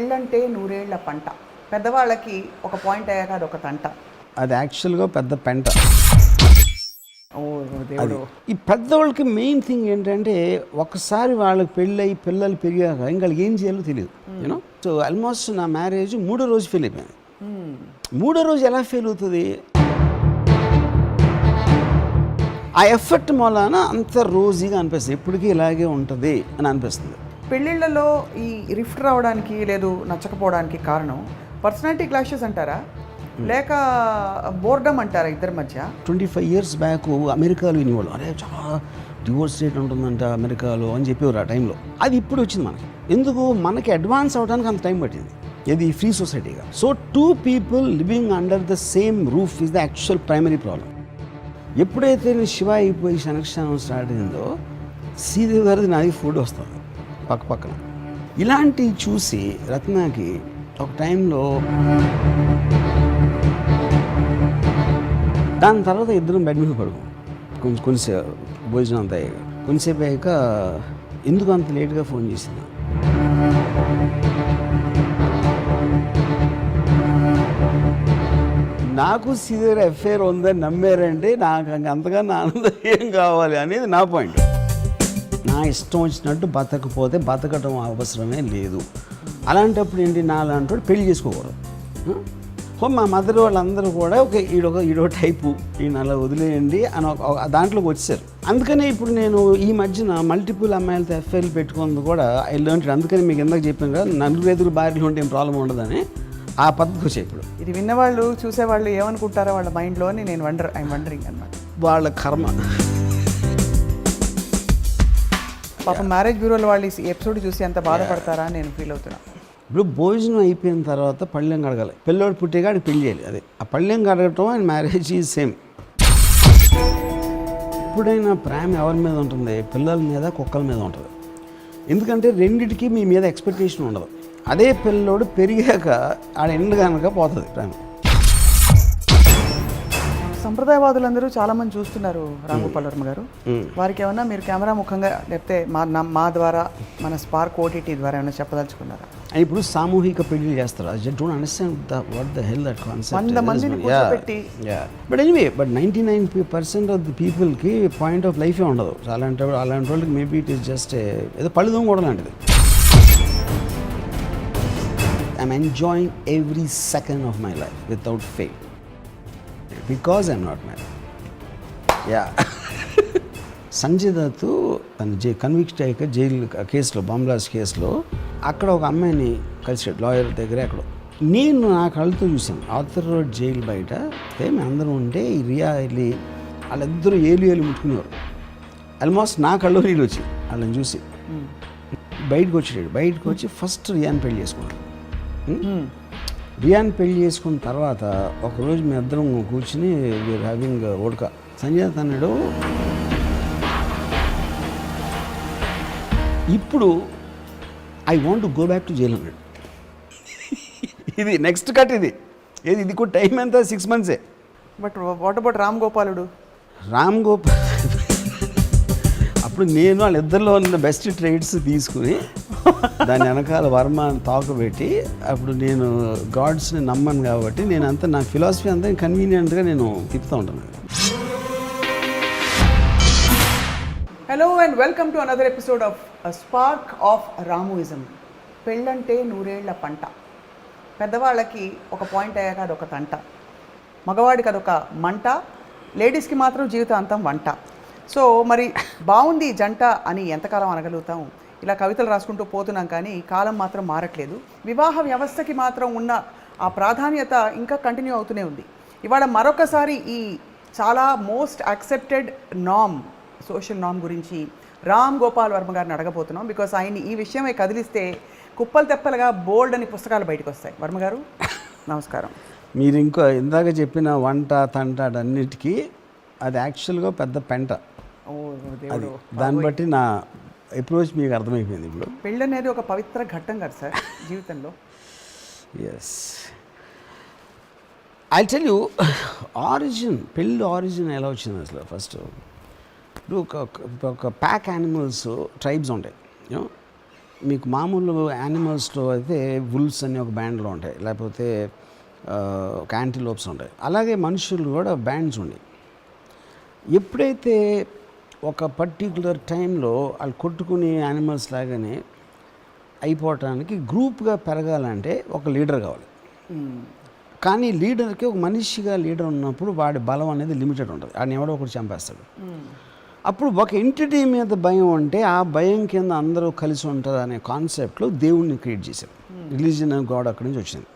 పెళ్ళంటే నూరేళ్ల పంట. పెద్దవాళ్ళకి ఒక పాయింట్ అయ్యాక అది ఒక తంట. అది యాక్చువల్గా పెద్ద పెంట. ఓ దేవుడు. ఈ పెద్దవాళ్ళకి మెయిన్ థింగ్ ఏంటంటే ఒకసారి వాళ్ళకి పెళ్ళయి పిల్లలు పెరిగాక ఇంకా వాళ్ళకి ఏం చేయాలో తెలియదు. యూనో, సో ఆల్మోస్ట్ నా మ్యారేజ్ 3వ రోజు ఫెయిల్ అయిపోయింది. 3వ రోజు ఎలా ఫెయిల్ అవుతుంది? ఆ ఎఫర్ట్ మూలాన అంత రోజీగా అనిపిస్తుంది, ఎప్పటికీ ఇలాగే ఉంటుంది అని అనిపిస్తుంది. పెళ్ళిళ్ళలో ఈ రిఫ్ట్ రావడానికి లేదు నచ్చకపోవడానికి కారణం పర్సనాలిటీ క్లాషెస్ అంటారా, లేక బోర్డమ్ అంటారా ఇద్దరి మధ్య? 25 years బ్యాక్ అమెరికాలో వినేవాళ్ళు, అరే చాలా డివోర్స్ రేట్ ఉంటుందంట అమెరికాలో అని చెప్పేవారు ఆ టైంలో. అది ఇప్పుడు వచ్చింది మనకి. ఎందుకు? మనకి అడ్వాన్స్ అవడానికి అంత టైం పట్టింది. ఇది ఫ్రీ సొసైటీగా. So 2 people living under the same roof is the actual primary problem. ఎప్పుడైతే నేను శివ అయిపోయి శనక్షణం స్టార్ట్ అయిందో శ్రీదేవి గారిది నాది ఫుడ్ వస్తుంది పక్క పక్కన. ఇలాంటివి చూసి రత్నాకి ఒక టైంలో, దాని తర్వాత ఇద్దరం బెడ్ మీద పడుకో కొంచెంసేపు భోజనం అంతా అయ్యాక, కొంచెంసేపు అయ్యాక ఎందుకు అంత లేట్గా ఫోన్ చేసింది. నాకు సీరియర్ అఫేర్ ఉందని నమ్మారంటే నాకు అంతగా నా ఆనందం ఏం కావాలి అనేది నా పాయింట్. నా ఇష్టం వచ్చినట్టు బతకపోతే బతకటం అవసరమే లేదు. అలాంటప్పుడు ఏంటి, నా అలాంటి పెళ్లి చేసుకోకూడదు. మా మదర్ వాళ్ళందరూ కూడా ఈడో టైపు, ఈయన అలా వదిలేయండి అని దాంట్లోకి వచ్చారు. అందుకనే ఇప్పుడు నేను ఈ మధ్యన మల్టిపుల్ అమ్మాయిలతో ఎఫ్ఐఆర్లు పెట్టుకుంది కూడా ఐ లెర్న్. అందుకని మీకు ఎందుకు చెప్పాను కదా, నలుగురు ఎదురు భార్యలు ఉంటే ఏం ప్రాబ్లం ఉండదని ఆ పద్ధతికి వచ్చాయి. ఇప్పుడు ఇది విన్నవాళ్ళు చూసేవాళ్ళు ఏమనుకుంటారో వాళ్ళ మైండ్లో అని నేను ఐఎమ్ వండరింగ్ అనమాట. వాళ్ళ కర్మ. పాపం మ్యారేజ్ బ్యూరోలో వాళ్ళు ఈ ఎపిసోడ్ చూసి ఎంత బాధపడతారా అని నేను ఫీల్ అవుతున్నా. ఇప్పుడు భోజనం అయిపోయిన తర్వాత పళ్ళెం కడగాలి. పిల్లోడు పుట్టేగాడికి పెళ్లి చేయాలి. అదే ఆ పళ్ళెం కడగటం అండ్ మ్యారేజ్ ఈజ్ సేమ్. ఎప్పుడైనా ప్రేమ ఎవరి మీద ఉంటుంది? పిల్లల మీద, కుక్కల మీద ఉంటుంది. ఎందుకంటే రెండిటికి మీ మీద ఎక్స్పెక్టేషన్ ఉండదు. అదే పిల్లోడు పెరిగాక ఆడ ఎండు కనుక పోతుంది ప్రేమ. సంప్రదాయవాదులందరూ చాలా మంది చూస్తున్నారు రాంగోపాల్ వర్మ గారు. వారికి ఏమన్నా మీరు కెమెరా ముఖంగా లేకపోతే మా ద్వారా మన స్పార్క్ ఓటీటీ ద్వారా ఏమైనా చెప్పదలుచుకున్నారా? ఇప్పుడు సామూహిక పెళ్లి చేస్తారు. I don't understand what the hell that concept. 100 మందిని కూర్చోబెట్టి, but anyway, but 99% of the పీపుల్కి పాయింట్ ఆఫ్ లైఫే ఉండదు. అలాంటి వాళ్ళకి మేబీ ఇట్ ఈస్ జస్ట్ ఏదో పళ్ళు దొంగ కూడా లాంటిది. I'm enjoying every second of my life without fail because I'm not married. Yeah. Sanjay Dutt తను కన్విక్ట్ అయ్యాక జైలు కేసులో, బాంబ్ బ్లాస్ట్ కేసులో అక్కడ ఒక అమ్మాయిని కలిసాడు లాయర్ దగ్గర. అక్కడ నేను నా కళ్ళతో చూశాను. ఆర్థర్ రోడ్ జైలు బయట మేము అందరం ఉంటే ఈ రియా వెళ్ళి వాళ్ళిద్దరూ ఏలు ముట్టుకునేవారు. ఆల్మోస్ట్ నా కళ్ళు నీళ్ళు వచ్చి వాళ్ళని చూసి బయటకు వచ్చాడు. బయటకు వచ్చి ఫస్ట్ రియాని పెళ్లి చేసుకున్నాడు. రియాన్ పెళ్లి చేసుకున్న తర్వాత ఒకరోజు మీ ఇద్దరం కూర్చుని వీఆర్ హ్యావింగ్ ఓడక. సంజయ్ దత్ అన్నాడు, ఇప్పుడు I want to go back to jail అన్నాడు. ఇది నెక్స్ట్ కట్. ఇది కూడా టైం ఎంత? 6 months. But what about Ram గోపాలుడు? రామ్ గోపాల్ అప్పుడు నేను వాళ్ళిద్దరిలో ఉన్న బెస్ట్ ట్రేడ్స్ తీసుకుని దాని వెనకాల వర్మ తాకబెట్టి, అప్పుడు నేను గాడ్స్ని నమ్మను కాబట్టి నేను అంతా నా ఫిలాసఫీ అంతా కన్వీనియంట్గా నేను తిప్పుతూ ఉంటాను. Hello and welcome to another episode of spark of Ramuism. పెళ్ళంటే నూరేళ్ల పంట. పెద్దవాళ్ళకి ఒక పాయింట్ అయ్యాక అదొక తంట, మగవాడికి అదొక మంట, లేడీస్కి మాత్రం జీవితాంతం వంట. సో మరి బాగుంది జంట అని ఎంతకాలం అనగలుగుతాం? ఇలా కవితలు రాసుకుంటూ పోతున్నాం కానీ కాలం మాత్రం మారట్లేదు. వివాహ వ్యవస్థకి మాత్రం ఉన్న ఆ ప్రాధాన్యత ఇంకా కంటిన్యూ అవుతూనే ఉంది. ఇవాళ మరొకసారి ఈ చాలా మోస్ట్ యాక్సెప్టెడ్ నామ్, సోషల్ నామ్ గురించి రామ్ గోపాల్ వర్మ గారిని అడగబోతున్నాం. బికాస్ ఆయన్ని ఈ విషయమే కదిలిస్తే కుప్పలు తెప్పలుగా బోల్డ్ అని పుస్తకాలు బయటకు వస్తాయి. వర్మ గారు నమస్కారం. మీరు ఇంకో ఇందాక చెప్పిన వంట తంట అన్నిటికీ అది యాక్చువల్గా పెద్ద పెంట. అది దాన్ని బట్టి నా అప్రోచ్ మీకు అర్థమైపోయింది. ఇప్పుడు పెళ్ళి అనేది ఒక పవిత్ర ఘట్టం కదా సార్ జీవితంలో. ఎస్, ఐ టెల్ యూ పెళ్ళి ఆరిజిన్ ఎలా వచ్చింది అసలు. ఫస్ట్ ఇప్పుడు ఒక ప్యాక్ యానిమల్స్, ట్రైబ్స్ ఉంటాయి. మీకు మామూలు యానిమల్స్లో అయితే వుల్స్ అని ఒక బ్యాండ్లో ఉంటాయి, లేకపోతే ఒక యాంటీలోప్స్ ఉంటాయి. అలాగే మనుషులు కూడా బ్యాండ్స్ ఉన్నాయి. ఎప్పుడైతే ఒక పర్టికులర్ టైంలో వాళ్ళు కొట్టుకునే యానిమల్స్ లాగానే అయిపోవటానికి గ్రూప్గా పెరగాలంటే ఒక లీడర్ కావాలి. కానీ లీడర్కి ఒక మనిషిగా లీడర్ ఉన్నప్పుడు వాడి బలం అనేది లిమిటెడ్ ఉంటుంది. ఆయన ఎవడో ఒకటి చంపేస్తాడు. అప్పుడు ఒక ఎంటిటీ మీద భయం ఉంటే ఆ భయం కింద అందరూ కలిసి ఉంటారు అనే కాన్సెప్ట్లో దేవుణ్ణి క్రియేట్ చేశారు. రిలీజియన్ అండ్ గాడ్ అక్కడి నుంచి వచ్చింది.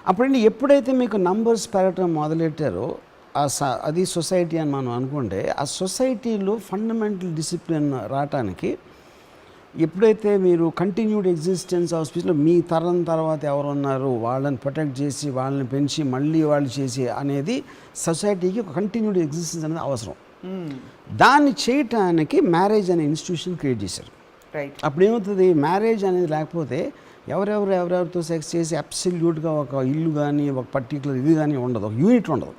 అప్పుడండి ఎప్పుడైతే మీకు నంబర్స్ పెరగటం మొదలెట్టారో అది సొసైటీ అని మనం అనుకుంటే, ఆ సొసైటీలో ఫండమెంటల్ డిసిప్లిన్ రావటానికి ఎప్పుడైతే మీరు కంటిన్యూడ్ ఎగ్జిస్టెన్స్ ఆఫ్ స్పీచ్లో మీ తరం తర్వాత ఎవరు ఉన్నారు వాళ్ళని ప్రొటెక్ట్ చేసి వాళ్ళని పెంచి మళ్ళీ వాళ్ళు చేసి అనేది సొసైటీకి ఒక కంటిన్యూడ్ ఎగ్జిస్టెన్స్ అనేది అవసరం. దాన్ని చేయటానికి మ్యారేజ్ అనే ఇన్స్టిట్యూషన్ క్రియేట్ చేశారు. అప్పుడు ఏమవుతుంది, మ్యారేజ్ అనేది లేకపోతే ఎవరెవరితో సెక్స్ చేసి అబ్సల్యూట్గా ఒక ఇల్లు కానీ ఒక పర్టికులర్ ఇది కానీ ఉండదు, ఒక యూనిట్ ఉండదు.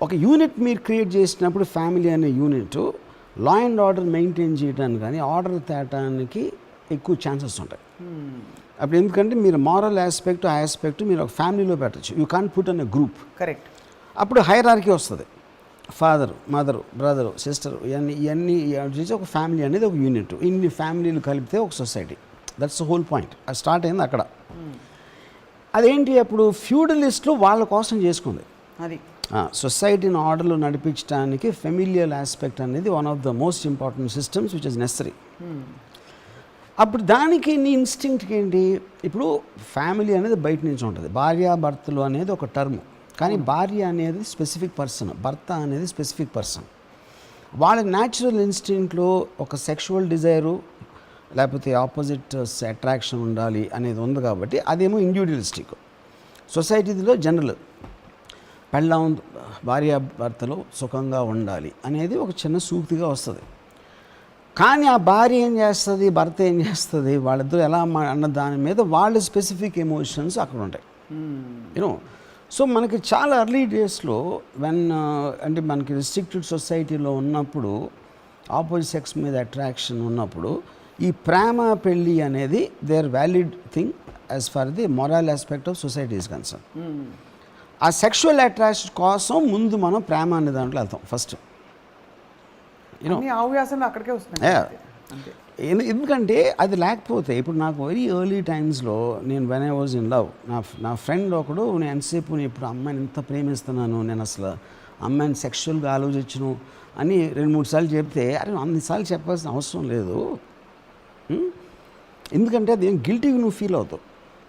ఒక యూనిట్ మీరు క్రియేట్ చేసినప్పుడు ఫ్యామిలీ అనే unit law and order maintain చేయడానికి కానీ ఆర్డర్ తేటానికి ఎక్కువ ఛాన్సెస్ ఉంటాయి. అప్పుడు ఎందుకంటే మీరు మారల్ ఆస్పెక్ట్ ఆ ఆస్పెక్ట్ మీరు ఒక ఫ్యామిలీలో పెట్టచ్చు. You can't put an a group. Correct. అప్పుడు హైరార్కీ వస్తుంది. ఫాదరు, మదరు, బ్రదరు, సిస్టరు, ఇవన్నీ చేసి ఒక ఫ్యామిలీ అనేది ఒక యూనిట్. ఇన్ని ఫ్యామిలీలు కలిపితే ఒక society. That's the whole point. అది స్టార్ట్ అయింది అక్కడ. అదేంటి, అప్పుడు ఫ్యూడలిస్టులు వాళ్ళ కోసం చేసుకుంది. అది సొసైటీని ఆర్డర్లో నడిపించడానికి ఫెమిలియల్ ఆస్పెక్ట్ అనేది one of the most important systems which is necessary. అప్పుడు దానికి నీ ఇన్స్టింక్ట్కి ఏంటి, ఇప్పుడు ఫ్యామిలీ అనేది బయట నుంచి ఉంటుంది. భార్యాభర్తలు అనేది ఒక టర్మ్, కానీ భార్య అనేది స్పెసిఫిక్ పర్సన్, భర్త అనేది స్పెసిఫిక్ పర్సన్. వాళ్ళ న్యాచురల్ ఇన్స్టింక్ట్లో ఒక సెక్షువల్ డిజైరు లేకపోతే ఆపోజిట్ అట్రాక్షన్ ఉండాలి అనేది ఉంది. కాబట్టి అదేమో ఇండివిజువలిస్టిక్. సొసైటీలో జనరల్ పెళ్ళాం భార్యాభర్తలు సుఖంగా ఉండాలి అనేది ఒక చిన్న సూక్తిగా వస్తుంది. కానీ ఆ భార్య ఏం చేస్తుంది, భర్త ఏం చేస్తుంది, వాళ్ళిద్దరూ ఎలా అన్న దాని మీద వాళ్ళ స్పెసిఫిక్ ఎమోషన్స్ అక్కడ ఉంటాయి. యూనో, సో మనకి చాలా ఎర్లీ డేస్లో అంటే మనకి రిస్ట్రిక్టెడ్ సొసైటీలో ఉన్నప్పుడు ఆపోజిట్ సెక్స్ మీద అట్రాక్షన్ ఉన్నప్పుడు ఈ ప్రేమ పెళ్ళి అనేది they are valid thing as far the moral aspect of society is concern. ఆ సెక్షువల్ అట్రాక్షన్ కోసం ముందు మనం ప్రేమ అనే దాంట్లో వెళ్తాం ఫస్ట్. అక్కడికే వస్తుంది. ఎందుకంటే అది లేకపోతే ఇప్పుడు నాకు వెరీ ఎర్లీ టైమ్స్లో నేను when I was in love, నా ఫ్రెండ్ ఒకడు నేను ఎంతసేపు ఇప్పుడు అమ్మాయిని ఎంత ప్రేమిస్తున్నాను, నేను అసలు అమ్మాయిని సెక్షువల్గా ఆలోచించను అని 2-3 సార్లు చెప్తే, అరే అన్నిసార్లు చెప్పాల్సిన అవసరం లేదు. ఎందుకంటే అది ఏం గిల్టీగా నువ్వు ఫీల్ అవుతావు.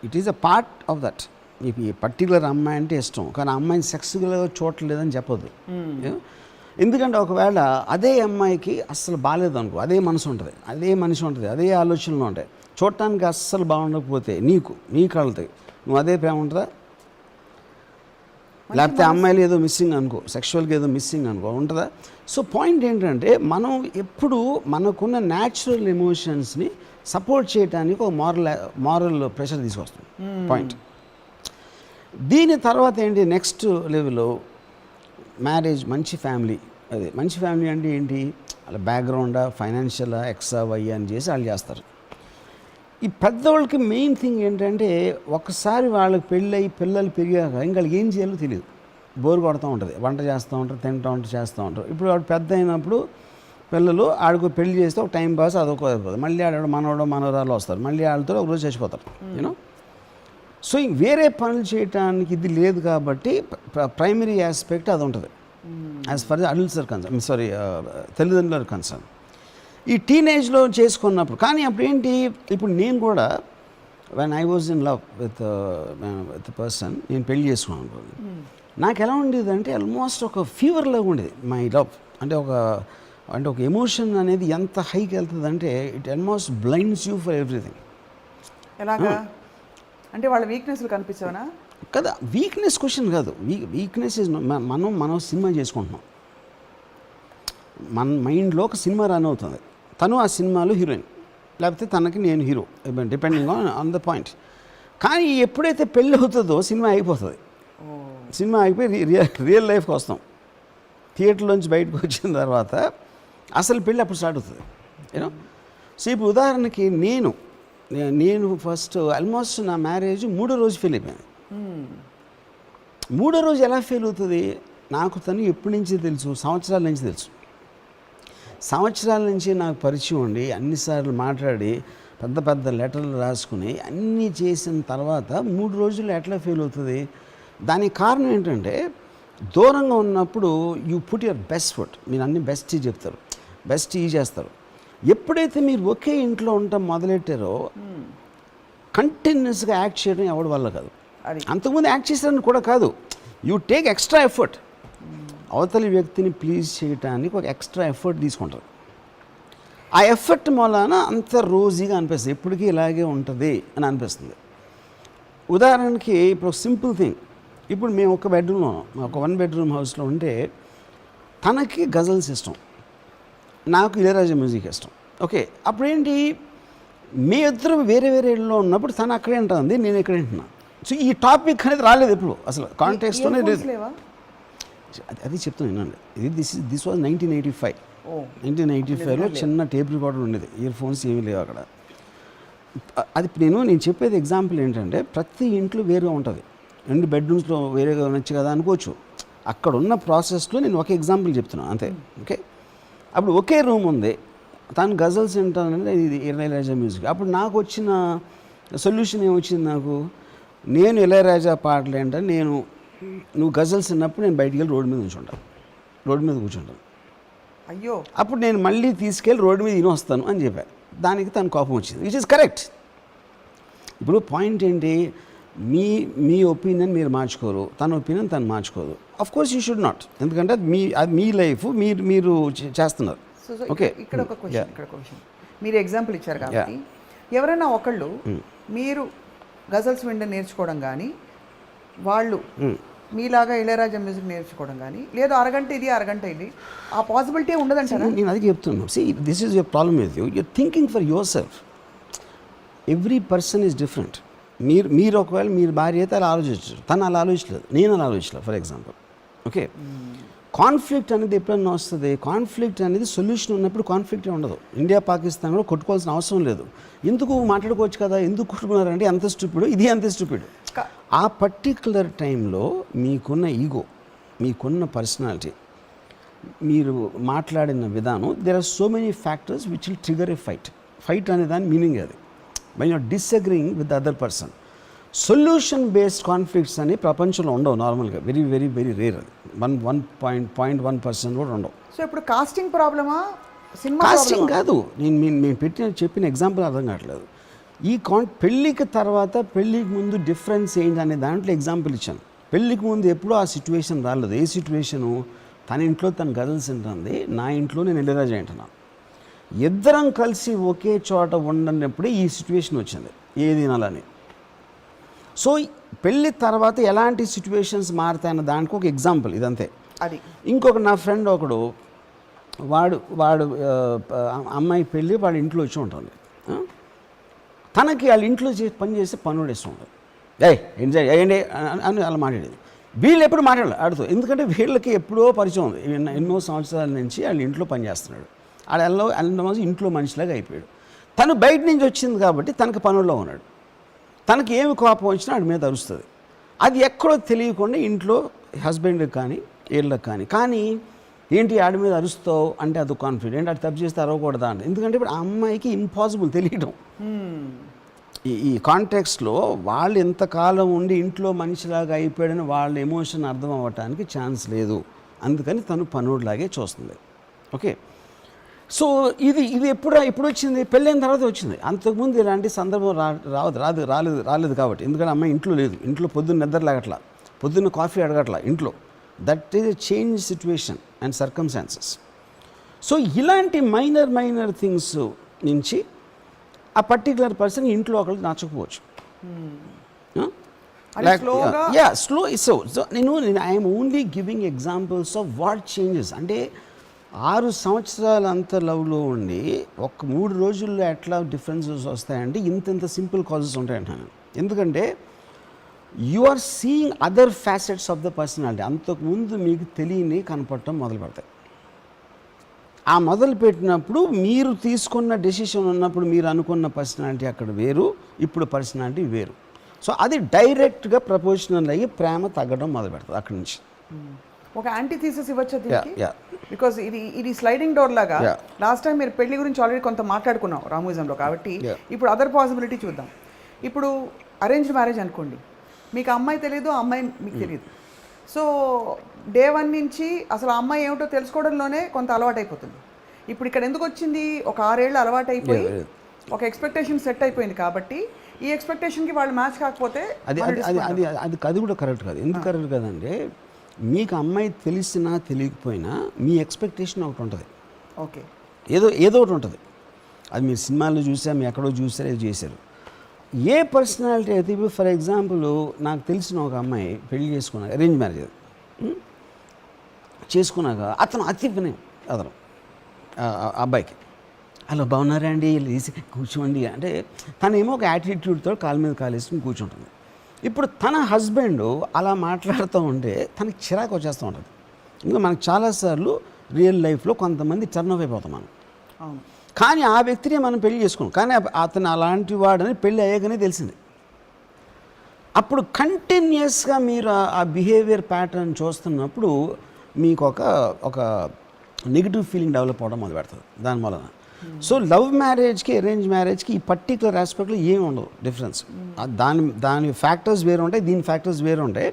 It is a part of that. నీకు ఈ పర్టికులర్ అమ్మాయి అంటే ఇష్టం, కానీ అమ్మాయిని సెక్స్గా చూడలేదని చెప్పొద్దు. ఎందుకంటే ఒకవేళ అదే అమ్మాయికి అస్సలు బాగాలేదు అనుకో, అదే మనసు ఉంటుంది, అదే మనిషి ఉంటుంది, అదే ఆలోచనలు ఉంటాయి, చూడటానికి అస్సలు బాగుండకపోతే నీ కళ్ళతో నువ్వు అదే ప్రేమ ఉంటుందా? లేకపోతే అమ్మాయిలు ఏదో మిస్సింగ్ అనుకో, సెక్షువల్గా ఏదో మిస్సింగ్ అనుకో, ఉంటుందా? సో పాయింట్ ఏంటంటే మనం ఎప్పుడు మనకున్న న్యాచురల్ ఎమోషన్స్ని సపోర్ట్ చేయడానికి ఒక మారల్ ప్రెషర్ తీసుకొస్తాం. పాయింట్. దీని తర్వాత ఏంటి, నెక్స్ట్ లెవెల్లో మ్యారేజ్, మంచి ఫ్యామిలీ. అదే మంచి ఫ్యామిలీ అంటే ఏంటి, వాళ్ళ బ్యాక్గ్రౌండా, ఫైనాన్షియలా, ఎక్సా వై అని చేసి వాళ్ళు చేస్తారు. ఈ పెద్దవాళ్ళకి మెయిన్ థింగ్ ఏంటంటే ఒకసారి వాళ్ళకి పెళ్ళయి పిల్లలు పెరిగాక ఇంకా వాళ్ళకి ఏం చేయాలో తెలియదు. బోర్ కొడుతూ ఉంటుంది, వంట చేస్తూ ఉంటారు, తింటూ ఉంటారు, చేస్తూ ఉంటారు. ఇప్పుడు వాడు పెద్ద అయినప్పుడు పిల్లలు ఆడికి పెళ్లి చేస్తే ఒక టైం పాస్ అదొక అయిపోతుంది. మళ్ళీ ఆడ మనవరాలు వస్తారు, మళ్ళీ వాళ్ళతో ఒకరోజు చచ్చిపోతారు. యూనో, సో వేరే పనులు చేయటానికి ఇది లేదు. కాబట్టి ప్రైమరీ ఆస్పెక్ట్ అది ఉంటుంది as far the adults are concern, తల్లిదండ్రులు ఆర్ కన్సర్న్. ఈ టీనేజ్లో చేసుకున్నప్పుడు కానీ అప్పుడు ఏంటి, ఇప్పుడు నేను కూడా when I was in love with person, నేను పెళ్లి చేసుకున్నాను, నాకు ఎలా ఉండేది అంటే ఆల్మోస్ట్ ఒక ఫీవర్లాగా ఉండేది మై లవ్. అంటే ఒక ఎమోషన్ అనేది ఎంత హైకి వెళ్తుంది అంటే it almost blinds you for everything. ఎలాగా అంటే వాళ్ళ వీక్నెస్లు కనిపించవనా? కదా, వీక్నెస్ క్వశ్చన్ కాదు. వీక్నెస్ ఇస్ మనం సినిమా చేసుకుంటున్నాం, మన మైండ్లో ఒక సినిమా రన్ అవుతుంది. తను ఆ సినిమాలో హీరోయిన్, లేకపోతే తనకి నేను hero, depending on the point. కానీ ఎప్పుడైతే పెళ్ళి అవుతుందో సినిమా అయిపోతుంది. సినిమా అయిపోయి రియల్ లైఫ్కి వస్తాం. థియేటర్లోంచి బయటకు వచ్చిన తర్వాత అసలు పెళ్ళి అప్పుడు స్టార్ట్ అవుతుంది. యూనో, సో ఇప్పుడు ఉదాహరణకి నేను ఫస్ట్ ఆల్మోస్ట్ నా మ్యారేజ్ 3వ రోజు ఫెయిల్ అయిపోయాను. 3వ రోజు ఎలా ఫెయిల్ అవుతుంది? నాకు తను ఎప్పటి నుంచి తెలుసు, సంవత్సరాల నుంచి తెలుసు. సంవత్సరాల నుంచి నాకు పరిచయం ఉండి అన్నిసార్లు మాట్లాడి పెద్ద పెద్ద లెటర్లు రాసుకుని అన్నీ చేసిన తర్వాత 3 రోజులు ఎట్లా ఫెయిల్ అవుతుంది? దానికి కారణం ఏంటంటే దూరంగా ఉన్నప్పుడు you put your best foot, మీరు అన్ని బెస్ట్ చెప్తారు, బెస్ట్ చేస్తారు. ఎప్పుడైతే మీరు ఒకే ఇంట్లో ఉండటం మొదలెట్టారో కంటిన్యూస్గా యాక్ట్ చేయడం ఎవరి వల్ల కాదు. అంతకుముందు యాక్ట్ చేసేదని కూడా కాదు, యూ టేక్ ఎక్స్ట్రా ఎఫర్ట్. అవతలి వ్యక్తిని ప్లీజ్ చేయడానికి ఒక ఎక్స్ట్రా ఎఫర్ట్ తీసుకుంటారు. ఆ ఎఫర్ట్ మూలాన అంత రోజీగా అనిపిస్తుంది, ఎప్పటికీ ఇలాగే ఉంటుంది అని అనిపిస్తుంది. ఉదాహరణకి ఇప్పుడు సింపుల్ థింగ్, ఇప్పుడు మేము ఒక బెడ్రూమ్లో, ఒక 1 బెడ్రూమ్ హౌస్లో ఉంటే తనకి గజల్స్ ఇష్టం, నాకు ఇళయరాజా మ్యూజిక్ ఇష్టం. ఓకే, అప్పుడేంటి మీ ఇద్దరు వేరే వేరే ఇళ్ళలో ఉన్నప్పుడు తను అక్కడే ఉంటుంది, నేను ఇక్కడే ఉంటున్నా. సో ఈ టాపిక్ అనేది రాలేదు ఎప్పుడు, అసలు కాంటెక్స్ట్లోనే లేదు. అది చెప్తాను వినండి. This was 1985. 1985లో చిన్న టేప్ రికార్డర్ ఉండేది, ఇయర్ ఫోన్స్ ఏమీ లేవు అక్కడ. అది నేను చెప్పేది ఎగ్జాంపుల్ ఏంటంటే ప్రతి ఇంట్లో వేరుగా ఉంటుంది. 2 బెడ్రూమ్స్లో వేరేగా ఉండొచ్చు కదా అనుకోవచ్చు. అక్కడ ఉన్న ప్రాసెస్లో నేను ఒక ఎగ్జాంపుల్ చెప్తున్నాను అంతే. ఓకే, అప్పుడు ఒకే రూమ్ ఉంది, తను గజల్స్ వింటానంటే ఇది ఇళయరాజా మ్యూజిక్. అప్పుడు నాకు వచ్చిన సొల్యూషన్ ఏమొచ్చింది, నేను ఇళయరాజా పాటలు ఏంటంటే నువ్వు గజల్స్ విన్నప్పుడు నేను బయటికి వెళ్ళి రోడ్డు మీద కూర్చుంటాను. అయ్యో, అప్పుడు నేను మళ్ళీ తీసుకెళ్ళి రోడ్డు మీద విని వస్తాను అని చెప్పాను. దానికి తను కోపం వచ్చింది, విచ్ ఇస్ కరెక్ట్. ఇప్పుడు పాయింట్ ఏంటి, మీ ఒపీనియన్ మీరు మార్చుకోరు, తన ఒపీనియన్ తను మార్చుకోదు. Of course you should not, ఎందుకంటే అది మీ లైఫ్, మీరు చేస్తున్నారు. ఓకే, ఇక్కడ ఒక క్వశ్చన్, మీరు ఎగ్జాంపుల్ ఇచ్చారు కాబట్టి ఎవరైనా ఒకళ్ళు మీరు గజల్స్ వినడం నేర్చుకోవడం కానీ, వాళ్ళు మీలాగా ఇళయరాజా మ్యూజిక్ నేర్చుకోవడం కానీ, లేదు అరగంట ఇది ఆ పాసిబిలిటీ ఉండదంటారా? నేను అది చెప్తున్నాను. See, this is your problem with you, your thinking for yourself. Every person is different. మీరు ఒకవేళ మీరు భార్య అయితే అలా ఆలోచించరు, తను అలా ఆలోచించలేదు, నేను అలా ఆలోచించలేదు. ఫర్ ఎగ్జాంపుల్, ఓకే, కాన్ఫ్లిక్ట్ అనేది ఎప్పుడన్నా వస్తుంది. కాన్ఫ్లిక్ట్ అనేది సొల్యూషన్ ఉన్నప్పుడు కాన్ఫ్లిక్టే ఉండదు. ఇండియా పాకిస్తాన్ కూడా కొట్టుకోవాల్సిన అవసరం లేదు. ఎందుకు మాట్లాడుకోవచ్చు కదా, ఎందుకు కొట్టుకున్నారంటే అంత స్టూపిడ్, ఇది అంత స్టూపిడ్. ఆ పర్టిక్యులర్ టైంలో మీకున్న ఈగో, మీకున్న పర్సనాలిటీ, మీరు మాట్లాడిన విధానం, there are so many factors which will trigger a fight అనే దాని మీనింగ్ అది. when you're disagreeing with the other person. Solution based conflicts అని ప్రపంచంలో ఉండవు నార్మల్గా, వెరీ వెరీ వెరీ రేర్. అది 1.1% కూడా ఉండవు. సో ఇప్పుడు కాస్టింగ్ ప్రాబ్లమా, కాస్టింగ్ కాదు, మేము చెప్పిన ఎగ్జాంపుల్ అర్థం కావట్లేదు. ఈ పెళ్ళికి తర్వాత పెళ్ళికి ముందు డిఫరెన్స్ ఏంటి అనే దాంట్లో ఎగ్జాంపుల్ ఇచ్చాను. పెళ్ళికి ముందు ఎప్పుడూ ఆ సిచ్యువేషన్ రాలేదు. ఏ సిచ్యువేషను, తన ఇంట్లో తను గజల్స్ వింటుంది, నా ఇంట్లో నేను ఇళయరాజా వింటున్నాను. ఇద్దరం కలిసి ఒకే చోట ఉండనప్పుడే ఈ సిచ్యువేషన్ వచ్చింది, ఏది వినాలని. సో పెళ్ళి తర్వాత ఎలాంటి సిచ్యువేషన్స్ మారుతాయన్న దానికి ఒక ఎగ్జాంపుల్ ఇదంతే. అది ఇంకొక నా ఫ్రెండ్ ఒకడు, వాడు అమ్మాయి పెళ్ళి వాడి ఇంట్లో వచ్చి ఉంటుంది. తనకి వాళ్ళ ఇంట్లో పని చేస్తే పనులు వేస్తూ ఉంటుంది. ఎంజాయ్ అయ్యండి అని అలా మాట్లాడేది. వీళ్ళు ఎప్పుడు మాట్లాడాలి ఆడుతూ, ఎందుకంటే వీళ్ళకి ఎప్పుడో పరిచయం ఉంది, ఎన్నో సంవత్సరాల నుంచి వాళ్ళ ఇంట్లో పనిచేస్తున్నాడు. వాళ్ళ ఇంట్లో మనిషిలాగా అయిపోయాడు. తను బయట నుంచి వచ్చింది కాబట్టి తనకు పనుల్లో ఉన్నాడు. తనకి ఏమి కోపం వచ్చినా ఆడి మీద అరుస్తుంది. అది ఎక్కడో తెలియకుండా ఇంట్లో హస్బెండ్కి కానీ వీళ్ళకి కానీ ఏంటి ఆడి మీద అరుస్తావు అంటే అది కాన్ఫిడెంట్, అది తప్పు చేస్తే అరవకూడదా అంటే. ఎందుకంటే ఇప్పుడు ఆ అమ్మాయికి ఇంపాసిబుల్ తెలియడం. ఈ కాంటెక్స్ట్లో వాళ్ళు ఎంతకాలం ఉండి ఇంట్లో మనిషిలాగా అయిపోయాడని వాళ్ళ ఎమోషన్ అర్థం అవ్వటానికి ఛాన్స్ లేదు. అందుకని తను పనుడిలాగే చూస్తుంది. ఓకే, సో ఇది ఎప్పుడు వచ్చింది, పెళ్ళైన తర్వాత వచ్చింది. అంతకుముందు ఇలాంటి సందర్భం రాలేదు కాబట్టి. ఎందుకంటే అమ్మాయి ఇంట్లో లేదు, ఇంట్లో పొద్దున్న నిద్ర లేగట్లా, పొద్దున్న కాఫీ అడగట్లా ఇంట్లో. That is a change situation and circumstances. So ఇలాంటి మైనర్ థింగ్స్ నుంచి ఆ పర్టికులర్ పర్సన్ ఇంట్లో ఒకరికి నచ్చకపోవచ్చు. స్లో. సో నేను I'm only giving examples of what changes. అంటే 6 సంవత్సరాలు అంత లవ్లో ఉండి 3 రోజుల్లో ఎట్లా డిఫరెన్సెస్ వస్తాయంటే ఇంత సింపుల్ కాజెస్ ఉంటాయంటాను. ఎందుకంటే you are seeing other facets of the personality. అంతకుముందు మీకు తెలియని కనపడటం మొదలు పెడతాయి. ఆ మొదలు పెట్టినప్పుడు మీరు తీసుకున్న డెసిషన్ ఉన్నప్పుడు మీరు అనుకున్న పర్సనాలిటీ అక్కడ వేరు, ఇప్పుడు పర్సనాలిటీ వేరు. సో అది డైరెక్ట్గా ప్రపోర్షనల్ అయ్యి ప్రేమ తగ్గడం మొదలు పెడుతుంది అక్కడి నుంచి. ఒక యాంటీ థీసిస్ ఇవ్వచ్చు దీనికి, బికాజ్ ఇది స్లైడింగ్ డోర్ లాగా. లాస్ట్ టైం మీరు పెళ్లి గురించి ఆల్రెడీ కొంత మాట్లాడుకున్నాం రామోయిజంలో, కాబట్టి ఇప్పుడు అదర్ పాసిబిలిటీ చూద్దాం. ఇప్పుడు అరేంజ్డ్ మ్యారేజ్ అనుకోండి, మీకు అమ్మాయి తెలియదు, ఆ అమ్మాయి మీకు తెలియదు. సో డే 1 నుంచి అసలు ఆ అమ్మాయి ఏమిటో తెలుసుకోవడంలోనే కొంత అలవాటు అయిపోతుంది. ఇప్పుడు ఇక్కడ ఎందుకు వచ్చింది, ఒక 6 ఏళ్ళు అలవాటు అయిపోయి ఒక ఎక్స్పెక్టేషన్ సెట్ అయిపోయింది. కాబట్టి ఈ ఎక్స్పెక్టేషన్కి వాళ్ళు మ్యాచ్ కాకపోతే అది కూడా కరెక్ట్ కాదు. ఎందుకు కరెక్ట్ కాదంటే, మీకు అమ్మాయి తెలిసినా తెలియకపోయినా మీ ఎక్స్పెక్టేషన్ ఒకటి ఉంటుంది. ఓకే, ఏదో ఒకటి ఉంటుంది. అది మీరు సినిమాల్లో చూసా, మీరు ఎక్కడో చూసారు, ఏదో చేశారు. ఏ పర్సనాలిటీ అయితే, ఇప్పుడు ఫర్ ఎగ్జాంపుల్ నాకు తెలిసిన ఒక అమ్మాయి పెళ్లి చేసుకున్నాక, అరేంజ్ మ్యారేజ్ చేసుకున్నాక అతను అతి వినయం, అతను అబ్బాయికి అలా బాగున్నారా అండి, లేచి కూర్చోండి అంటే తనేమో ఒక యాటిట్యూడ్తో కాలు మీద కాలు వేసుకుని కూర్చుంటుంది. ఇప్పుడు తన హస్బెండ్ అలా మాట్లాడుతూ ఉంటే తనకి చిరాకు వచ్చేస్తూ ఉంటుంది. ఇంకా మనకు చాలాసార్లు రియల్ లైఫ్లో కొంతమంది టర్న్ ఆఫ్ అయిపోతాం మనం. కానీ ఆ వ్యక్తిని మనం పెళ్లి చేసుకున్నాం, కానీ అతను అలాంటి వాడని పెళ్ళి అయ్యాకనే తెలిసింది. అప్పుడు కంటిన్యూస్గా మీరు ఆ బిహేవియర్ ప్యాటర్న్ చూస్తున్నప్పుడు మీకు ఒక నెగిటివ్ ఫీలింగ్ డెవలప్ అవ్వడం మొదలు పెడుతుంది దాని వలన. సో లవ్ మ్యారేజ్కి అరేంజ్ మ్యారేజ్కి ఈ పర్టికులర్ ఆస్పెక్ట్లో ఏమి ఉండదు డిఫరెన్స్. దాని ఫ్యాక్టర్స్ వేరు ఉంటాయి, దీని ఫ్యాక్టర్స్ వేరు ఉంటాయి.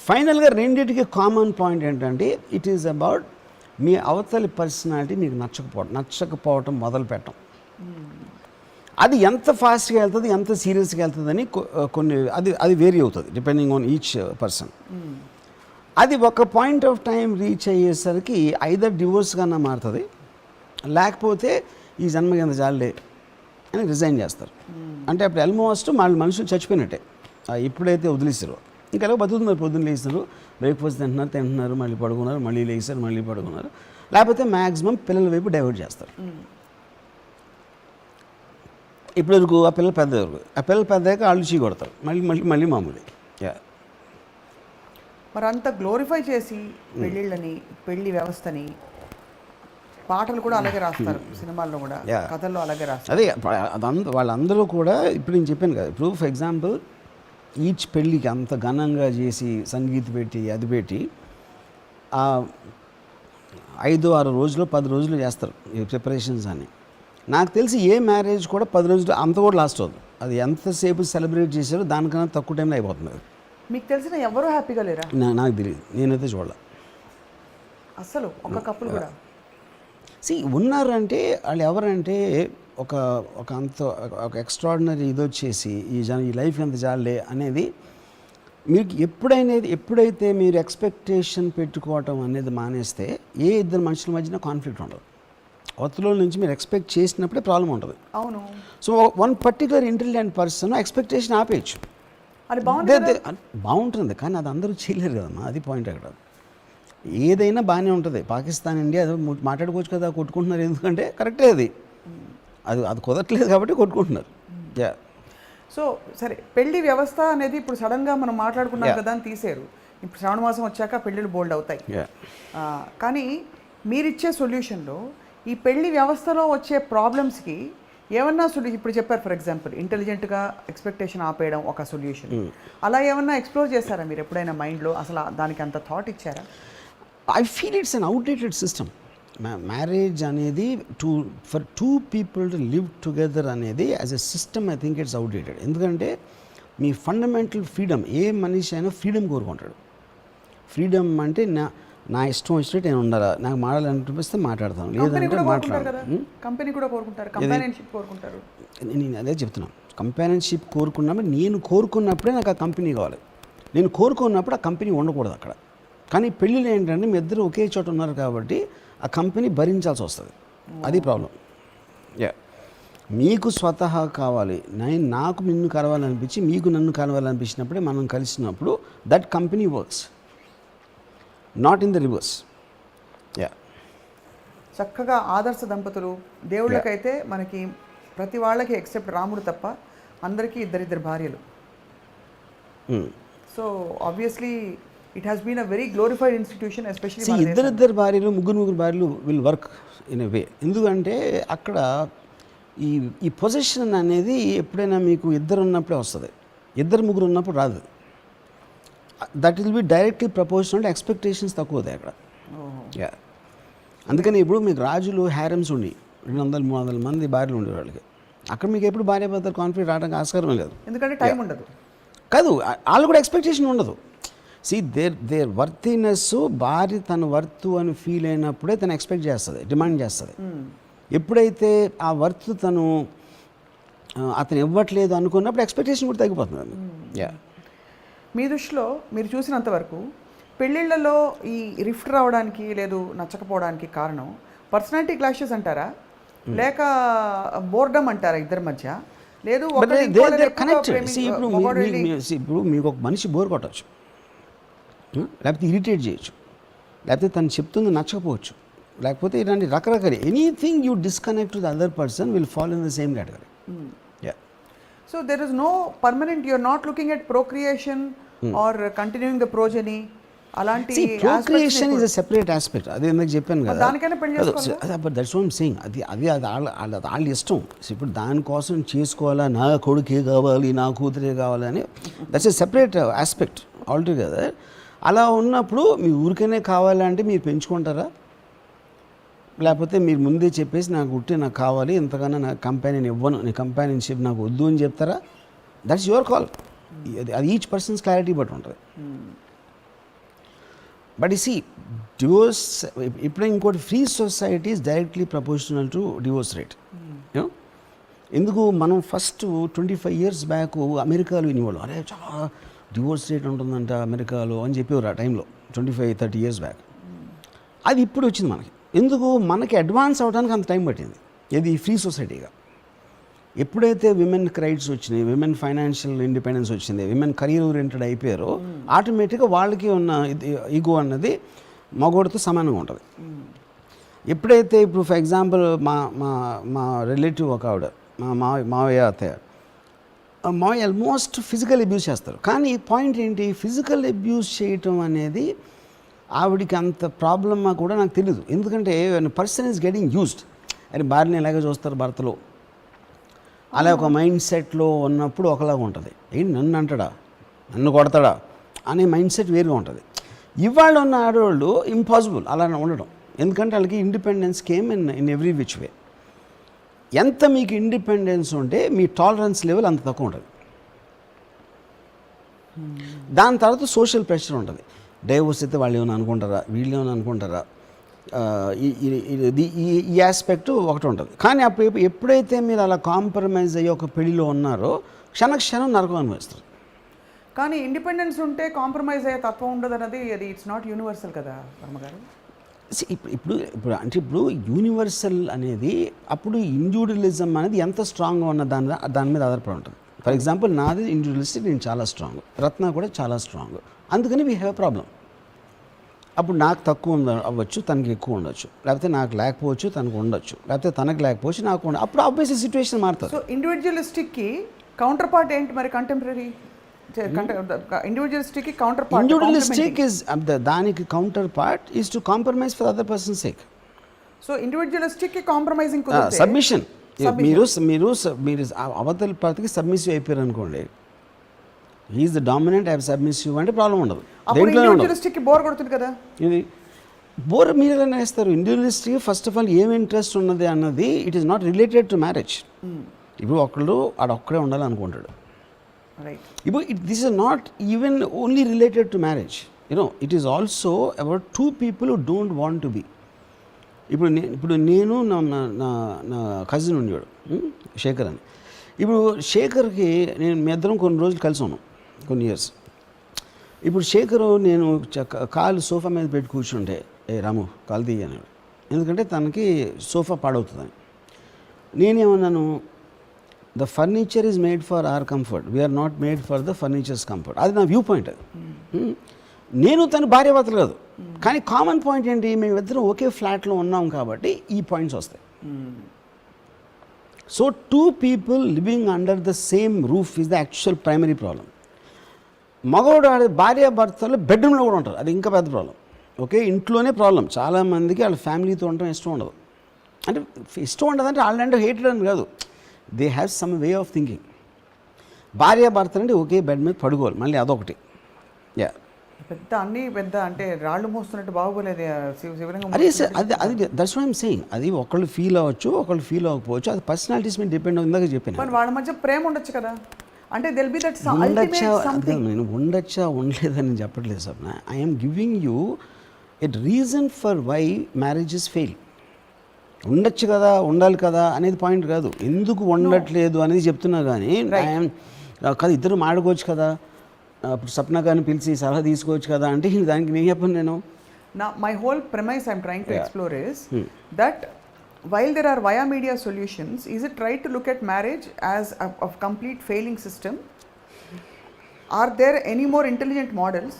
ఫైనల్గా రెండింటికి కామన్ పాయింట్ ఏంటంటే, ఇట్ ఈస్ అబౌట్ మీ అవతలి పర్సనాలిటీ మీకు నచ్చకపోవటం మొదలు పెట్టడం. అది ఎంత ఫాస్ట్గా వెళ్తుంది, ఎంత సీరియస్గా వెళ్తుంది అని కొన్ని అది వేరీ అవుతుంది డిపెండింగ్ ఆన్ ఈచ్ పర్సన్. అది ఒక పాయింట్ ఆఫ్ టైం రీచ్ అయ్యేసరికి ఐదర్ డివోర్స్గానే మారుతుంది, లేకపోతే ఈ జన్మకి ఎంత జాలే అని రిజైన్ చేస్తారు. అంటే అప్పుడు ఆల్మోస్ట్ మనుషులు చచ్చిపోయినట్టే. ఎప్పుడైతే వదిలేసారో ఇంకా ఎలా బతుకుతున్నారు, పొద్దున్న లేస్తారు, బ్రేక్ఫాస్ట్ తింటున్నారు, మళ్ళీ పడుకున్నారు, మళ్ళీ లేస్తారు, మళ్ళీ పడుకున్నారు, లేకపోతే మ్యాక్సిమం పిల్లల వైపు డైవర్ట్ చేస్తారు. ఇప్పుడు వరకు ఆ పిల్లలు పెద్ద వరకు, ఆ పిల్లలు పెద్దగా వాళ్ళు చీ కొడతారు, మళ్ళీ మామూలు. మరి అంత గ్లోరిఫై చేసి పెళ్ళిళ్ళని, పెళ్లి వ్యవస్థని, పాటలు కూడా అలాగే రాస్తారు, సినిమాల్లో కూడా, కథల్లో అలాగే రాస్తారు. అదే వాళ్ళందరూ కూడా ఇప్పుడు నేను చెప్పాను కదా, ఇప్పుడు ఫర్ ఎగ్జాంపుల్ ఈచ్ పెళ్ళికి అంత ఘనంగా చేసి సంగీత్ పెట్టి అది పెట్టి 5-6 రోజులు 10 రోజులు చేస్తారు ఈ ప్రిపరేషన్స్ అని. నాకు తెలిసి ఏ మ్యారేజ్ కూడా 10 రోజులు అంత కూడా లాస్ట్ అవుతుంది. అది ఎంతసేపు సెలబ్రేట్ చేశారో దానికన్నా తక్కువ టైంలో అయిపోతుంది. మీకు తెలిసిన ఎవరు హ్యాపీగా లేరా? నాకు తెలియదు, నేనైతే చూడాలి అసలు ఒక కప్పులు కూడా. ఉన్నారంటే వాళ్ళు ఎవరంటే ఒక ఎక్స్ట్రాడినరీ ఇది వచ్చేసి ఈ లైఫ్ ఎంత జాలే అనేది మీకు ఎప్పుడైతే మీరు ఎక్స్పెక్టేషన్ పెట్టుకోవటం అనేది మానేస్తే ఏ ఇద్దరు మనుషుల మధ్యన కాన్ఫ్లిక్ట్ ఉండదు. అవతల నుంచి మీరు ఎక్స్పెక్ట్ చేసినప్పుడే ప్రాబ్లం ఉంటుంది. అవును. So one particular intelligent person expectation ఆపేయచ్చు, అది బాగుంటుంది. కానీ అది అందరూ చేయలేరు కదమ్మా, అది పాయింట్ అక్కడ. ఏదైనా బాగానే ఉంటుంది. పాకిస్తాన్ ఇండియా అది మాట్లాడుకోవచ్చు కదా, కొట్టుకుంటున్నారు ఎందుకంటే కరెక్టే, అది కుదరట్లేదు కాబట్టి కొట్టుకుంటున్నారు. సో సరే, పెళ్లి వ్యవస్థ అనేది ఇప్పుడు సడన్గా మనం మాట్లాడుకున్నాం కదా అని తీసారు. ఇప్పుడు శ్రావణ మాసం వచ్చాక పెళ్ళిళ్ళు బోల్డ్ అవుతాయి. కానీ మీరిచ్చే సొల్యూషన్లో ఈ పెళ్లి వ్యవస్థలో వచ్చే ప్రాబ్లమ్స్కి ఏమన్నా సొల్యూషన్, ఇప్పుడు చెప్పారు ఫర్ ఎగ్జాంపుల్ ఇంటెలిజెంట్గా ఎక్స్పెక్టేషన్ ఆపేయడం ఒక సొల్యూషన్, అలా ఏమన్నా ఎక్స్ప్లోర్ చేస్తారా మీరు ఎప్పుడైనా మైండ్లో? అసలు దానికి అంత థాట్ ఇచ్చారా? I feel it's an outdated system. Marriage అనేది for two people to live together అనేది as a system I think it's outdated. ఎందుకంటే మీ ఫండమెంటల్ ఫ్రీడమ్, ఏ మనిషి అయినా ఫ్రీడమ్ కోరుకుంటాడు. ఫ్రీడమ్ అంటే నా ఇష్టం వచ్చినట్టు నేను ఉండాలి, నాకు మాట్లాడాలనిపిస్తే మాట్లాడతాను, లేదంటే మాట్లాడతాను. కంపెనీ కూడా కోరుకుంటారు, కంపానియన్షిప్ కోరుకుంటారు. నేను అదే చెప్తున్నాను, కంపానియన్షిప్ కోరుకున్నప్పుడు నేను కోరుకున్నప్పుడే నాకు ఆ కంపెనీ కావాలి. నేను కోరుకున్నప్పుడు ఆ కంపెనీ ఉండకూడదు అక్కడ. కానీ పెళ్ళిళ్ళు ఏంటంటే మీ ఇద్దరు ఒకే చోట ఉన్నారు కాబట్టి ఆ కంపెనీ భరించాల్సి వస్తుంది, అది ప్రాబ్లం. మీకు స్వతహా కావాలి, నాకు నిన్ను కలవాలనిపించి మీకు నన్ను కలవాలనిపించినప్పుడే మనం కలిసినప్పుడు that company works, not in the reverse. చక్కగా ఆదర్శ దంపతులు. దేవుళ్ళకైతే మనకి ప్రతి వాళ్ళకి ఎక్సెప్ట్ రాముడు తప్ప అందరికీ ఇద్దరిద్దరు భార్యలు. So obviously it has been a very glorified institution especially ఇద్దరిద్దరు భార్యలు ముగ్గురు భార్యలు will work in a way. ఎందుకంటే అక్కడ ఈ పొజిషన్ అనేది ఎప్పుడైనా మీకు ఇద్దరు ఉన్నప్పుడే వస్తుంది, ముగ్గురు ఉన్నప్పుడు రాదు. That will be directly proportional, expectations తక్కువ అవుతాయి అక్కడ. యా, అందుకని ఇప్పుడు మీకు రాజులు హ్యారమ్స్ ఉండి 200-300 మంది భార్యలు ఉండేవాళ్ళకి, అక్కడ మీకు ఎప్పుడు భార్య భర్తలు కాన్ఫ్లిక్ట్ రావడానికి ఆస్కారం లేదు, ఎందుకంటే టైం ఉండదు. కాదు, వాళ్ళు కూడా ఎక్స్పెక్టేషన్ ఉండదు. దేర్ వర్తినెస్, భార్య తన వర్త్ అని ఫీల్ అయినప్పుడే తను ఎక్స్పెక్ట్ చేస్తుంది, డిమాండ్ చేస్తుంది. ఎప్పుడైతే ఆ వర్త్ అతను ఇవ్వట్లేదు అనుకున్నప్పుడు ఎక్స్పెక్టేషన్ కూడా తగ్గిపోతుంది. యా, మీ దృష్టిలో మీరు చూసినంత వరకు పెళ్ళిళ్ళలో ఈ రిఫ్ట్ రావడానికి లేదు నచ్చకపోవడానికి కారణం పర్సనాలిటీ క్లాషెస్ అంటారా, లేక బోర్డమ్ అంటారా ఇద్దరి మధ్య? లేదు కనెక్టెడ్. ఇప్పుడు మీకు ఒక మనిషి బోర్ కొట్టచ్చు, లేకపోతే ఇరిటేట్ చేయొచ్చు, లేకపోతే తను చెప్తుంది నచ్చకపోవచ్చు, లేకపోతే ఇలాంటి రకరకాల anything you disconnect with other person will follow in the same category. Yeah, so there is no permanent, you are not looking at procreation or continuing the progeny. అలాంటి procreation is a separate aspect. అది ఎందుకు చెప్పాను కదా, దానికైనా పెళ్లి చేసుకోవాలి. But that's what I'm saying. అది వాళ్ళ ఇష్టం. ఇప్పుడు దానికోసం చేసుకోవాలా, నా కొడుకే కావాలి, నా కూతురే కావాలని, that's a separate aspect altogether. అలా ఉన్నప్పుడు మీ ఊరికనే కావాలంటే మీరు పెంచుకుంటారా, లేకపోతే మీరు ముందే చెప్పేసి నాకు కావాలి, ఇంతకన్నా నాకు కంపానియన్ ఇవ్వను, నీ కంపానియన్షిప్ నాకు వద్దు అని చెప్తారా? That's your call. అది ఈచ్ పర్సన్స్ క్లారిటీ బట్టి ఉంటుంది. బట్ ఈ సీ డివోర్స్ ఇప్పుడు ఇంకోటి, free society is directly proportional to divorce rate. ఎందుకు మనం ఫస్ట్ 25 years బ్యాక్ అమెరికాలో వినేవాళ్ళు, అరే చాలా డివోర్స్ రేట్ ఉంటుందంట అమెరికాలో అని చెప్పేవారు ఆ టైంలో, 25-30 years బ్యాక్. అది ఇప్పుడు వచ్చింది మనకి. ఎందుకు? మనకి అడ్వాన్స్ అవడానికి అంత టైం పట్టింది. ఇది ఫ్రీ సొసైటీగా. ఎప్పుడైతే విమెన్ రైట్స్ వచ్చినాయి, విమెన్ ఫైనాన్షియల్ ఇండిపెండెన్స్ వచ్చింది, విమెన్ కెరీర్ ఓరియంటెడ్ అయిపోయారో ఆటోమేటిక్గా వాళ్ళకి ఉన్న ఈగో అన్నది మగోడితో సమానంగా ఉంటుంది. ఎప్పుడైతే ఇప్పుడు ఫర్ ఎగ్జాంపుల్ మా రిలేటివ్ ఒక ఆవిడ, మావయ్య అత్తయ్య, మావయ్య ఆల్మోస్ట్ ఫిజికల్ అబ్యూస్ చేస్తారు. కానీ పాయింట్ ఏంటి, ఫిజికల్ అబ్యూస్ చేయటం అనేది ఆవిడికి అంత ప్రాబ్లమా కూడా నాకు తెలియదు. ఎందుకంటే పర్సన్ ఈజ్ గెటింగ్ యూజ్డ్. అని భార్యని ఎలాగ చూస్తారు భర్తలో, అలా ఒక మైండ్ సెట్లో ఉన్నప్పుడు ఒకలాగా ఉంటుంది. ఏంటి నన్ను అంటాడా, నన్ను కొడతాడా అనే మైండ్ సెట్ వేరుగా ఉంటుంది. ఇవాళ ఉన్న ఆడవాళ్ళు ఇంపాసిబుల్ అలా ఉండడం. ఎందుకంటే వాళ్ళకి independence came in every which way. ఎంత మీకు ఇండిపెండెన్స్ ఉంటే మీ టాలరెన్స్ లెవెల్ అంత తక్కువ ఉంటుంది. దాని తర్వాత సోషల్ ప్రెషర్ ఉంటుంది. డైవోర్స్ అయితే వాళ్ళు ఏమైనా అనుకుంటారా, వీళ్ళు ఏమైనా అనుకుంటారా, ఈ ఆస్పెక్ట్ ఒకటి ఉంటుంది. కానీ అప్పుడు ఎప్పుడైతే మీరు అలా కాంప్రమైజ్ అయ్యి ఒక పెళ్లిలో ఉన్నారో క్షణక్షణం నరకం అనిపిస్తారు. కానీ ఇండిపెండెన్స్ ఉంటే కాంప్రమైజ్ అయ్యే తత్వం ఉండదు అన్నది, అది ఇట్స్ నాట్ యూనివర్సల్ కదా వర్మగారు. ఇప్పుడు యూనివర్సల్ అనేది అప్పుడు ఇండివిజువలిజం అనేది ఎంత స్ట్రాంగ్గా ఉన్న దాని మీద ఆధారపడి ఉంటుంది. ఫర్ ఎగ్జాంపుల్ నాది ఇండివిజువలిస్టిక్, నేను చాలా స్ట్రాంగ్, రత్న కూడా చాలా స్ట్రాంగ్. అందుకని వీ హ్యావ్ ప్రాబ్లం. అప్పుడు నాకు తక్కువ అవ్వచ్చు, తనకి ఎక్కువ ఉండొచ్చు, లేకపోతే నాకు లేకపోవచ్చు, తనకు ఉండొచ్చు, లేకపోతే తనకు లేకపోవచ్చు, నాకు ఉండదు. అప్పుడు ఆబ్వియస్లీ సిచ్యువేషన్ మారుతుంది. సో ఇండివిజువలిస్టిక్కి కౌంటర్ పార్ట్ ఏంటి మరి? కంటెంపరీ ఇండివిజువలిస్టిక్కి కౌంటర్ పార్ట్, ఇండివిజువలిస్టిక్ ఇస్ దానికి counterpart is to compromise for other person sake. So ఇండివిజువలిస్టిక్కి కాంప్రమైజింగ్ సబ్మిషన్. మీరు అవతల పార్టీకి సబ్మిసివ్ అయిపోయారు అనుకోండి, he's the dominant, I submissive అంటే ప్రాబ్లం ఉండదు. ఇండివిజువలిస్టిక్కి బోర్ కొడుతుంది కదా. ఇది బోర్ మీరుగానే వేస్తారు. ఇండివిజువలిస్ట్కి ఫస్ట్ ఆఫ్ ఆల్ ఏం ఇంట్రెస్ట్ ఉన్నది అన్నది it is not related to marriage. ఇప్పుడు ఒకళ్ళు ఆడొక్కడే ఉండాలనుకుంటాడు. ఇప్పుడు this is not even only related to marriage, it is also about two people who don't want to be. ఇప్పుడు నేను నా కజిన్ ఉండేవాడు శేఖర్ అని. ఇప్పుడు శేఖర్కి మీ ఇద్దరం కొన్ని రోజులు కలిసి ఉన్నాం, కొన్ని ఇయర్స్. ఇప్పుడు శేఖరు నేను కాలు సోఫా మీద పెట్టి కూర్చుంటే, రాము కాలు తీయన్నాడు, ఎందుకంటే తనకి సోఫా పాడవుతుందని. నేనేమన్నాను, the furniture is made for our comfort, we're not made for the furniture's comfort. అది నా వ్యూ పాయింట్. అది నేను తను భార్యాభర్తలు కాదు, కానీ కామన్ పాయింట్ ఏంటి, మేమిద్దరం ఒకే ఫ్లాట్లో ఉన్నాం కాబట్టి ఈ పాయింట్స్ వస్తాయి. So two people living under the same roof is the actual primary problem. మగవాడు భార్య భర్తలు బెడ్రూమ్లో కూడా ఉంటారు, అది ఇంకా పెద్ద ప్రాబ్లం. ఓకే, ఇంట్లోనే ప్రాబ్లం. చాలామందికి వాళ్ళ ఫ్యామిలీతో ఉండటం ఇష్టం ఉండదు. అంటే ఇష్టం ఉండదు అంటే వాళ్ళంటే హేటెడ్ అని కాదు, they have some way of thinking. భార్య భర్తలు అంటే ఒకే బెడ్ మీద పడుకోవాలి, మళ్ళీ అదొకటి. యా, పెద్ద అంటే రాళ్ళు మోస్తున్నట్టు బాగోలేదు శివలింగం. అదే సార్, అది దట్స్ వాట్ ఐమ్ సేయింగ్. అది ఒకళ్ళు ఫీల్ అవ్వచ్చు, ఒకళ్ళు ఫీల్ అవ్వకపోవచ్చు, అది పర్సనాలిటీస్ మీద డిపెండ్ అవుతుందాక చెప్పాను. మరి వాళ్ళ మధ్య ప్రేమ ఉండొచ్చు కదా, అంటే దెల్ బి దట్ నేను ఉండొచ్చా ఉండలేదని చెప్పట్లేదు sir. I'm giving you a reason for why marriages fail. ఉండొచ్చు కదా, ఉండాలి కదా అనేది పాయింట్ కాదు, ఎందుకు ఉండట్లేదు అనేది చెప్తున్నా. కానీ కదా ఇద్దరు మాడుకోవచ్చు కదా, అప్పుడు సప్న గారిని పిలిచి సలహా తీసుకోవచ్చు కదా అంటే దానికి నేను చెప్పను. నేను my whole premise I'm trying to explore is that while there are via media solutions, is it right to look at marriage as a complete failing system? Are there any more intelligent models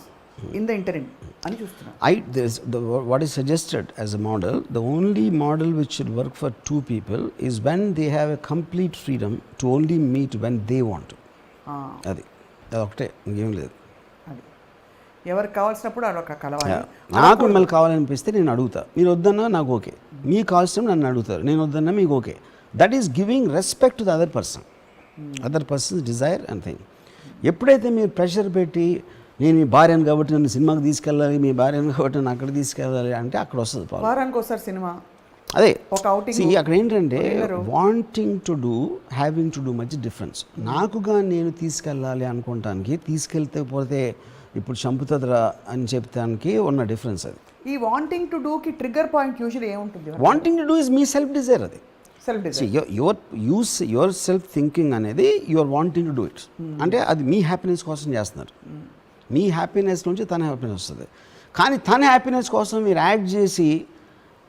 in the interim? ani chustunna what is suggested as a model, the only model which should work for two people is when they have a complete freedom to only meet when they want to. అది ఒకటే, ఇంకేం లేదు. ఎవరికి కావాల్సినప్పుడు అదొక కలవాలి. నాకు మిమ్మల్ని కావాలనిపిస్తే నేను అడుగుతా, మీరు వద్దన్నా నాకు ఓకే. మీకు కావాల్సిన నన్ను అడుగుతారు, నేను వద్దన్నా మీకు okay. That is giving respect to the other persons desire and thing. ఎప్పుడైతే మీరు ప్రెషర్ పెట్టి నేను మీ భార్యను కాబట్టి నన్ను సినిమాకి తీసుకెళ్ళాలి, మీ భార్యను కాబట్టి నన్ను అక్కడ తీసుకెళ్ళాలి అంటే అక్కడ వస్తుంది ప్రాబ్లం. వారానికి ఒకసారి సినిమా, అదే ఒక అవుటింగ్. అక్కడ ఏంటంటే wanting to do, having to do మధ్య డిఫరెన్స్. నాకుగా నేను తీసుకెళ్ళాలి అనుకోవటానికి, తీసుకెళ్తే పోతే ఇప్పుడు చంపుతుందిరా అని చెప్తానికి ఉన్న డిఫరెన్స్ అది. ఈ వాంటింగ్ టు డూకి ట్రిగ్గర్ పాయింట్ యూజువల్లీ ఏముంటుంది? వాంటింగ్ టు డూ ఇస్ మీ సెల్ఫ్ డిజైర్. అది యువర్ సెల్ఫ్ థింకింగ్ అనేది your wanting to do it. అంటే అది మీ హ్యాపీనెస్ కోసం చేస్తున్నారు. మీ హ్యాపీనెస్ నుంచి తన హ్యాపీనెస్ వస్తుంది. కానీ తన హ్యాపీనెస్ కోసం మీరు యాక్ట్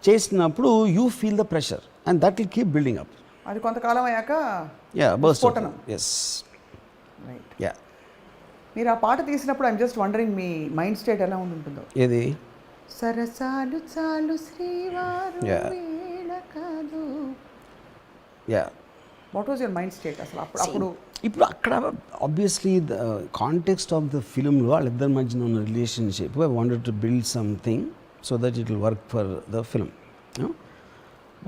చేసినప్పుడు you feel the pressure and that will keep building up. అది కొంతకాలం అయ్యాక ఎస్ రైట్. యా, మీరు ఆ పాట తీసినప్పుడు ఐఎమ్ జస్ట్ వండరింగ్ మీ మైండ్ స్టేట్ ఎలా ఉంటుందో. ఏది సరసాలు చాలు శ్రీవారు వేళ కాదు. Yeah, what was your mind state అసలు అప్పుడు? ఇప్పుడు అక్కడ obviously the context of the ఫిల్మ్లో వాళ్ళిద్దరి మధ్యన ఉన్న relationship I wanted to build something so that it will work for the film.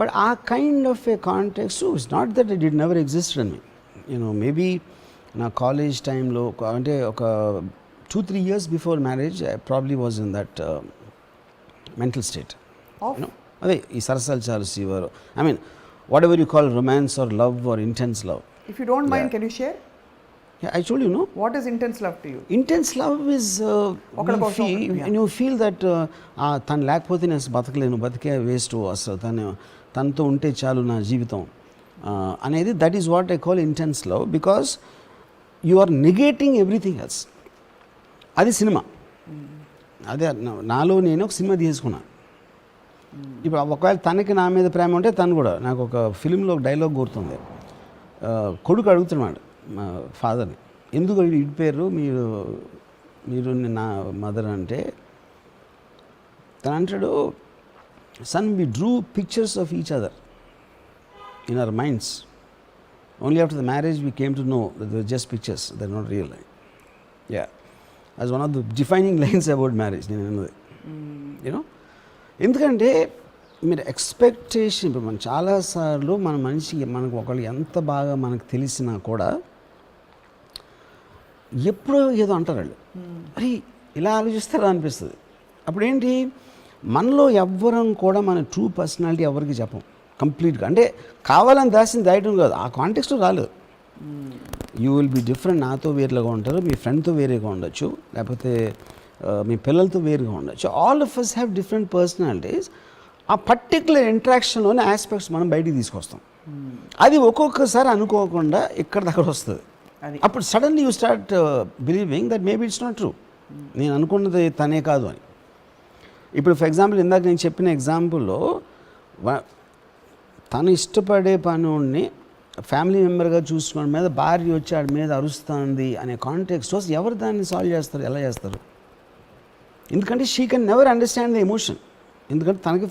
But ఆ kind of a context it's not that it never existed in me. Maybe నా college టైంలో అంటే ఒక 2-3 years before marriage I probably was in that mental state. అదే ఈ సరసాలు చాలు శ్రీవారు, I mean whatever you call romance or love or intense love. If you don't mind can you share? I told you, no? What is intense love to you? Intense love is you feel that తను లేకపోతే నేను బతకలేను, బతికే waste, అసలు తనతో ఉంటే చాలు నా జీవితం అనేది. That is what I call intense love, because you are negating everything else. అది సినిమా. అదే నాలో నేను ఒక సినిమా తీసుకున్నా. ఇప్పుడు ఒకవేళ తనకి నా మీద ప్రేమ ఉంటే తను కూడా, నాకు ఒక ఫిలింలో ఒక డైలాగ్ గుర్తుంది. కొడుకు అడుగుతున్నాడు మా ఫాదర్ని, ఎందుకు ఇడిపోయారు మీరు నా మదర్ అంటే, తను అంటాడు, son we drew pictures of each other in our minds. Only after the marriage we came to know that they are just pictures, they are not real. Ya, as one of the defining lines about marriage నేను అన్నది. You know, ఎందుకంటే మీరు expectation, ఇప్పుడు మనం చాలాసార్లు మన మనిషి మనకు ఒకళ్ళు ఎంత బాగా మనకు తెలిసినా కూడా ఎప్పుడో ఏదో అంటారు వాళ్ళు, అరే ఇలా ఆలోచిస్తారా అనిపిస్తుంది. అప్పుడేంటి, మనలో ఎవ్వరం కూడా మన ట్రూ పర్సనాలిటీ ఎవరికి చెప్పం కంప్లీట్గా. అంటే కావాలని దాయటం కాదు, ఆ కాంటెక్స్ట్ రాలేదు. You will be different. నాతో వేరేగా ఉంటారు, మీ ఫ్రెండ్తో వేరేగా ఉండొచ్చు, లేకపోతే మీ పిల్లలతో వేరుగా ఉండొచ్చు. All of us have different personalities. ఆ పర్టికులర్ ఇంట్రాక్షన్లోనే ఆస్పెక్ట్స్ మనం బయటికి తీసుకొస్తాం. అది ఒక్కొక్కసారి అనుకోకుండా ఇక్కడ దగ్గర వస్తుంది. అప్పుడు suddenly you start believing that maybe it's not true, నేను అనుకున్నది తనే కాదు అని. ఇప్పుడు ఫర్ ఎగ్జాంపుల్ ఇందాక నేను చెప్పిన ఎగ్జాంపుల్లో తను ఇష్టపడే పనుని ఫ్యామిలీ మెంబర్గా చూసుకోవడం మీద భార్య వచ్చి ఆడి మీద అరుస్తుంది అనే కాంటెక్స్ట్ వస్తే ఎవరు దాన్ని సాల్వ్ చేస్తారు, ఎలా చేస్తారు? ఎందుకంటే she can never understand the emotion. ఎందుకంటే తనకి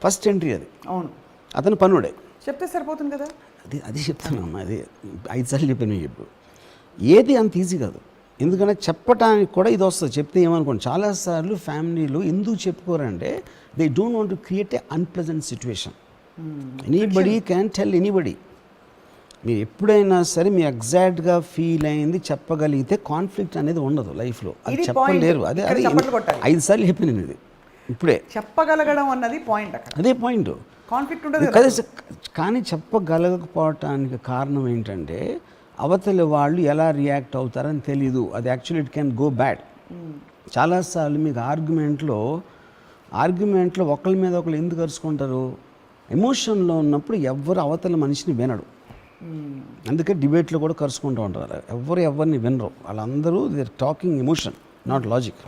ఫస్ట్ ఎంట్రీ అది. అవును, అతను పనుడే చెప్తే సరిపోతుంది కదా. అది చెప్తానమ్మా, అది 5 సార్లు చెప్పాను. చెప్పు, ఏది అంత ఈజీ కాదు. ఎందుకంటే చెప్పటానికి కూడా ఇది వస్తుంది. చెప్తే ఏమనుకోండి, చాలాసార్లు ఫ్యామిలీలు ఎందుకు చెప్పుకోరంటే they don't want to create a unpleasant situation. Anybody can tell anybody. మీరు ఎప్పుడైనా సరే మీ ఎగ్జాక్ట్గా ఫీల్ అయింది చెప్పగలిగితే కాన్ఫ్లిక్ట్ అనేది ఉండదు లైఫ్లో. అది ఇది చెప్పలేరు. point. అదే ఇక్కడ అది చప్పట్లు కొట్టాలి. 5 సార్లు చెప్పిన ఇది ఇప్పుడే. చెప్పగలగడం అన్నది పాయింట్. అక్కడ అదే పాయింట్. కాన్ఫ్లిక్ట్ ఉండదు కదా. బికాజ్ కానీ చెప్పగలగకపోవటానికి కారణం ఏంటంటే అవతలి వాళ్ళు ఎలా రియాక్ట్ అవుతారని తెలీదు. అది actually it can go bad. చాలాసార్లు మీకు ఆర్గ్యుమెంట్లో ఒకళ్ళ మీద ఒకళ్ళు ఎందుకు అరుచుకుంటారు? ఎమోషన్లో ఉన్నప్పుడు ఎవ్వరు అవతల మనిషిని వినడు. అందుకే డిబేట్లో కూడా కరుచుకుంటూ ఉంటారు. ఎవరిని వినరు. వాళ్ళందరూ they are talking emotion, not logic.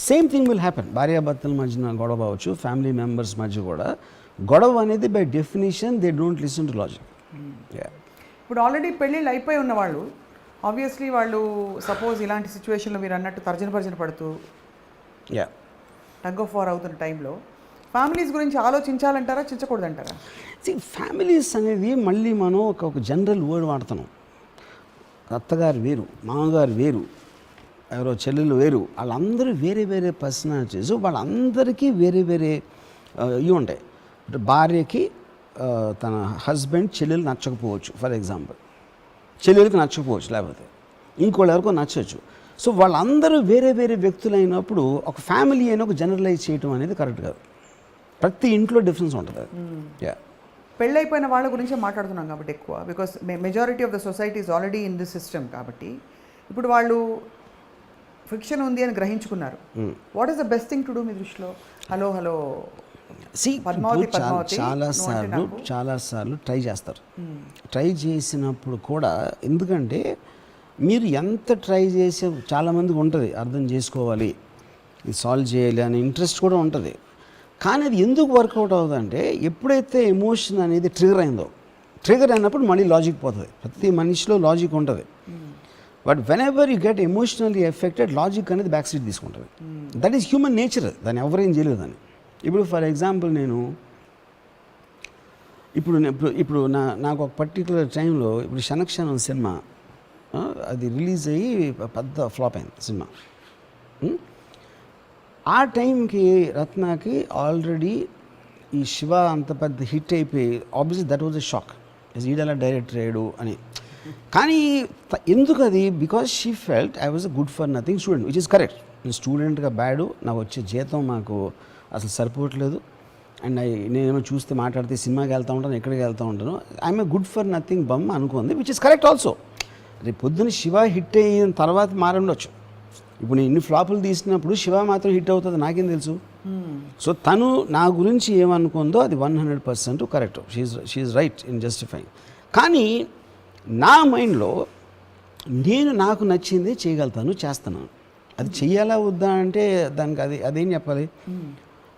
Same thing will happen. భార్యాభర్తల మధ్యన గొడవ అవ్వచ్చు, ఫ్యామిలీ మెంబర్స్ మధ్య కూడా గొడవ అనేది by definition they don't listen to logic. ఇప్పుడు ఆల్రెడీ పెళ్ళిళ్ళు అయిపోయి ఉన్న వాళ్ళు ఆబ్వియస్లీ వాళ్ళు సపోజ్ ఇలాంటి సిచ్యువేషన్లో మీరు అన్నట్టు తర్జన పడుతూ టగ్ ఆఫ్ వార్ అవుతున్న టైంలో ఫ్యామిలీస్ గురించి ఆలోచించాలంటారా, చించకూడదంటారా? ఫ్యామిలీస్ అనేది మళ్ళీ మనం ఒక జనరల్ వర్డ్ వాడుతున్నాం. అత్తగారు వేరు, మామగారు వేరు, ఎవరో చెల్లెలు వేరు, వాళ్ళందరూ వేరే వేరే పర్సనాలిటీస్. వాళ్ళందరికీ వేరే వేరే ఇవి ఉంటాయి. భార్యకి తన హస్బెండ్ చెల్లెలు నచ్చకపోవచ్చు, ఫర్ ఎగ్జాంపుల్. చెల్లెలకి నచ్చకపోవచ్చు, లేకపోతే ఇంకోళ్ళు ఎవరికో నచ్చవచ్చు. సో వాళ్ళందరూ వేరే వేరే వ్యక్తులు అయినప్పుడు ఒక ఫ్యామిలీ అయినా ఒక జనరలైజ్ చేయడం అనేది కరెక్ట్ కాదు. ప్రతి ఇంట్లో డిఫరెన్స్ ఉంటుంది. పెళ్ళైపోయిన వాళ్ళ గురించే మాట్లాడుతున్నాం కాబట్టి ఎక్కువ, because majority of the society is already in this system. కాబట్టి ఇప్పుడు వాళ్ళు ఫిక్షన్ ఉంది అని గ్రహించుకున్నారు. What is the best thing to do మీ దృష్టిలో? హలో చాలాసార్లు ట్రై చేస్తారు. ట్రై చేసినప్పుడు కూడా, ఎందుకంటే మీరు ఎంత ట్రై చేసే చాలామందికి ఉంటుంది అర్థం చేసుకోవాలి, ఇది సాల్వ్ చేయాలి అనే ఇంట్రెస్ట్ కూడా ఉంటుంది. కానీ అది ఎందుకు వర్కౌట్ అవుతుందంటే ఎప్పుడైతే ఎమోషన్ అనేది ట్రిగర్ అయినప్పుడు మళ్ళీ లాజిక్ పోతుంది. ప్రతి మనిషిలో లాజిక్ ఉంటుంది. But when ever you get emotionally affected, logic అనేది బ్యాక్ సీట్ తీసుకుంటుంది. That is human nature. దాన్ని ఎవరేం చేయలేదు. దాన్ని ఇప్పుడు ఫర్ ఎగ్జాంపుల్ నేను ఇప్పుడు నాకు ఒక పర్టికులర్ టైంలో ఇప్పుడు క్షణక్షణం సినిమా అది రిలీజ్ అయ్యి పెద్ద ఫ్లాప్ అయింది సినిమా. ఆ టైంకి రత్నాకి ఆల్రెడీ ఈ శివ అంత పెద్ద హిట్ అయిపోయి obviously that was a shock, ఈడలా డైరెక్టర్ అయ్యాడు అని. కానీ ఎందుకు అది? Because she felt I was a good for nothing student, which is correct. నేను స్టూడెంట్గా బ్యాడు, నాకు వచ్చే జీతం మాకు అసలు సరిపోవట్లేదు. అండ్ నేనేమో చూస్తే మాట్లాడితే సినిమాకి వెళ్తూ ఉంటాను, ఎక్కడికి వెళ్తూ ఉంటాను. I'm a good for nothing bum అనుకుంది, విచ్ ఇస్ కరెక్ట్ ఆల్సో. రేపు పొద్దున్న శివ హిట్ అయిన తర్వాత మారండొచ్చు. ఇప్పుడు నేను ఇన్ని ఫ్లాపులు తీసినప్పుడు శివ మాత్రం హిట్ అవుతుంది నాకేం తెలుసు? సో తను నా గురించి ఏమనుకుందో అది 100% correct. She's right in justifying. కానీ నా మైండ్లో నాకు నచ్చింది చేయగలుగుతాను, చేస్తున్నాను. అది చెయ్యాలా వద్దా అంటే దానికి అదేం చెప్పాలి?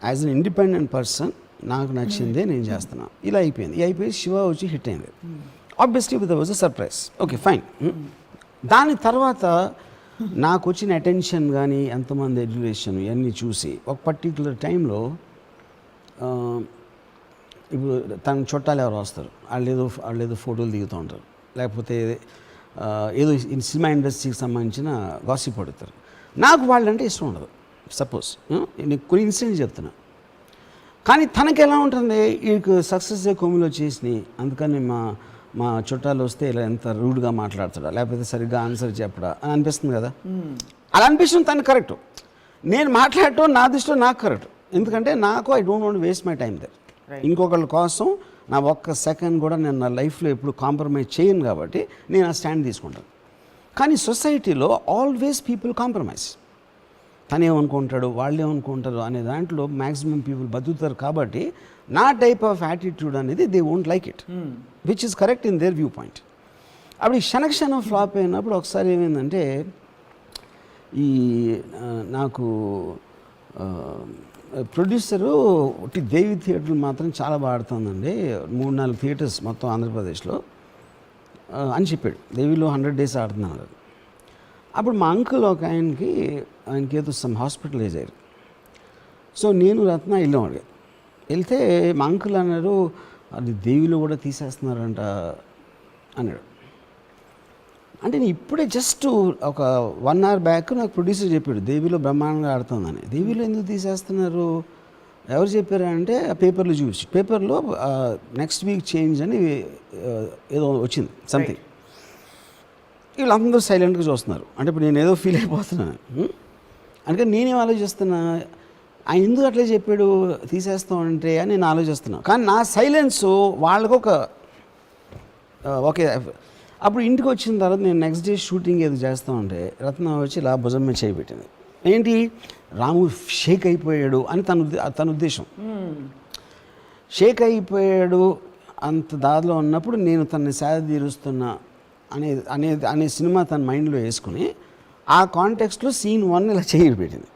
యాజ్ అన్ ఇండిపెండెంట్ పర్సన్ నాకు నచ్చిందే నేను చేస్తున్నాను. ఇలా అయిపోయి శివ వచ్చి హిట్ అయింది. Obviously with was a surprise. Okay fine. దాని తర్వాత నాకు వచ్చిన అటెన్షన్ కానీ ఎంతమంది ఎడ్యుకేషన్ ఇవన్నీ చూసి ఒక పర్టికులర్ టైంలో ఇప్పుడు తన చుట్టాలు ఎవరు వస్తారు, వాళ్ళు ఏదో ఫోటోలు దిగుతూ ఉంటారు, లేకపోతే ఏదో సినిమా ఇండస్ట్రీకి సంబంధించిన గాసిప్ పడుతారు. నాకు వాళ్ళంటే ఇష్టం ఉండదు. సపోజ్ నేను కొన్ని ఇన్సిడెంట్స్ చెప్తున్నా. కానీ తనకి ఎలా ఉంటుంది, వీడికి సక్సెస్ కొమ్మిలో చేసినాయి, అందుకని మా చుట్టాలు వస్తే ఇలా ఎంత రూడ్గా మాట్లాడతాడా, లేకపోతే సరిగ్గా ఆన్సర్ చెప్పడా అని అనిపిస్తుంది కదా. అలా అనిపిస్తుంది తను కరెక్ట్. నేను మాట్లాడటం నా దృష్టిలో నాకు కరెక్ట్. ఎందుకంటే I don't want waste my time there. ఇంకొకళ్ళ కోసం నా ఒక్క సెకండ్ కూడా నేను నా లైఫ్లో ఎప్పుడు కాంప్రమైజ్ చేయను. కాబట్టి నేను ఆ స్టాండ్ తీసుకుంటాను. కానీ సొసైటీలో ఆల్వేస్ పీపుల్ కాంప్రమైజ్. తనేమనుకుంటాడు, వాళ్ళేమనుకుంటారు అనే దాంట్లో మ్యాక్సిమం పీపుల్ బతుకుతారు. కాబట్టి నా టైప్ ఆఫ్ యాటిట్యూడ్ అనేది they won't like it, which is correct in there view point. అప్పుడు ఈ క్షణక్షణం ఫ్లాప్ అయినప్పుడు ఒకసారి ఏమైందంటే, ఈ నాకు ప్రొడ్యూసరు ఒకటి దేవి థియేటర్లు మాత్రం చాలా బాగా ఆడుతుందండి, 3-4 థియేటర్స్ మొత్తం ఆంధ్రప్రదేశ్లో అని చెప్పాడు. దేవిలో 100 days ఆడుతున్నారు. అప్పుడు మా అంకుల్ ఒక ఆయనకి ఏదో సమ్ హాస్పిటలైజ్ అయ్యారు. సో నేను రత్న వెళ్ళాం. వెళ్తే మా అంకుల్ అన్నారు, అది దేవిలో కూడా తీసేస్తున్నారంట అన్నాడు. అంటే నేను ఇప్పుడే జస్ట్ ఒక 1 hour బ్యాక్ నాకు ప్రొడ్యూసర్ చెప్పాడు దేవిలో బ్రహ్మాండంగా ఆడుతుందని. దేవిలో ఎందుకు తీసేస్తున్నారు, ఎవరు చెప్పారు అంటే ఆ పేపర్లో చూసి, పేపర్లో నెక్స్ట్ వీక్ చేంజ్ అని ఏదో వచ్చింది సంథింగ్. వీళ్ళందరూ సైలెంట్గా చూస్తున్నారు. అంటే ఇప్పుడు నేను ఏదో ఫీల్ అయిపోతున్నాను. అందుకని నేనేం ఆలోచిస్తున్నా, ఆయన ఎందుకు అట్లే చెప్పాడు తీసేస్తామంటే అని నేను ఆలోచిస్తున్నాను. కానీ నా సైలెన్స్ వాళ్ళకు ఓకే. అప్పుడు ఇంటికి వచ్చిన తర్వాత నేను నెక్స్ట్ డే షూటింగ్ ఏదో చేస్తామంటే రత్న వచ్చి ఇలా భుజం మీద చేయబెట్టింది. ఏంటి, రాము షేక్ అయిపోయాడు అని తన ఉద్దేశం. షేక్ అయిపోయాడు అంత దారిలో ఉన్నప్పుడు నేను తనని సేద తీరుస్తున్నా అనే సినిమా తన మైండ్లో వేసుకుని ఆ కాంటెక్స్ట్లో సీన్ 1 ఇలా చేయబెట్టింది.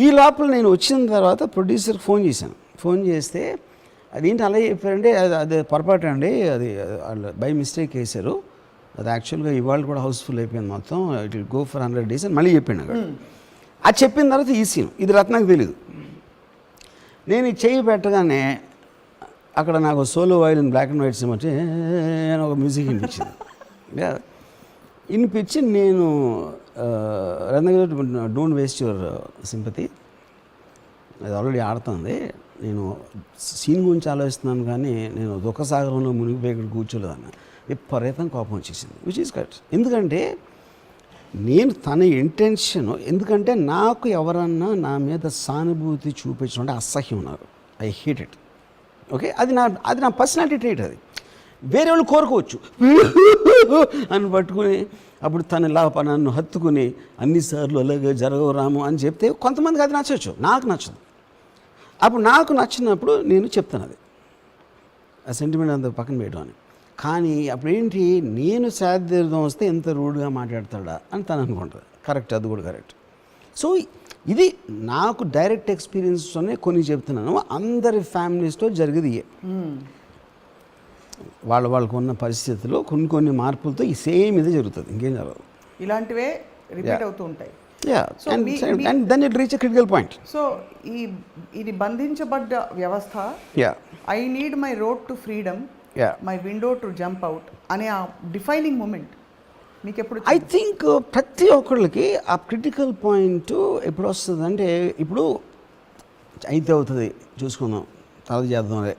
ఈ లోపల నేను వచ్చిన తర్వాత ప్రొడ్యూసర్కి ఫోన్ చేశాను. ఫోన్ చేస్తే అదేంటి అలా చెప్పారంటే అది పొరపాటు అండి, అది వాళ్ళు బై మిస్టేక్ వేశారు, అది యాక్చువల్గా ఇవాళ కూడా హౌస్ఫుల్ అయిపోయింది మొత్తం, it will go for 100 days అని మళ్ళీ చెప్పాను అక్కడ. అది చెప్పిన తర్వాత ఈ సీన్ ఇది రత్నకు తెలీదు. నేను ఈ చేయి పెట్టగానే అక్కడ నాకు solo violin black and white cinema అని ఒక మ్యూజిక్ వినిపించింది. వినిపించి నేను Ratna don't waste your sympathy, అది ఆల్రెడీ ఆడుతుంది, నేను సీన్ గురించి ఆలోచిస్తున్నాను కానీ నేను దుఃఖసాగరంలో మునిగిపోయి ఇక్కడ కూర్చోలేదన్న. విపరీతం కోపం వచ్చేసింది, విచ్ ఈస్ కరెక్ట్. ఎందుకంటే నేను తన ఇంటెన్షన్, ఎందుకంటే నాకు ఎవరన్నా నా మీద సానుభూతి చూపించడం అంటే అసహ్యం ఉన్నారు, ఐ హేట్ ఇట్. ఓకే, అది నా పర్సనాలిటీ ట్రేట్. అది వేరే వాళ్ళు కోరుకోవచ్చు అని పట్టుకుని అప్పుడు తను ఇలా నన్ను హత్తుకుని అన్నిసార్లు అలాగే జరగరాము అని చెప్తే కొంతమందికి అది నచ్చవచ్చు, నాకు నచ్చదు. అప్పుడు నాకు నచ్చినప్పుడు నేను చెప్తాను, అది ఆ సెంటిమెంట్ అంత పక్కన పెట్టమని. కానీ అప్పుడు ఏంటి, నేను శాదీర్థం వస్తే ఎంత రూడ్గా మాట్లాడతాడా అని తను అనుకుంటుంది. కరెక్ట్, అది కూడా కరెక్ట్. సో ఇది నాకు డైరెక్ట్ ఎక్స్పీరియన్స్తోనే కొన్ని చెప్తున్నాను. అందరి ఫ్యామిలీస్తో జరిగేది వాళ్ళకు ఉన్న పరిస్థితుల్లో కొన్ని మార్పులతో ఈ సేమ్ ఇది జరుగుతుంది, ఇంకేం జరగదు. ఇలాంటివే రిపీట్ అవుతూ ఉంటాయి. and then it reach a critical point. So ఇది బంధించబడ్డ వ్యవస్థ, I need my road to freedom, my window to jump out అనే ఆ డిఫైనింగ్ మూమెంట్ మీకు ఎప్పుడు? ఐ థింక్ ప్రతి ఒక్కళ్ళకి ఆ క్రిటికల్ పాయింట్ ఎప్పుడు వస్తుంది అంటే, ఇప్పుడు అయితే అవుతుంది చూసుకుందాం తర్వాత చేద్దాం అదే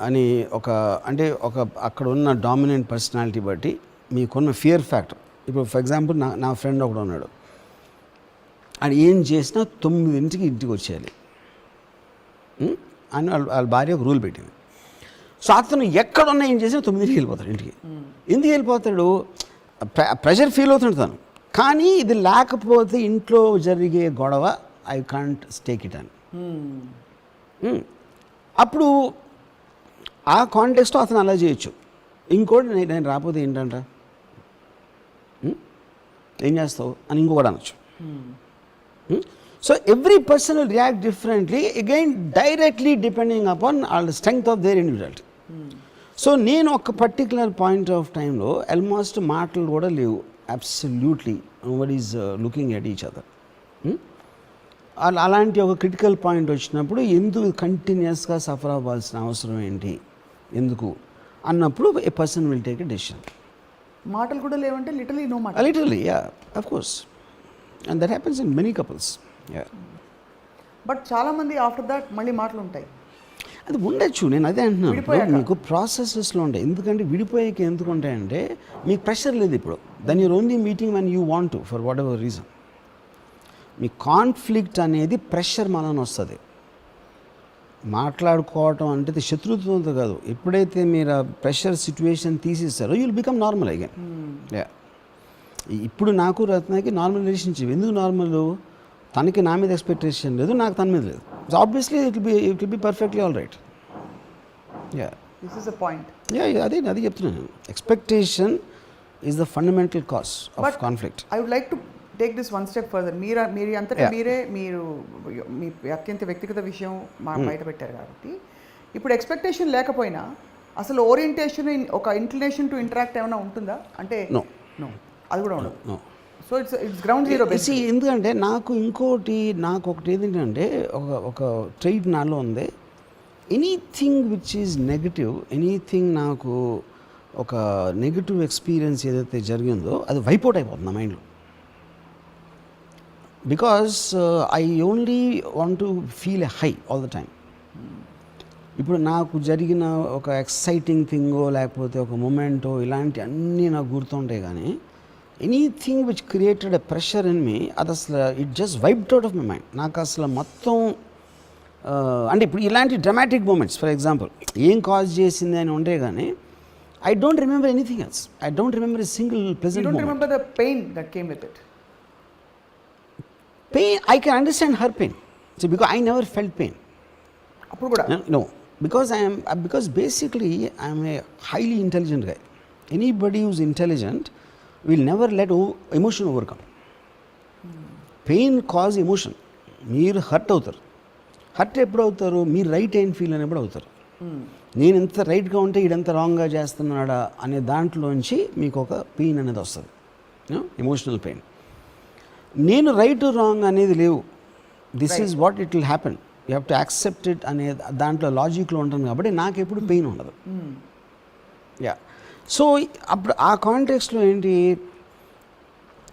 అని ఒక అక్కడ ఉన్న డామినెంట్ పర్సనాలిటీ బట్టి మీకున్న ఫియర్ ఫ్యాక్టర్. ఇప్పుడు ఫర్ ఎగ్జాంపుల్ నా ఫ్రెండ్ ఒకడు ఉన్నాడు, ఆయన ఏం చేసినా 9 ఇంటికి వచ్చేయాలి అని వాళ్ళ భార్య ఒక రూల్ పెట్టింది. సో అతను ఎక్కడున్నా ఏం చేసినా 9 వెళ్ళిపోతాడు ఇంటికి. ఎందుకు వెళ్ళిపోతాడు, ప్రెషర్ ఫీల్ అవుతాడు తను. కానీ ఇది లేకపోతే ఇంట్లో జరిగే గొడవ ఐ కాంట్ టేక్ ఇట్ అని. అప్పుడు ఆ కాంటెక్స్ట్లో అతను అలా చేయొచ్చు. ఇంకోటి నేను రాకపోతే ఏంటంట, ఏం చేస్తావు అని ఇంకొకటి అనొచ్చు. So every person will react differently, again directly depending upon all strength of their individuality. So నేను ఒక పర్టికులర్ పాయింట్ ఆఫ్ టైంలో ఆల్మోస్ట్ మాటలు కూడా లేవు, absolutely nobody is looking at each other. అలాంటి ఒక క్రిటికల్ పాయింట్ వచ్చినప్పుడు ఎందుకు కంటిన్యూస్గా సఫర్ అవ్వాల్సిన అవసరం ఏంటి, ఎందుకు అన్నప్పుడు a person will take a decision. మాటలు కూడా లేవంటే literally yeah, of course, and that happens in many couples. Yeah, but చాలామంది ఆఫ్టర్ దాట్ మళ్ళీ మాటలు ఉంటాయి. అది ఉండొచ్చు, నేను అదే అంటున్నాను. మీకు ప్రాసెసెస్లో ఉంటాయి. ఎందుకంటే విడిపోయాక ఎందుకు ఉంటాయంటే మీకు ప్రెషర్ లేదు. ఇప్పుడు then you're only meeting when you want to, for whatever reason. మీ కాన్ఫ్లిక్ట్ అనేది ప్రెషర్ మనని వస్తుంది. మాట్లాడుకోవటం అంటే శత్రుత్వంతో కాదు. ఎప్పుడైతే మీరు ఆ ప్రెషర్ సిచ్యువేషన్ తీసేస్తారో you will become normal again. Yeah, ఇప్పుడు నాకు రత్నకి నార్మల్ రిలేషన్షిప్. ఎందుకు నార్మల్, తనకి నా మీద ఎక్స్పెక్టేషన్ లేదు, నాకు తన మీద లేదు. So obviously it will be perfectly all right. Yeah, this is the point. Yeah, అది చెప్తున్నాను. Expectation is the fundamental cause of conflict. I would like to take this one step further. మీరు అంతటా మీరు మీ అత్యంత వ్యక్తిగత విషయం బయట పెట్టారు కాబట్టి, ఇప్పుడు ఎక్స్పెక్టేషన్ లేకపోయినా అసలు ఓరియంటేషన్, ఒక ఇంక్లినేషన్ టు ఇంటరాక్ట్ ఏమైనా ఉంటుందా అంటే? నో, అది కూడా ఉండదు. సో ఇట్స్ గ్రౌండ్ జీరో బేసి. ఎందుకంటే నాకు ఒకటి ఏంటంటే ఒక ట్రైట్ నాలో ఉంది. Anything which is negative, anything నాకు ఒక నెగిటివ్ ఎక్స్పీరియన్స్ ఏదైతే జరిగిందో అది వైపౌట్ అయిపోతుంది నా మైండ్లో. Because I only want to feel a high all the time. ఇప్పుడు నాకు జరిగిన ఒక ఎక్సైటింగ్ థింగో లేకపోతే ఒక మూమెంటో ఇలాంటి అన్నీ నాకు గుర్తుంటాయి, కానీ anything which created a pressure in me, అది అసలు it just wiped out of my mind. నాకు అసలు మొత్తం అంటే ఇప్పుడు ఇలాంటి డ్రమాటిక్ మూమెంట్స్ ఫర్ ఎగ్జాంపుల్ ఏం కాజ్ చేసింది అని ఉంటే కానీ I don't remember anything else. I don't remember a single present You don't remember the pain that came with it? Pain, I can understand her pain. So because I never felt pain. అప్పుడు కూడా No, because basically I am a highly intelligent guy. Anybody who's intelligent will never let emotion overcome. Pain cause emotion. మీరు hurt అవుతారు. Hurt ఎప్పుడు అవుతారు? మీరు right అయిన feel అనేప్పుడు అవుతారు. నేను ఎంత రైట్గా ఉంటే ఇదంతా రాంగ్గా చేస్తున్నాడా అనే దాంట్లోంచి మీకు ఒక పెయిన్ అనేది వస్తుంది, ఎమోషనల్ పెయిన్. నేను రైట్ రాంగ్ అనేది లేవు, this is what it will happen, you have to accept it అనే దాంట్లో లాజిక్లో ఉంటాను కాబట్టి నాకు ఎప్పుడు పెయిన్ ఉండదు. యా, సో అప్పుడు ఆ కాంటెక్స్లో ఏంటి,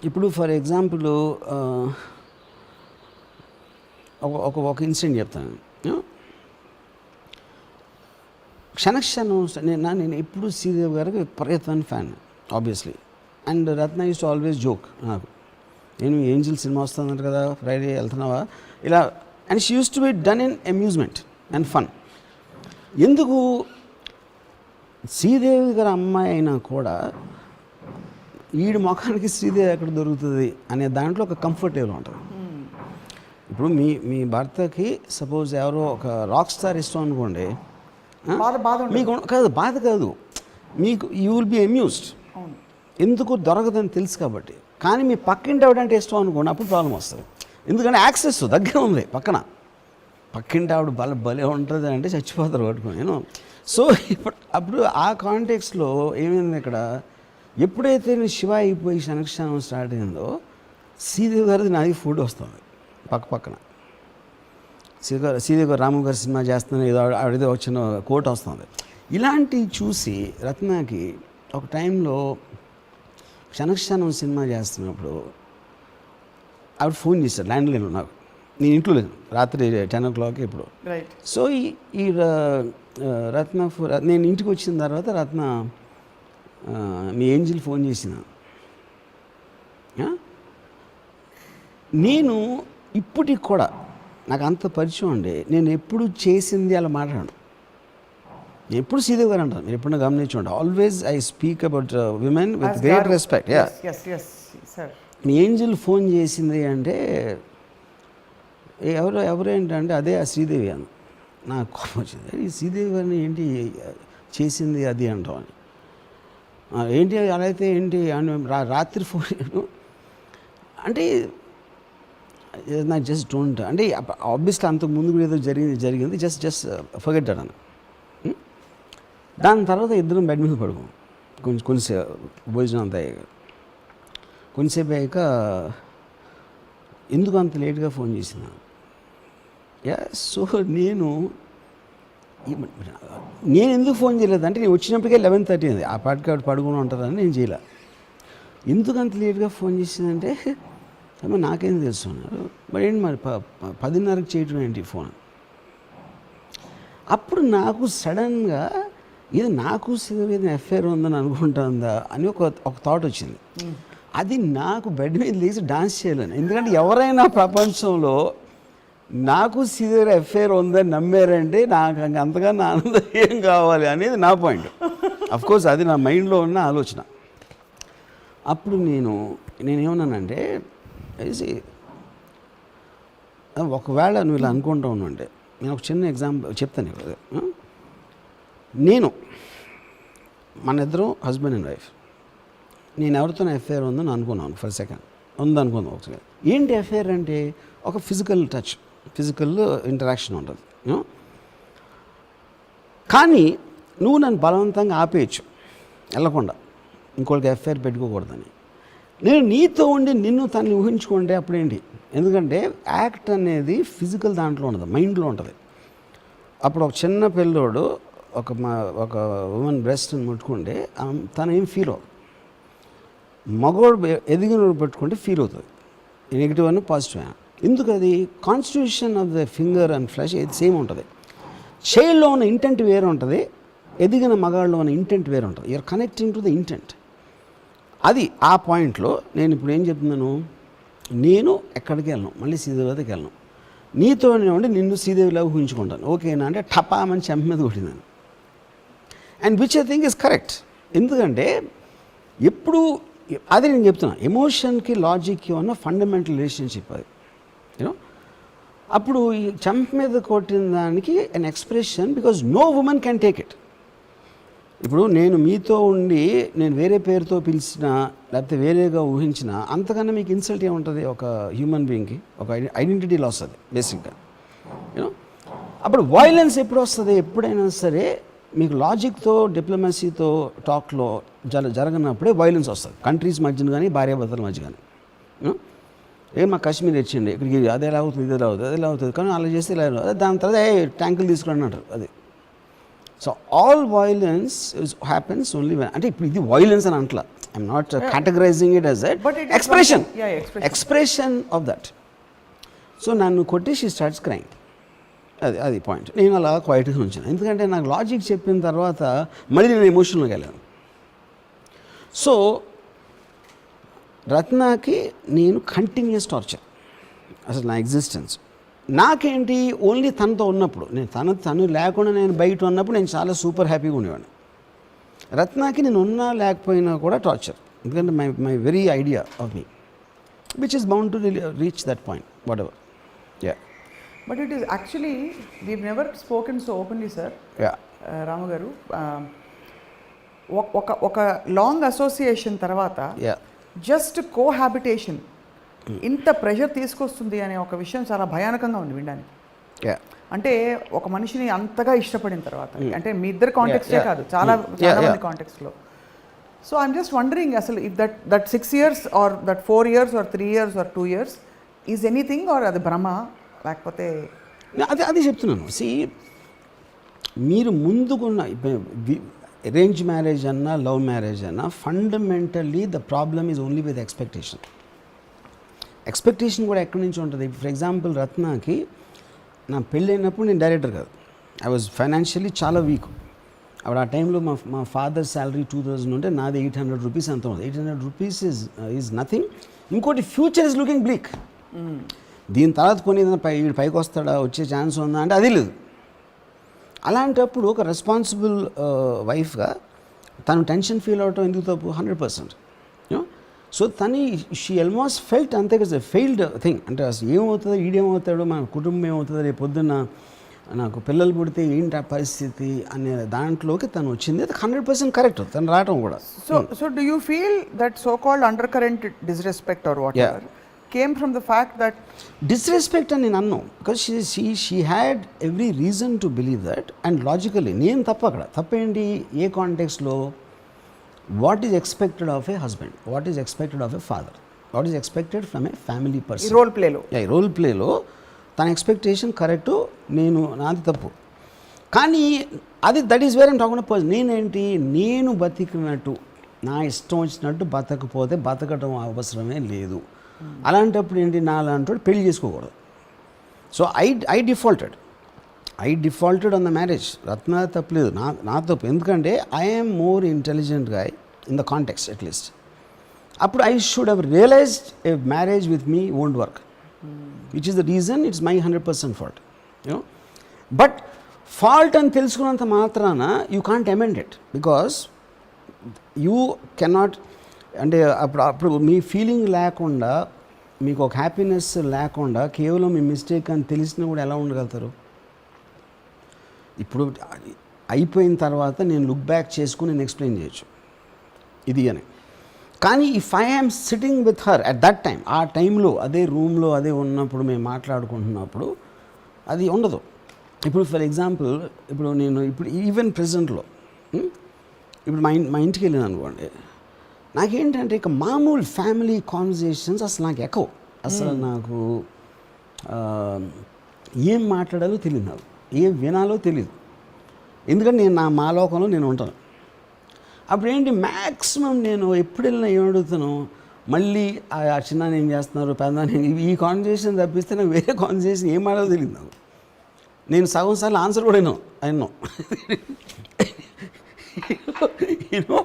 ఇప్పుడు ఫర్ ఎగ్జాంపుల్ ఒక ఇన్సిడెంట్ చెప్తాను. క్షణక్షణం నేను ఎప్పుడు శ్రీదేవి గారికి విపరీతమైన fan obviously. And Ratna use to always joke నాకు, నేను ఏంజిల్ సినిమా వస్తుందంట కదా ఫ్రైడే వెళ్తున్నావా ఇలా, and she use to be done in amusement and fun. ఎందుకు శ్రీదేవి గారి అమ్మాయి అయినా కూడా ఈడి ముఖానికి శ్రీదేవి ఎక్కడ దొరుకుతుంది అనే దాంట్లో ఒక కంఫర్టబుల్ ఉంటుంది. ఇప్పుడు మీ భర్తకి సపోజ్ ఎవరో ఒక రాక్ స్టార్ ఇష్టం అనుకోండి, మీకు కాదు బాధ కాదు, మీకు యూ విల్ బి అమ్యూజ్డ్, ఎందుకు దొరకదని తెలుసు కాబట్టి. కానీ మీ పక్కింటి ఆవిడంటే ఇష్టం అనుకోండి, అప్పుడు ప్రాబ్లం వస్తుంది. ఎందుకంటే యాక్సెస్ దగ్గర ఉంది, పక్కింటి ఆవిడ భలే ఉంటుంది అంటే చచ్చిపోతారు పట్టుకొని నేను. సో అప్పుడు ఆ కాంటెక్స్లో ఏమైంది ఇక్కడ, ఎప్పుడైతే నేను శివ అయిపోయి క్షణక్షణం స్టార్ట్ అయిందో శ్రీదేవి గారిది నాది ఫుడ్ వస్తుంది పక్కన. శ్రీదేవి గారు రాము గారి సినిమా చేస్తున్న ఏదో ఆవిడేదో వచ్చిన కోట్ వస్తుంది. ఇలాంటివి చూసి రత్నకి ఒక టైంలో క్షణక్షణం సినిమా చేస్తున్నప్పుడు ఆవిడ ఫోన్ చేశారు ల్యాండ్లైన్లో, నాకు నేను ఇంట్లో లేదు, రాత్రి 10 o'clock ఇప్పుడు. సో ఈ రత్న నేను ఇంటికి వచ్చిన తర్వాత రత్న మీ ఏంజిల్ ఫోన్ చేసిన, నేను ఇప్పటికి కూడా నాకు అంత పరిచయం అండి, నేను ఎప్పుడు చేసింది అలా మాట్లాడను, ఎప్పుడు శ్రీదేవి గారు అంటాను, మీరు ఎప్పుడైనా గమనించండి. Always I speak about women with great respect. Me angel phone చేసింది అంటే ఎవరేంటంటే అదే ఆ శ్రీదేవి అని. నాకు కోపం వచ్చింది, ఈ శ్రీదేవి గారిని ఏంటి చేసింది అది అంటాం అని. ఏంటి అలా అయితే ఏంటి అని రాత్రి ఫోన్ అంటే నాకు జస్ట్ డోంట్, అంటే ఆబ్వియస్లీ అంతకు ముందు కూడా ఏదో జరిగింది జస్ట్ ఫర్గెట్ దట్ అని. దాని తర్వాత ఇద్దరం బెడ్ మీద పడుకోం, కొంచెంసేపు భోజనం అంతా అయ్యాక, కొంచెంసేపు అయ్యాక ఎందుకు అంత లేట్గా ఫోన్ చేసిన. సో నేను ఎందుకు ఫోన్ చేయలేదు అంటే, నేను వచ్చినప్పటికే 11:30 అయింది, ఆ పాటికి ఆవిడ పడుకుని ఉంటారని నేను చేయలే. ఎందుకు అంత లేట్గా ఫోన్ చేసిందంటే అమ్మ నాకేం తెలుస్తున్నారు, మరి ఏంటి మరి 10:30కి చేయటం ఏంటి ఫోన్. అప్పుడు నాకు సడన్గా ఇది నాకు మీద ఎఫ్ఐఆర్ ఉందని అనుకుంటుందా అని ఒక థాట్ వచ్చింది. అది నాకు బెడ్ మీద లేచి డాన్స్ చేయలేను, ఎందుకంటే ఎవరైనా ప్రపంచంలో నాకు సీరియర్ ఎఫ్ఐఆర్ ఉందని నమ్మారంటే నాకు అంతగా నా ఆనందం ఏం కావాలి అనేది నా పాయింట్. అఫ్కోర్స్ అది నా మైండ్లో ఉన్న ఆలోచన. అప్పుడు నేనేమన్నానంటే, ఒకవేళ నువ్వు ఇలా అనుకుంటా ఉన్నాంటే నేను ఒక చిన్న ఎగ్జాంపుల్ చెప్తాను ఇక్కడ. మన ఇద్దరం హస్బెండ్ అండ్ వైఫ్, నేను ఎవరితో ఎఫ్ఐఆర్ ఉందని అనుకున్నాను ఫర్ సెకండ్, ఉందనుకుందాం ఒకసారి. ఏంటి ఎఫ్ఐఆర్ అంటే ఒక ఫిజికల్ టచ్, ఫిజికల్ ఇంటరాక్షన్ ఉంటుంది. కానీ నువ్వు నన్ను బలవంతంగా ఆపేయచ్చు వెళ్ళకుండా, ఇంకోటికి ఎఫ్ఐఆర్ పెట్టుకోకూడదని. నేను నీతో ఉండి నిన్ను తన్ని ఊహించుకుంటే అప్పుడేంటి, ఎందుకంటే యాక్ట్ అనేది ఫిజికల్ దాంట్లో ఉండదు, మైండ్లో ఉంటుంది. అప్పుడు ఒక చిన్న పిల్లోడు ఒక ఉమెన్ బ్రెస్ట్ని ముట్టుకుంటే తను ఏం ఫీల్ అవ్వదు. మగవాడు ఎదిగినోడు పెట్టుకుంటే ఫీల్ అవుతుంది, నెగిటివ్ అని పాజిటివ్ అని. ఎందుకు అది constitution of the finger and flesh ఇది సేమ్ ఉంటుంది. చైల్డ్లో ఉన్న ఇంటెంట్ వేరే ఉంటుంది, ఎదిగిన మగాళ్ళలో ఉన్న ఇంటెంట్ వేరే ఉంటుంది. You're connecting to the intent. అది ఆ పాయింట్లో నేను ఇప్పుడు ఏం చెప్తున్నాను, నేను ఎక్కడికి వెళ్ళను, మళ్ళీ శ్రీదేవికి వెళ్ళను, నీతోనే ఉండి నిన్ను శ్రీదేవిలాగా ఊహించుకుంటాను, ఓకేనా అంటే టపామని చెంప మీద కొట్టిందని. And which I think is correct. ఎందుకంటే ఎప్పుడు అది నేను చెప్తున్నా, ఎమోషన్కి లాజిక్కి ఉన్న ఫండమెంటల్ రిలేషన్షిప్ అది. యూనో అప్పుడు ఈ చెంప మీద కొట్టిన దానికి an expression, because no woman can take it. ఇప్పుడు నేను మీతో ఉండి నేను వేరే పేరుతో పిలిచిన లేకపోతే వేరేగా ఊహించిన అంతకన్నా మీకు ఇన్సల్ట్ ఏముంటుంది ఒక హ్యూమన్ బీయింగ్కి? ఒక ఐడెంటిటీ లాస్ అది బేసిక్గా. యూనో అప్పుడు వైలెన్స్ ఎప్పుడు వస్తుంది? ఎప్పుడైనా సరే మీకు లాజిక్తో డిప్లొమసీతో టాక్లో జరగనప్పుడే వైలెన్స్ వస్తుంది. కంట్రీస్ మధ్యన కానీ భార్యాభర్తల మధ్య కానీ. మా కాశ్మీర్ వచ్చిండి ఇక్కడికి, అది ఎలా అవుతుంది, ఇది ఎలా అవుతుంది, అది ఎలా అవుతుంది, కానీ అలా చేస్తే ఇలా దాని తర్వాత ట్యాంకులు తీసుకురండి అంటారు. అది so all violence happens only అంటే ఇప్పుడు ఇది వైలెన్స్ అని అంటలా, I'm not categorising it as that, but expression of that. So నన్ను కొట్టి షీ స్టార్ట్స్ క్రైంగ్. అది పాయింట్. నేను అలా క్వైట్గా ఉంచాను, ఎందుకంటే నాకు లాజిక్ చెప్పిన తర్వాత మళ్ళీ నేను ఎమోషనల్గా వెళ్ళాను. సో రత్నాకి నేను కంటిన్యూస్ టార్చర్ అసలు నా ఎగ్జిస్టెన్స్. నాకేంటి ఓన్లీ తనతో ఉన్నప్పుడు, నేను తను లేకుండా నేను బయట ఉన్నప్పుడు నేను చాలా సూపర్ హ్యాపీగా ఉండేవాడిని. రత్నాకి నేను ఉన్నా లేకపోయినా కూడా టార్చర్, ఎందుకంటే my very idea of me which is bound to reach that point whatever. Yeah but it is actually we never spoken so openly sir. Ramu garu, ఒక లాంగ్ అసోసియేషన్ తర్వాత జస్ట్ కోహాబిటేషన్ ఇంత ప్రెషర్ తీసుకొస్తుంది అనే ఒక విషయం చాలా భయానకంగా ఉంది వినడానికి. అంటే ఒక మనిషిని అంతగా ఇష్టపడిన తర్వాత, అంటే మీ ఇద్దరు కాంటెక్స్టే కాదు, చాలా మంది కాంటెక్స్లో. సో ఐఎమ్ జస్ట్ వండరింగ్ అసలు if that 6 years or that 4 years or 3 years or 2 years is anything, or అది భ్రమ, లేకపోతే అది చెప్తున్నాను. సి మీరు ముందుకున్న అరేంజ్ మ్యారేజ్ అన్నా లవ్ మ్యారేజ్ అన్నా fundamentally the problem is only with expectation. Expectation కూడా ఎక్కడి నుంచి ఉంటుంది? ఫర్ ఎగ్జాంపుల్ రత్నాకి నా పెళ్ళైనప్పుడు నేను డైరెక్టర్ కాదు, ఐ వాజ్ ఫైనాన్షియల్లీ చాలా వీక్. అప్పుడు ఆ టైంలో మా ఫాదర్ శాలరీ 2000 ఉంటే నాది 800 రూపీస్ అంత ఉంది. 800 రూపీస్ ఈజ్ నథింగ్. ఇంకోటి ఫ్యూచర్ ఇస్ లుకింగ్ బ్లీక్. దీని తర్వాత కొన్ని వీడు పైకి వస్తాడా, వచ్చే ఛాన్స్ ఉందా అంటే అది లేదు. అలాంటప్పుడు ఒక రెస్పాన్సిబుల్ వైఫ్గా తను టెన్షన్ ఫీల్ అవటం ఎందుకు తప్పు? 100%. సో తను షీ ఆల్మోస్ట్ ఫెల్ట్ అంతే కదా, ఫెయిల్డ్ థింగ్. అంటే అసలు ఏమవుతుందో, ఈడేమవుతాడో, మన కుటుంబం ఏమవుతుందో, రేపు పొద్దున్న నాకు పిల్లలు పుడితే ఏంటి ఆ పరిస్థితి అనే దాంట్లోకి తను వచ్చింది. అది 100% కరెక్ట్ తను రావటం కూడా. So do you feel that so called undercurrent disrespect or whatever came from the fact that disrespect అని నేను అన్నాను, because she had every reason to believe that, and logically నేను తప్పు అక్కడ తప్పేంటి? ఏ కాంటెక్స్లో what is expected of a husband, what is expected of a father, what is expected from a family person. ఈ రోల్ ప్లేలో తన ఎక్స్పెక్టేషన్ కరెక్టు, నేను నాది తప్పు. కానీ that is where I'm talking about. నేనేంటి, నేను బతికినట్టు నా ఇష్టం వచ్చినట్టు బతకపోతే బతకటం అవసరమే లేదు. అలాంటప్పుడు ఏంటి, నా అలాంటి పెళ్లి చేసుకోకూడదు. So I defaulted on the marriage. Ratna తప్పలేదు, నా తప్పు. ఎందుకంటే I'm more intelligent guy in the context at least. అప్పుడు I should have realised a marriage with me won't work, which is the reason it's my 100% fault. You know but fault అని తెలుసుకున్నంత మాత్రాన you can't amend it, because you cannot. అంటే అప్పుడు మీ feeling లేకుండా, మీకు ఒక happiness లేకుండా, కేవలం మీ మిస్టేక్ అని తెలిసినా కూడా ఎలా ఉండగలుగుతారు? ఇప్పుడు అయిపోయిన తర్వాత నేను లుక్ బ్యాక్ చేసుకుని నేను ఎక్స్ప్లెయిన్ చేయొచ్చు ఇది అని. కానీ if I am sitting with her at that time, ఆ టైంలో అదే రూమ్లో అదే ఉన్నప్పుడు మేము మాట్లాడుకుంటున్నప్పుడు అది ఉండదు. ఇప్పుడు ఫర్ ఎగ్జాంపుల్, ఇప్పుడు నేను ఇప్పుడు ఈవెన్ ప్రెజెంట్లో ఇప్పుడు మా ఇంటికి వెళ్ళాను అనుకోండి, నాకేంటంటే ఇక మామూలు ఫ్యామిలీ కాన్వర్జేషన్స్ అసలు నాకు ఎక్కువ, అసలు నాకు ఏం మాట్లాడాలో తెలియదు, నాకు ఏం వినాలో తెలియదు. ఎందుకంటే నేను నా మా లోకంలో నేను ఉంటాను. అప్పుడు ఏంటి మ్యాక్సిమం నేను ఎప్పుడు వెళ్ళినా ఏమడుగుతాను, మళ్ళీ ఆ చిన్న ఏం చేస్తున్నారు, పెద్ద ఈ కాన్వర్సేషన్ తప్పిస్తే నాకు వేరే కాన్వర్సేషన్ ఏం మాట్లాడో తెలియదు నాకు. నేను సగం సార్లు ఆన్సర్ కూడా అయినా యూనో.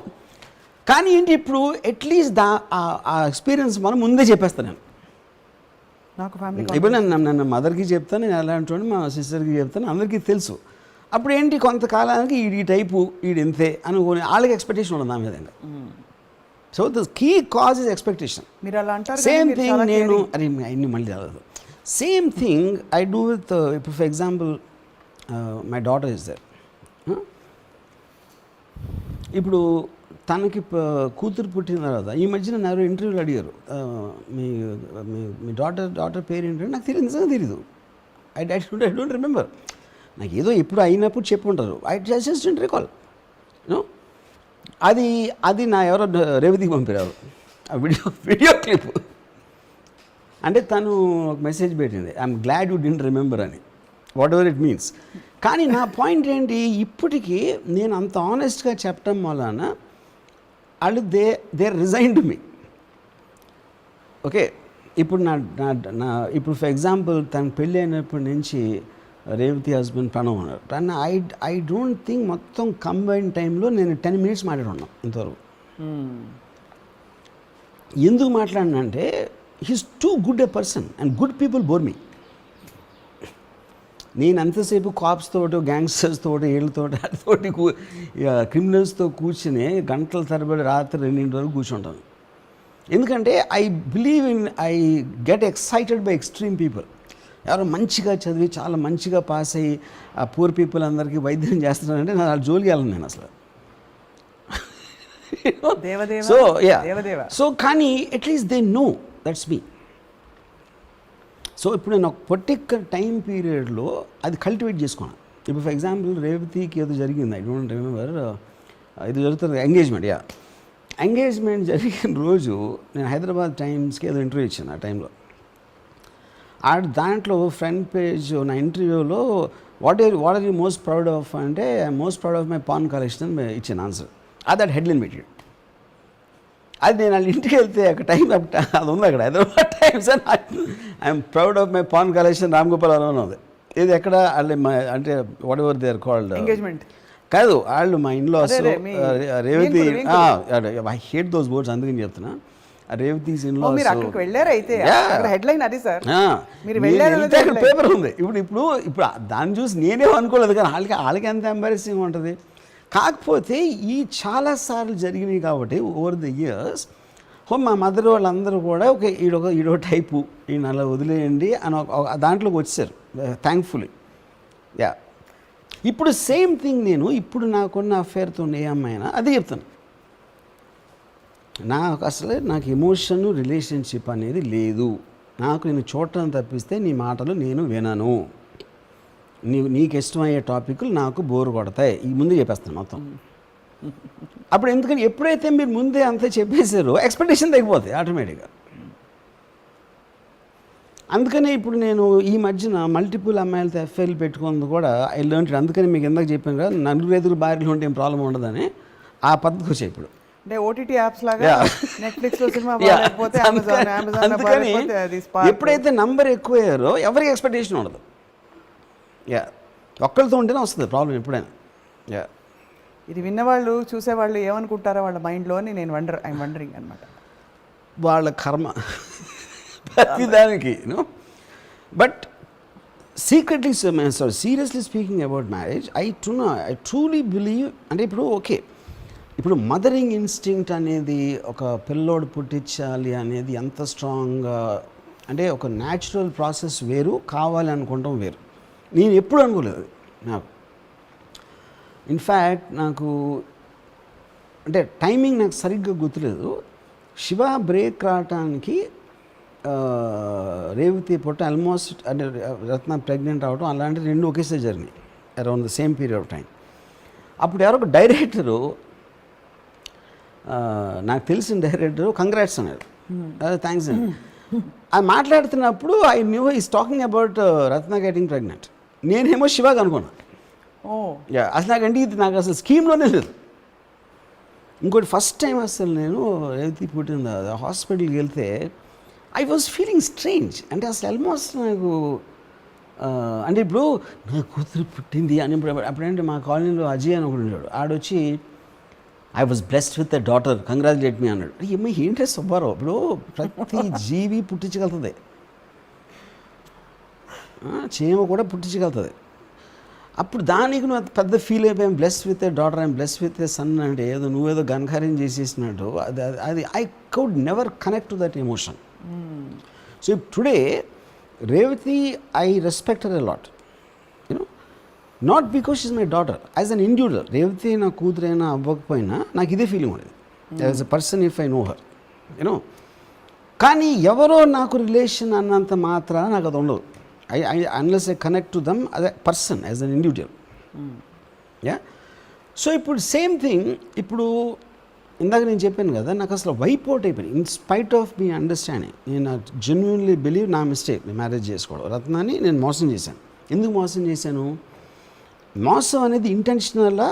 కానీ ఏంటి ఇప్పుడు అట్లీస్ట్ ఆ ఎక్స్పీరియన్స్ మనం ముందే చెప్పేస్తాను నేను. నాకు ఫ్యామిలీ ఇప్పుడు నన్ను మదర్కి చెప్తాను, నేను అలాంటి వాడిని మా సిస్టర్కి చెప్తాను, అందరికీ తెలుసు. అప్పుడు ఏంటి కొంతకాలానికి ఈ టైపు ఇంతే అనుకోని వాళ్ళకి ఎక్స్పెక్టేషన్ ఉండదు నా మీద. So the key cause is expectation. మీరు అలా అంటారు. సేమ్ థింగ్ నేను అన్ని మళ్ళీ రాలేదు. Same thing I do with ఇప్పుడు for example my daughter is there. ఇప్పుడు తనకి కూతురు పుట్టిన తర్వాత ఈ మధ్యన ఎవరో ఇంటర్వ్యూలు అడిగారు, మీ డాటర్ పేరు ఏంటంటే నాకు తెలియదు, నిజంగా తెలీదు. I don't remember. నాకు ఏదో ఎప్పుడు అయినప్పుడు చెప్పుంటారు. I just don't recall. You know అది నా ఎవరో రేవతికి పంపారు ఆ వీడియో క్లిప్. అంటే తను ఒక మెసేజ్ పెట్టింది, I'm glad you didn't remember అని, వాట్ ఎవర్ ఇట్ మీన్స్. కానీ నా పాయింట్ ఏంటి, ఇప్పటికీ నేను అంత ఆనెస్ట్గా చెప్పడం వలన వాళ్ళు they resign to me. Okay, ఇప్పుడు ఇప్పుడు ఫర్ ఎగ్జాంపుల్ తన పెళ్ళి అయినప్పటి నుంచి రేవతి హస్బెండ్ ప్రణవ్ ఉన్నారు. తను ఐ డోంట్ థింక్ మొత్తం కంబైన్ టైంలో నేను 10 minutes మాట్లాడున్నాను ఇంతవరకు. ఎందుకు మాట్లాడినంటే he's too good a person and good people bore me. నేను అంతసేపు కాప్స్ తోటి, గ్యాంగ్స్టర్స్ తోటి, వీళ్ళతోటి, వాటితోటి క్రిమినల్స్తో కూర్చుని గంటల తరబడి రాత్రి 2 వరకు కూర్చుంటాను. ఎందుకంటే I believe in, I get excited by extreme people. ఎవరో మంచిగా చదివి చాలా మంచిగా పాస్ అయ్యి ఆ పూర్ పీపుల్ అందరికీ వైద్యం చేస్తున్నారంటే నా జోలికి వెళ్ళను నేను అసలు. సో కానీ at least they know that's me. So ఇప్పుడు నేను ఒక పర్టిక్యులర్ టైం పీరియడ్లో అది కల్టివేట్ చేసుకున్నాను. ఇప్పుడు ఫర్ ఎగ్జాంపుల్ రేవతికి ఏదో జరిగింది, ఐ డోంట్ రిమెంబర్, ఇది జరుగుతుంది ఎంగేజ్మెంట్. ఎంగేజ్మెంట్ జరిగిన రోజు నేను హైదరాబాద్ టైమ్స్కి ఏదో ఇంటర్వ్యూ ఇచ్చాను. ఆ టైంలో దాంట్లో ఫ్రంట్ పేజ్ నా ఇంటర్వ్యూలో what are you most proud of అంటే most proud of my pan collection అని ఇచ్చిన ఆన్సర్. అది హెడ్లైన్ పెట్టాడు. అది నేను వాళ్ళ ఇంటికి వెళ్తే అక్కడ టైం అది ఉంది అక్కడ హైదరాబాద్ టైమ్స్ అని I'm proud of my pan collection Ram Gopal వరం ఉంది. ఇది ఎక్కడ వాళ్ళు అంటే whatever they are called engagement కాదు, వాళ్ళు మా ఇంట్లో Revathi. I hate those words, అందుకని చెప్తున్నా. రేవతీస్ ఇంట్లో పేపర్ ఉంది. ఇప్పుడు దాన్ని చూసి నేనేం అనుకోలేదు, కానీ వాళ్ళకి ఎంత ఎంబారెసింగ్ ఉంటుంది. కాకపోతే ఈ చాలాసార్లు జరిగినాయి కాబట్టి ఓవర్ ద ఇయర్స్ మా మదర్ వాళ్ళందరూ కూడా ఈడో టైపు, ఈయన అలా వదిలేయండి అని దాంట్లోకి వచ్చారు థ్యాంక్ఫుల్లీ. ఇప్పుడు సేమ్ థింగ్ నేను ఇప్పుడు నాకున్న అఫేర్తో ఏ అమ్మాయినా అదే చెప్తాను. నాకు ఎమోషన్ రిలేషన్షిప్ అనేది లేదు. నాకు నేను చూడటం తప్పిస్తే నీ మాటలు నేను వినను. నీకు ఇష్టమయ్యే టాపిక్లు నాకు బోరు కొడతాయి. ఈ ముందే చెప్పేస్తాను మొత్తం. అప్పుడు ఎందుకని ఎప్పుడైతే మీరు ముందే అంతా చెప్పేశారో ఎక్స్పెక్టేషన్ తగ్గిపోతాయి ఆటోమేటిక్గా. అందుకనే ఇప్పుడు నేను ఈ మధ్యన మల్టిపుల్ అమ్మాయిలతో ఎఫ్ఐఆర్లు పెట్టుకుంది కూడా ఐ లెర్న్. అందుకని మీకు ఎందుకు చెప్పాను కదా, 4 భార్యలు ఉంటే ఏం ప్రాబ్లం ఉండదని ఆ పద్ధతికి వచ్చాయి ఇప్పుడు. అంటే ఓటీటీ యాప్స్ లాగా నెట్ఫ్లిక్స్ లో సినిమా బాగాలేకపోతే అమెజాన్. ఎప్పుడైతే నంబర్ ఎక్కువయ్యారో ఎవరికి ఎక్స్పెక్టేషన్ ఉండదు. ఒక్కరితో ఉంటేనే వస్తుంది ప్రాబ్లం ఎప్పుడైనా. ఇది విన్నవాళ్ళు చూసేవాళ్ళు ఏమనుకుంటారో వాళ్ళ మైండ్లో అని నేను ఐఎమ్ వండరింగ్ అనమాట. వాళ్ళ కర్మ ప్రతిదానికి. But secretly seriously speaking about marriage, I truly believe. అంటే ఇప్పుడు ఓకే, ఇప్పుడు మదరింగ్ ఇన్స్టింక్ట్ అనేది ఒక పిల్లోడు పుట్టించాలి అనేది ఎంత స్ట్రాంగ్గా అంటే ఒక న్యాచురల్ ప్రాసెస్ వేరు, కావాలి అనుకోవటం వేరు. నేను ఎప్పుడు అనుకోలేదు. నాకు ఇన్ఫ్యాక్ట్ నాకు అంటే టైమింగ్ నాకు సరిగ్గా గుర్తులేదు. శివ బ్రేక్ రావటానికి రేవతి పుట్ట ఆల్మోస్ట్ అంటే రత్న ప్రెగ్నెంట్ అవడం అలాంటి 2 ఒకేసారి జరిగినాయి around the same period of time. అప్పుడు ఎవరో ఒక డైరెక్టరు, నాకు తెలిసిన డైరెక్టరు కంగ్రాట్స్ అన్నారు. థ్యాంక్స్ అండి. అది మాట్లాడుతున్నప్పుడు I knew is talking about Ratna getting pregnant. నేనేమో శివాగా అనుకున్నాను. ఓ యా అసలు నాకంటే ఇది నాకు అసలు స్కీమ్లోనే లేదు. ఇంకోటి ఫస్ట్ టైం అసలు నేను రేవతి పుట్టిన హాస్పిటల్కి వెళ్తే ఐ వాజ్ ఫీలింగ్ స్ట్రేంజ్. అంటే అసలు ఆల్మోస్ట్ నాకు అంటే ఇప్పుడు నా కూతురు పుట్టింది అని అప్పుడంటే మా కాలనీలో అజయ్ అని ఒకడు ఉన్నాడు. ఆడొచ్చి I was blessed with the daughter, congratulate me అన్నాడు. ఏమో ఏంటంటే సుబ్బారావు, ఇప్పుడు ప్రతి జీవి పుట్టించగలుగుతుంది, చీమ కూడా పుట్టించగలుగుతుంది. అప్పుడు దానికి నువ్వు పెద్ద ఫీల్ అయిపోయాం, blessed with a daughter, I'm blessed with a son అంటే ఏదో నువ్వేదో ఘనకార్యం చేసేసినట్టు. అది I could never connect to that emotion. So today Revathi I respect her a lot, you know, not because she's my daughter, as an individual. Revathi నా కూతురైనా అవ్వకపోయినా నాకు ఇదే ఫీలింగ్ ఉండేది as a person if I know her, you know. కానీ ఎవరో నాకు relation అన్నంత మాత్రాన నాకు అది ఉండదు. Unless I connect to them as a person, as an individual. Yeah. So ఇప్పుడు సేమ్ థింగ్, ఇప్పుడు ఇందాక నేను చెప్పాను కదా, నాకు అసలు వైప్ అవుట్ అయిపోయింది in spite of me understanding. నేను జెన్యున్లీ బిలీవ్ నా మిస్టేక్ మ్యారేజ్ చేసుకోవడం. రత్నాన్ని నేను మోసం చేశాను. ఎందుకు మోసం చేశాను? మోసం అనేది ఇంటెన్షనల్లా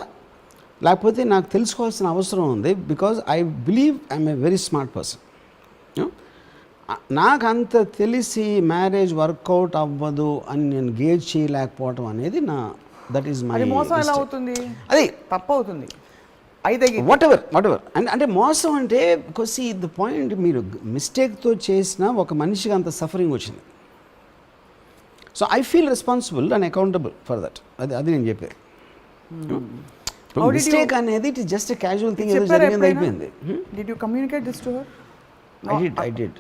లేకపోతే నాకు తెలుసుకోవాల్సిన అవసరం ఉంది. Because I believe I'm a very smart person. నాకు అంత తెలిసి మ్యారేజ్ వర్కౌట్ అవ్వదు అని నేను గేజ్ చేయలేకపోవటం అనేది నా దట్ ఈస్ మై మోసం ఎలా అవుతుంది? అది తప్పు అవుతుంది అయితే వాట్ ఎవర్ అంటే మోసం అంటే బికాస్ ద పాయింట్, మీరు మిస్టేక్తో చేసిన ఒక మనిషికి అంత సఫరింగ్ వచ్చింది. So I feel responsible and accountable for that. అది నేను చెప్పేది. మిస్టేక్ అనేది it is just casual thing, ఏదో జరిగింది అయిపోయింది. Did you communicate this to her? I did.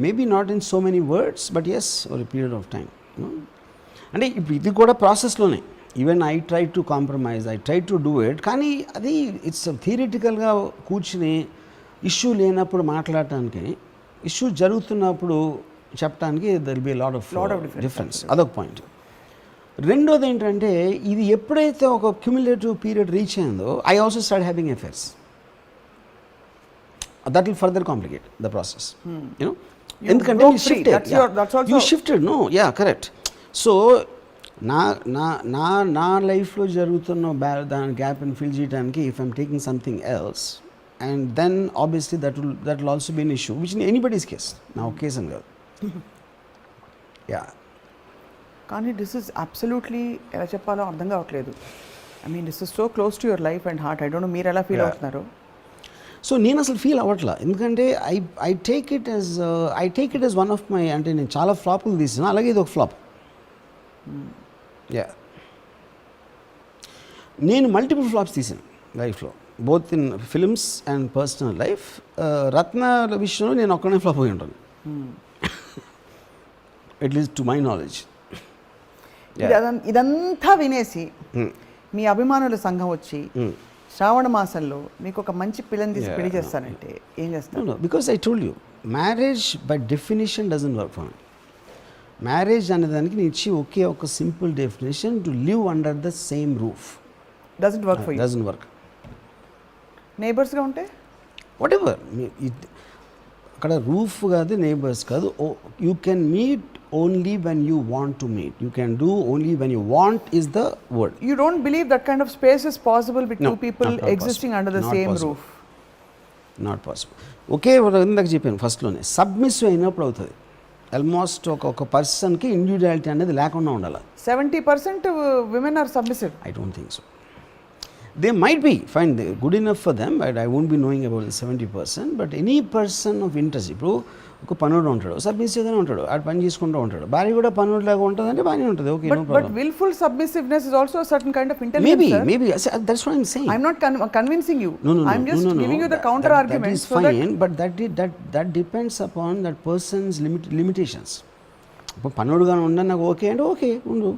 Maybe not in so many words, but yes, over a period of time. అంటే ఇప్పుడు ఇది కూడా ప్రాసెస్లోనే. Even I try to compromise, I try to do it. కానీ అది it's థియరిటికల్గా కూర్చుని issue లేనప్పుడు మాట్లాడటానికి, ఇష్యూ జరుగుతున్నప్పుడు చెప్పడానికి there be lot of difference. అదొక పాయింట్. రెండోది ఏంటంటే, ఇది ఎప్పుడైతే ఒక క్యుములేటివ్ పీరియడ్ రీచ్ అయిందో I also start having affairs. That will further complicate the process. You know, ఎందుకంటే you shifted. No, yeah, correct. So నా లైఫ్లో జరుగుతున్న దాని గ్యాప్ని ఫిల్ చేయడానికి if I'm taking something else, and then obviously that will also be an issue, which in anybody's case, నా case అని కాదు. Yeah. కానీ దిస్ ఇస్ అబ్సల్యూట్లీ ఎలా చెప్పాలో అర్థం కావట్లేదు. I mean this is so close to your life and heart. I don't know మీరు ఎలా ఫీల్ అవుతున్నారు. సో నేను అసలు ఫీల్ అవ్వట్లా, ఎందుకంటే I take it as one of my, అంటే నేను చాలా ఫ్లాప్లు తీసాను, అలాగే ఇది ఒక ఫ్లాప్. యా. నేను మల్టిపుల్ ఫ్లాప్స్ తీసాను లైఫ్లో, both in films and personal life. Ratna విషయంలో నేను ఒక్కనే ఫ్లాప్ అయి ఉంటాను, అట్లీస్ట్ టు మై నాలెడ్జ్. ఇదంతా వినేసి మీ అభిమానుల సంఘం వచ్చి శ్రావణ మాసంలో మీకు ఒక మంచి పిల్లని తీసి పెళ్లి చేస్తానంటే ఏం చేస్తాను? Because I told you, marriage by definition doesn't work for me. Marriage అనేదానికి నేను ఇచ్చి ఒకే ఒక simple definition, to live under the same roof. Doesn't work for you. Doesn't work. నేబర్స్గా ఉంటే వాట్ ఎవర్, అక్కడ రూఫ్ కాదు, నేబర్స్ కాదు. You can meet only when you want to meet. You can do only when you want is the word. You don't believe that kind of space is possible with two people existing under the same roof? Not possible. Okay, ఇందాక చెప్పాను ఫస్ట్లోనే, submissive అయినప్పుడు అవుతుంది. Almost ఒక పర్సన్కి individuality అనేది లేకుండా ఉండాలి. 70% women are submissive. I don't think so. They might be fine, good enough for them, but I won't be knowing about the 70%. But any person of interest, ఇప్పుడు ఒక పనుడు ఉంటాడు, సబ్మిసివ్గానే ఉంటాడు, ఆడు పని చేసుకుంటూ ఉంటాడు. భార్య కూడా పనుడులాగా ఉంటుంది అంటే బాగానే ఉంటుంది. Okay, no problem. But willful submissiveness is also a certain kind of intelligence. Maybe that's what I'm saying. I'm not convincing you. No. I'm just giving you the counter argument. That is fine, but that depends upon that person's limitations. ఇప్పుడు పనుడుగా ఉండ నాకు okay అంటే okay ఉండు,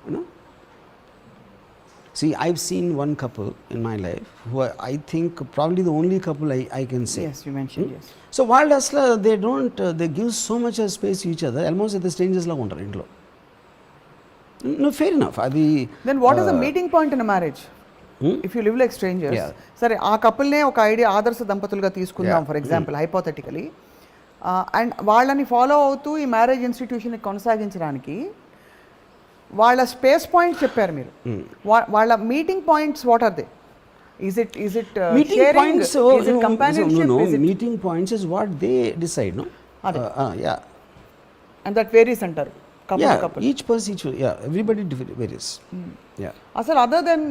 you know. See, I've seen one couple in my life who I think probably the only couple I can say. Yes, you mentioned, yes. So while asla they give so much space to each other, almost at the strangers la untaru intlo. No, fair enough. Then what is the meeting point in a marriage? If you live like strangers, సరే ఆ కపుల్నే ఒక idea ఆదర్శ దంపతులుగా తీసుకుందాం for example, hypothetically, and వాళ్ళని follow అవుతూ ఈ marriage ఇన్స్టిట్యూషన్ని కొనసాగించడానికి వాళ్ళ స్పేస్ పాయింట్స్ చెప్పారు మీరు. వాళ్ళ meeting points what are they? Is it meeting sharing? points? Is it companionship? No, Is it, meeting points is what they decide, no? Yeah. and that varies అంటారు couple Yeah, to couple. each person, yeah, everybody varies. Yeah. అసలు other than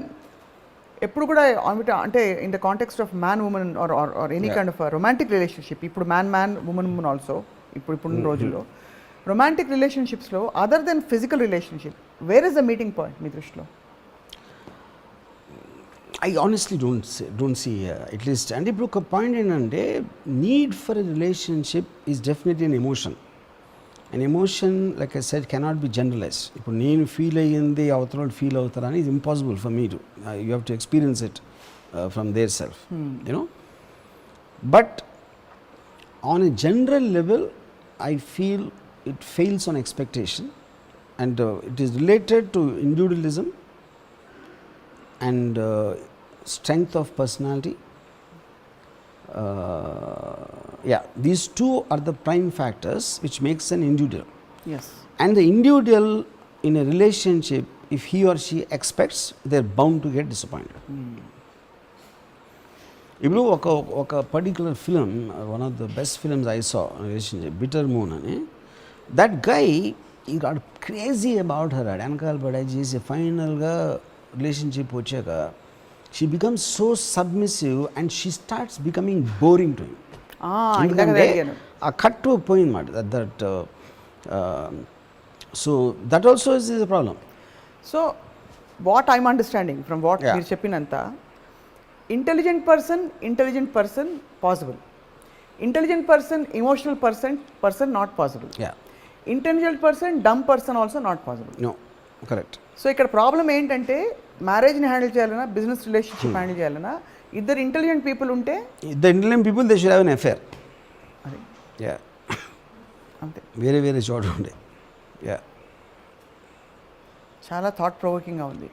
ఎప్పుడు కూడా అంటే in the context of man woman or any kind of romantic relationship, ఇప్పుడు man woman also ఇప్పుడు రోజుల్లో romantic రిలేషన్షిప్స్లో other than physical relationship where is the meeting point మీ దృష్టిలో? I honestly don't see at least, and ఇప్పుడు ఒక point ఏంటంటే need for a relationship is definitely an emotion. And emotion like I said cannot be generalise. ఇప్పుడు నేను feel అయ్యింది అవతల feel అవుతారని ఇది impossible for me to, you have to experience it from their self, you know. But on a general level I feel it fails on expectation and it is related to individualism and strength of personality. These two are the prime factors which makes an individual. Yes. And the individual in a relationship, if he or she expects, they're bound to get disappointed. ఇప్పుడు ఒక particular film, one of the best films I saw relationship, bitter moon అని. That guy ఈ got crazy about her, వెనకాల పడే చేసి ఫైనల్గా relationship వచ్చాక she becomes so submissive and she starts becoming boring to him. ఎందుకంటే ఆ కట్టు పోయింది మాట that. So that also is a problem. So what I'm understanding from what మీరు చెప్పినంత, intelligent person possible, intelligent person emotional person not possible, intelligent person dumb person also not possible. No, correct. So ఇక్కడ problem ఏంటంటే మ్యారేజ్ని handle చేయాలన్నా business relationship handle చేయాలన్నా ఇద్దరు intelligent people ఉంటే, they should have an affair. అది అంతే, వేరే చోట ఉండే. చాలా థాట్ ప్రొవోకింగ్గా ఉంది.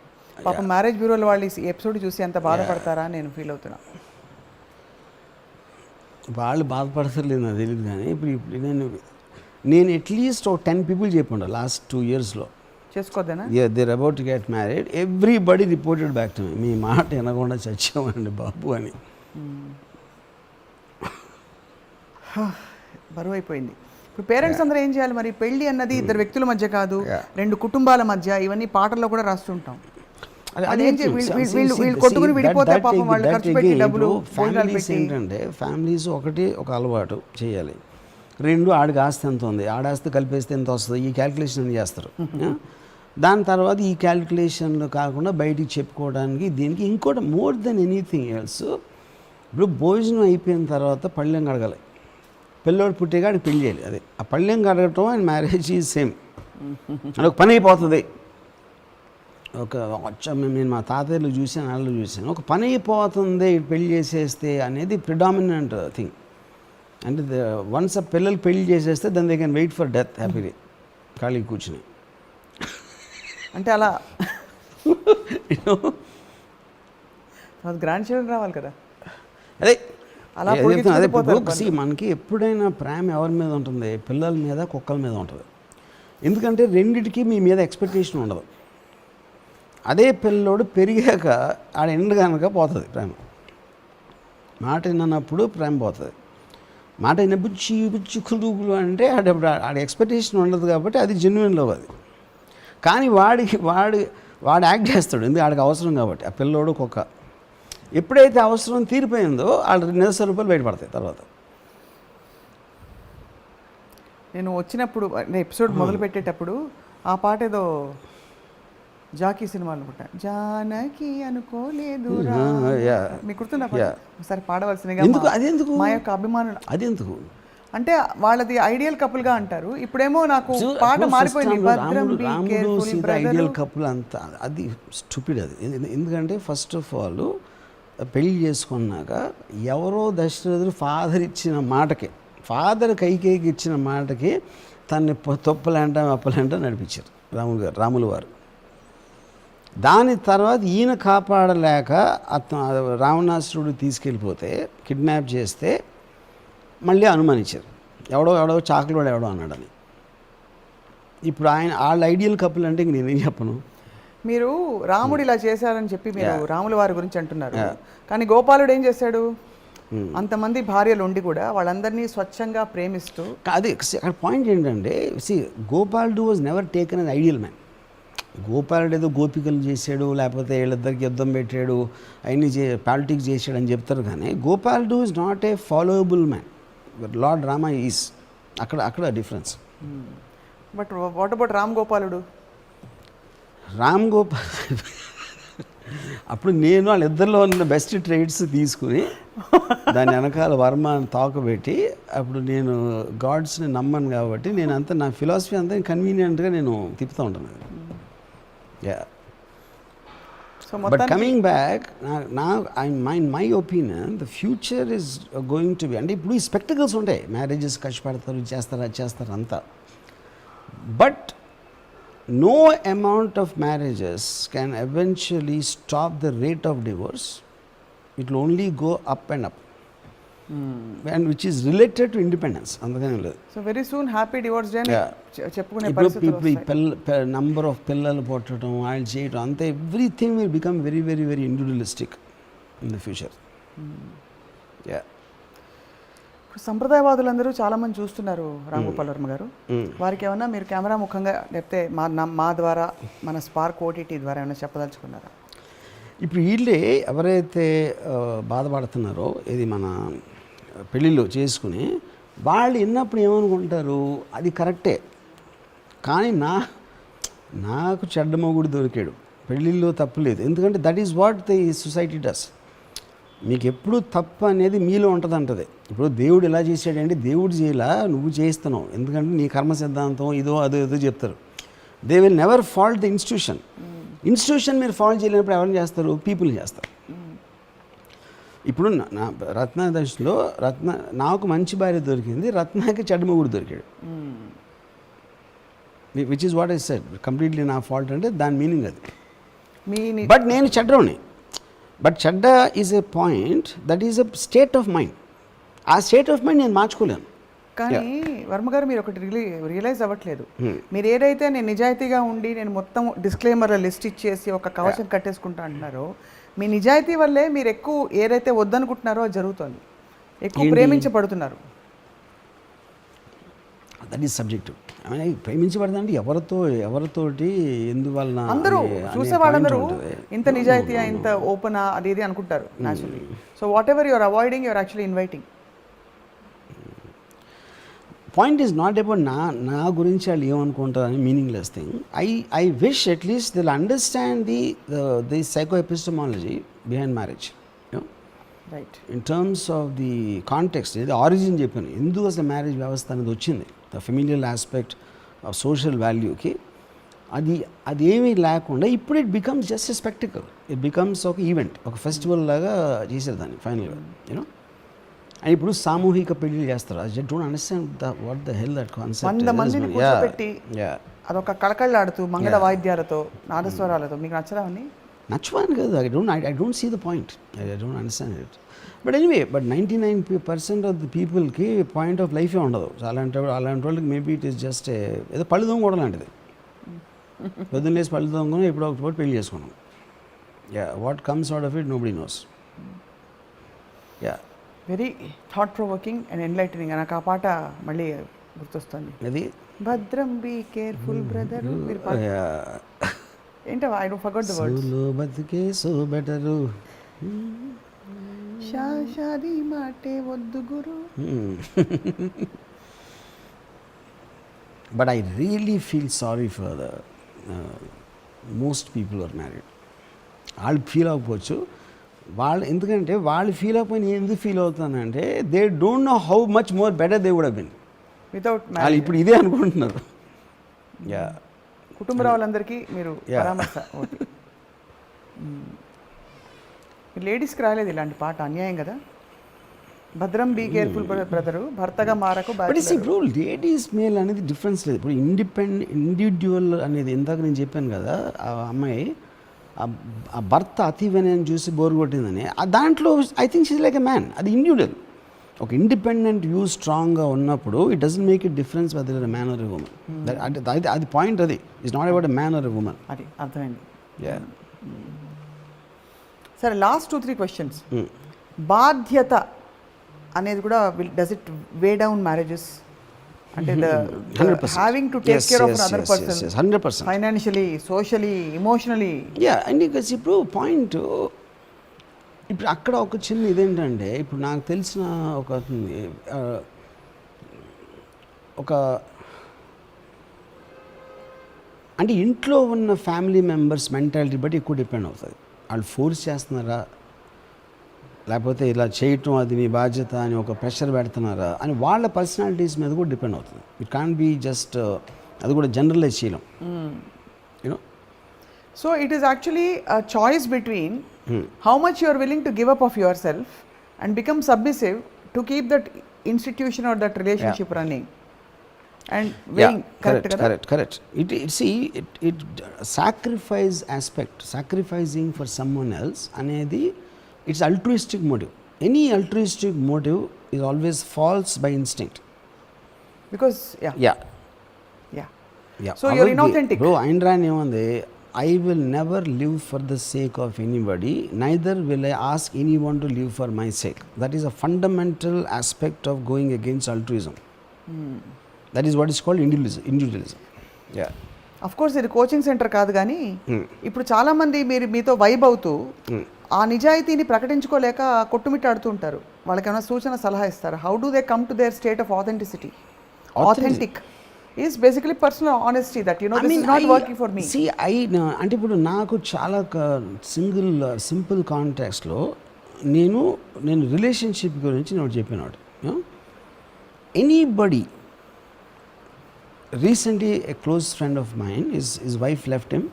పాపం మ్యారేజ్ బ్యూరోలో వాళ్ళు ఈ ఎపిసోడ్ చూసి అంత బాధపడతారా అని నేను ఫీల్ అవుతున్నా. వాళ్ళు బాధపడతలేదు నాకు తెలియదు, కానీ ఇప్పుడు నేను అట్లీస్ట్ ఒక 10 people చెప్పండి లాస్ట్ 2 yearsలో చేసుకోద్దేనా. They're about to get married, everybody reported back to me మాట వినకుండా చచ్చామండి బాబు అని. బరువు అయిపోయింది. ఇప్పుడు పేరెంట్స్ అందరూ ఏం చేయాలి మరి? పెళ్ళి అన్నది ఇద్దరు వ్యక్తుల మధ్య కాదు, 2 కుటుంబాల మధ్య. ఇవన్నీ పాటల్లో కూడా రాస్తుంటాం. వీళ్ళు కొట్టుకుని విడిపోతే పాపం వాళ్ళు ఖర్చు పెట్టి డబ్బులు. ఫ్యామిలీస్ ఏంటంటే ఫ్యామిలీస్ ఒకటి ఒక అలవాటు చేయాలి, 2 ఆడికి ఆస్తి ఎంత ఉంది, ఆడాస్తి కలిపేస్తే ఎంత వస్తుంది, ఈ క్యాలిక్యులేషన్ చేస్తారు. దాని తర్వాత ఈ క్యాలిక్యులేషన్లు కాకుండా బయటికి చెప్పుకోవడానికి దీనికి ఇంకోటి మోర్ దెన్ ఎనీథింగ్ ఎల్స్, ఇప్పుడు భోజనం అయిపోయిన తర్వాత పళ్ళెం కడగాలి, పిల్లోడు పుట్టేగాడికి పెళ్ళి చేయాలి. అదే ఆ పళ్ళెం కడగటం అండ్ మ్యారేజ్ ఈజ్ సేమ్. అది ఒక పని అయిపోతుంది. నేను మా తాతయ్యలు చూసాను, వాళ్ళు చూసాను, ఒక పని అయిపోతుంది పెళ్లి చేసేస్తే అనేది ప్రిడామినెంట్ థింగ్. అంటే వన్స్ ఆ పిల్లలు పెళ్లి చేసేస్తే దాని they can wait for death happily ఖాళీ కూర్చుని. అంటే అలా గ్రాండ్ చిల్డ్రన్ రావాలి కదా. అదే అలా అదే మనకి ఎప్పుడైనా ప్రేమ ఎవరి మీద ఉంటుంది? పిల్లల మీద, కుక్కల మీద ఉంటుంది. ఎందుకంటే రెండిటికి మీ మీద ఎక్స్పెక్టేషన్ ఉండదు. అదే పిల్లోడు పెరిగాక ఆడ ఎండు కనుక పోతుంది ప్రేమ. మాట విన్నప్పుడు ప్రేమ పోతుంది. మాట విన్న బుచ్చి కులుగులు అంటే ఆడ ఎక్స్పెక్టేషన్ ఉండదు కాబట్టి అది జెన్యున్ లవ్. అది కానీ వాడు యాక్ట్ చేస్తాడు, ఎందుకు ఆడికి అవసరం కాబట్టి. ఆ పిల్లోడు కుక్క ఎప్పుడైతే అవసరం తీరిపోయిందో వాళ్ళు ₹2,000 బయటపడతాయి తర్వాత. నేను వచ్చినప్పుడు ఎపిసోడ్ మొదలు పెట్టేటప్పుడు ఆ పాట ఏదో జాకీ సినిమా అనుకుంటా, జానకి అనుకోలేదు, మీకు గుర్తుందా? ఒకసారి పాడవలసిందిగా. అదెందుకు మా యొక్క అభిమానులు అదెందుకు అంటే వాళ్ళది ఐడియల్ కపుల్ గా అంటారు. ఇప్పుడేమో నాకు పాట మారిపోయింది. రాముడు సీత ఐడియల్ కపుల్ అంత అది స్టూపిడ్. అది ఎందుకంటే ఫస్ట్ ఆఫ్ ఆల్ పెళ్లి చేసుకున్నాక ఎవరో దశరథుడు ఫాదర్ ఇచ్చిన మాటకి, ఫాదర్ కైకేయికి ఇచ్చిన మాటకి తన్ని తొప్పలంట అప్పలంట నడిపించారు రాములు వారు. దాని తర్వాత ఈయన కాపాడలేక రావణాసురుడు తీసుకెళ్ళిపోతే కిడ్నాప్ చేస్తే మళ్ళీ అనుమానించారు, ఎవడో చాకులోడు ఎవడో అన్నాడని. ఇప్పుడు వాళ్ళ ఐడియల్ కపుల్ అంటే ఇంక నేనేం చెప్పను. మీరు రాముడు ఇలా చేశారని చెప్పి మీరు రాముల వారి గురించి అంటున్నారు, కానీ గోపాలుడు ఏం చేశాడు? అంతమంది భార్యలు ఉండి కూడా వాళ్ళందరినీ స్వచ్ఛంగా ప్రేమిస్తూ. అదే అక్కడ పాయింట్ ఏంటంటే, గోపాలుడు was never taken an ideal man. గోపాలుడు ఏదో గోపికలు చేశాడు, లేకపోతే వీళ్ళిద్దరికి యుద్ధం పెట్టాడు, అవన్నీ పాలిటిక్స్ చేశాడు అని చెప్తారు, కానీ గోపాలుడు is not a followable man. Lord Rama is. అక్కడ difference. But what about Ram గోపాలుడు? రామ్ గోపాల్ అప్పుడు నేను వాళ్ళిద్దరిలో ఉన్న బెస్ట్ ట్రైట్స్ తీసుకుని దాని వెనకాల వర్మ తాకబెట్టి, అప్పుడు నేను గాడ్స్ని నమ్మను కాబట్టి నేను అంతా నా ఫిలాసఫీ అంతా కన్వీనియంట్గా నేను తిప్పుతూ ఉంటాను. Yeah. But coming back, my opinion the future is going to B, అంటే ఇప్పుడు ఈ స్పెక్టికల్స్ ఉంటాయి, మ్యారేజెస్ కష్టపడతారు, చేస్తారు అంతా. But no amount of marriages can eventually stop the rate of divorce. It will only go up and up. And which is related to independence. అందుకని లేదు. So very soon happy divorce day చెప్పుకునే పరిస్థితులు వస్తాయి. Number of పిల్లలు పుట్టడం, వాళ్ళు చేయడం అంతా, everything will become very very very individualistic in the future. Yeah. ఇప్పుడు సంప్రదాయవాదులందరూ చాలామంది చూస్తున్నారు రాంగోపాల్ వర్మ గారు, వారికి ఏమన్నా మీరు కెమెరా ముఖంగా లేకపోతే మా ద్వారా, మన స్పార్క్ ఓటీటీ ద్వారా ఏమైనా చెప్పదలుచుకున్నారా? ఇప్పుడు వీళ్ళే ఎవరైతే బాధపడుతున్నారో, ఇది మన పెళ్ళిళ్ళు చేసుకుని వాళ్ళు విన్నప్పుడు ఏమనుకుంటారు, అది కరెక్టే, కానీ నాకు చెడ్డ మొగుడు దొరికాడు, పెళ్ళిళ్ళు తప్పులేదు, ఎందుకంటే that is what the society does. మీకు ఎప్పుడు తప్పు అనేది మీలో ఉంటుందంటది. ఇప్పుడు దేవుడు ఎలా చేశాడంటే, దేవుడు చేయలా, నువ్వు చేస్తున్నావు, ఎందుకంటే నీ కర్మ సిద్ధాంతం ఇదో అదో చెప్తారు. They will never fault the institution మీరు ఫాలో చేయలేనప్పుడు ఎవరు చేస్తారు? పీపుల్ చేస్తారు. ఇప్పుడు నా రత్న దశలో నాకు మంచి భార్య దొరికింది, రత్నకి చెడ్డ మొగుడు దొరికాడు. Which is what I said, completely నా ఫాల్ట్ అంటే దాని మీనింగ్ అది. బట్ నేను చెడ్డని, బట్ చెడ్డ is a point, that is a state of mind. ఆ స్టేట్ ఆఫ్ మైండ్ నేను మార్చుకోలేను. కానీ వర్మ గారు మీరు ఒకటి రియలైజ్ అవ్వట్లేదు, మీరు ఏదైతే నేను నిజాయితీగా ఉండి నేను మొత్తం డిస్క్లైమర్ లిస్ట్ ఇచ్చేసి ఒక కవచం కట్టేసుకుంటా అంటున్నారో, మీ నిజాయితీ వల్లే మీరు ఎక్కువ ఏదైతే వద్దనుకుంటున్నారో అది జరుగుతుంది, ఎక్కువ ప్రేమించబడుతున్నారు. That is subjective. ప్రేమించబడదంటే ఎవరితోటి ఎందువలన అందరూ చూసే వాళ్ళందరూ ఇంత నిజాయితీయా, ఇంత ఓపెనా, అది ఇది అనుకుంటారు naturally. So whatever you're avoiding, you're actually inviting. Point is not about నా గురించి వాళ్ళు ఏమనుకుంటారు అని meaningless thing. I wish at least they'll understand the psycho epistemology behind marriage, right, in terms of the context, ఇది origin చెప్పాను, ఎందుకు అసలు marriage వ్యవస్థ అనేది వచ్చింది, the familial aspect of social వాల్యూకి, అది ఏమీ లేకుండా ఇప్పుడు it becomes just a spectacle, it becomes ఒక ఈవెంట్, ఒక ఫెస్టివల్ లాగా చేసేది దాన్ని ఫైనల్గా, యూనో. అండ్ ఇప్పుడు సామూహిక పెళ్లి చేస్తారు. I just don't understand what the hell that concept. 100 మందిని కూర్చోబెట్టి అదొక కళకళలాడుతూ మంగళ వాయిద్యాలతో, నాదస్వరాలతో, మీకు నచ్చదా అని? నచ్చవాని కాదు, I don't see the point, I don't understand it. But anyway, but 99% of the పీపుల్కి పాయింట్ ఆఫ్ లైఫే ఉండదు. అలాంటి వాళ్ళకి మేబీ ఇట్ ఈస్ జస్ట్ ఏదో పళ్ళు దొంగ లాంటిది. పొద్దున్న లేసి పళ్ళు దొంగను ఇప్పుడు ఒకటి పెళ్లి చేసుకున్నాం. Yeah, what comes out of it nobody nose. Yeah, very thought provoking and enlightening. నాకు ఆ పాట మళ్ళీ గుర్తొస్తుంది, అది భద్రం బీ కేర్ఫుల్ బ్రదర్. మీరు ఏంటో I don't forget the words. Solo బతుకే సో బెటరు, షాది మాటే వద్దు గురు. But I really feel sorry for the most people are married. వాళ్ళు ఫీల్ అవ్వకపోవచ్చు, ఎందుకంటే వాళ్ళు ఫీల్ అయిపోయి నేను ఎందుకు ఫీల్ అవుతానంటే, they don't know how much more better they would have been without marriage. వాళ్ళు ఇప్పుడు ఇదే అనుకుంటున్నారు. యా, కుటుంబరావులందరికీ మీరు పరామర్శ. ఓకే, లేడీస్కి రాలేదు ఇలాంటి పాట, అన్యాయం కదా. భద్రం బీ కేర్ఫుల్ బ్రదరు, భర్తగా మారకు. ఇప్పుడు లేడీస్ మేల్ అనేది డిఫరెన్స్ లేదు. ఇప్పుడు ఇండివిజువల్ అనేది ఇందాక నేను చెప్పాను కదా, ఆ అమ్మాయి ఆ భర్త అతి వినయం చూసి బోరు కొట్టిందని, దాంట్లో I think she's like a man, అది ఇండివిజువల్. ఒక ఇండిపెండెంట్ వ్యూ స్ట్రాంగ్గా ఉన్నప్పుడు it doesn't make it difference whether a man or a woman. అది పాయింట్. అది it's not about a man or a woman. అది అర్థమైంది. సరే, లాస్ట్ 2-3 క్వశ్చన్స్. బాధ్యత అనేది కూడా does it weigh down marriages? అంటే having to take care of other person 100%, financially, socially, emotionally. And ఇప్పుడు పాయింట్, ఇప్పుడు అక్కడ ఒక చిన్న ఇదేంటంటే, ఇప్పుడు నాకు తెలిసిన ఒక అంటే ఇంట్లో ఉన్న ఫ్యామిలీ మెంబర్స్ మెంటాలిటీ బట్టి ఎక్కువ డిపెండ్ అవుతుంది. వాళ్ళు ఫోర్స్ చేస్తున్నారా, లేకపోతే ఇలా చేయటం అది మీ బాధ్యత అని ఒక ప్రెషర్ పెడుతున్నారా అని వాళ్ళ పర్సనాలిటీస్ మీద కూడా డిపెండ్ అవుతుంది. ఇట్ కాన్ బీ జస్ట్ అది కూడా జనరలైజ్ చేయలేం, you know. So it is actually a choice between how much you are willing to give up of yourself and become submissive to keep that institution or that relationship running and weighing. Correct. It sacrifice aspect, sacrificing for someone else anedi, it's altruistic motive. Any altruistic motive is always false by instinct, because yeah. So you're inauthentic, bro. Aindran emandi, I will never live for the sake of anybody, neither will I ask anyone to live for my sake. That is a fundamental aspect of going against altruism. That is what is called individualism. of course ఇది coaching centre కాదు, కానీ ఇప్పుడు చాలా మంది మీతో vibe అవుతూ ఆ నిజాయితీని ప్రకటించుకోలేక కొట్టుమిట్టాడుతూ ఉంటారు. వాళ్ళకి ఏమైనా సూచన, సలహా ఇస్తారు? How do they come to their state of authenticity? Authentic is basically personal honesty, that you know, this is not working for me. See, అంటే ఇప్పుడు నాకు చాలా సింపుల్ కాంటాక్స్లో నేను రిలేషన్షిప్ గురించి నేను చెప్పినాడు. Anybody recently a close friend of mind his wife left him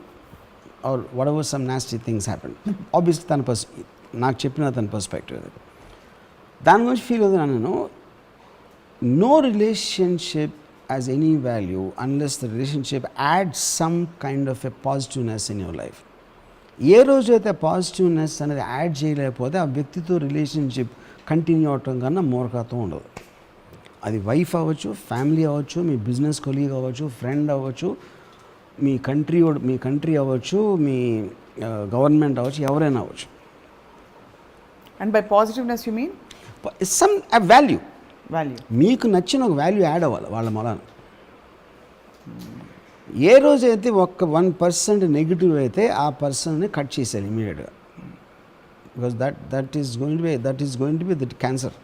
or whatever, some nasty things happened. Obviously నాకు చెప్పిన తన పర్స్పెక్టివ్ దాని గురించి ఫీల్ అవుతున్నాను నేను. No relationship has any value unless the relationship adds some kind of a positiveness in your life. ఏ రోజు అయితే positiveness అనేది యాడ్ చేయలేకపోతే ఆ వ్యక్తితో రిలేషన్షిప్ కంటిన్యూ అవటం కన్నా మూర్ఖత్వం ఉండదు. అది వైఫ్ అవ్వచ్చు, ఫ్యామిలీ అవ్వచ్చు, మీ బిజినెస్ కొలీగ్ అవ్వచ్చు, ఫ్రెండ్ అవ్వచ్చు, మీ కంట్రీ అవ్వచ్చు, మీ గవర్నమెంట్ అవ్వచ్చు, ఎవరైనా అవ్వచ్చు. And by positiveness you mean some value. మీకు నచ్చిన ఒక వాల్యూ యాడ్ అవ్వాలి వాళ్ళ మూలాన. ఏ రోజైతే 1% నెగిటివ్ అయితే ఆ పర్సన్ని కట్ చేసేయాలి ఇమీడియట్గా. Because that is going to be that cancer.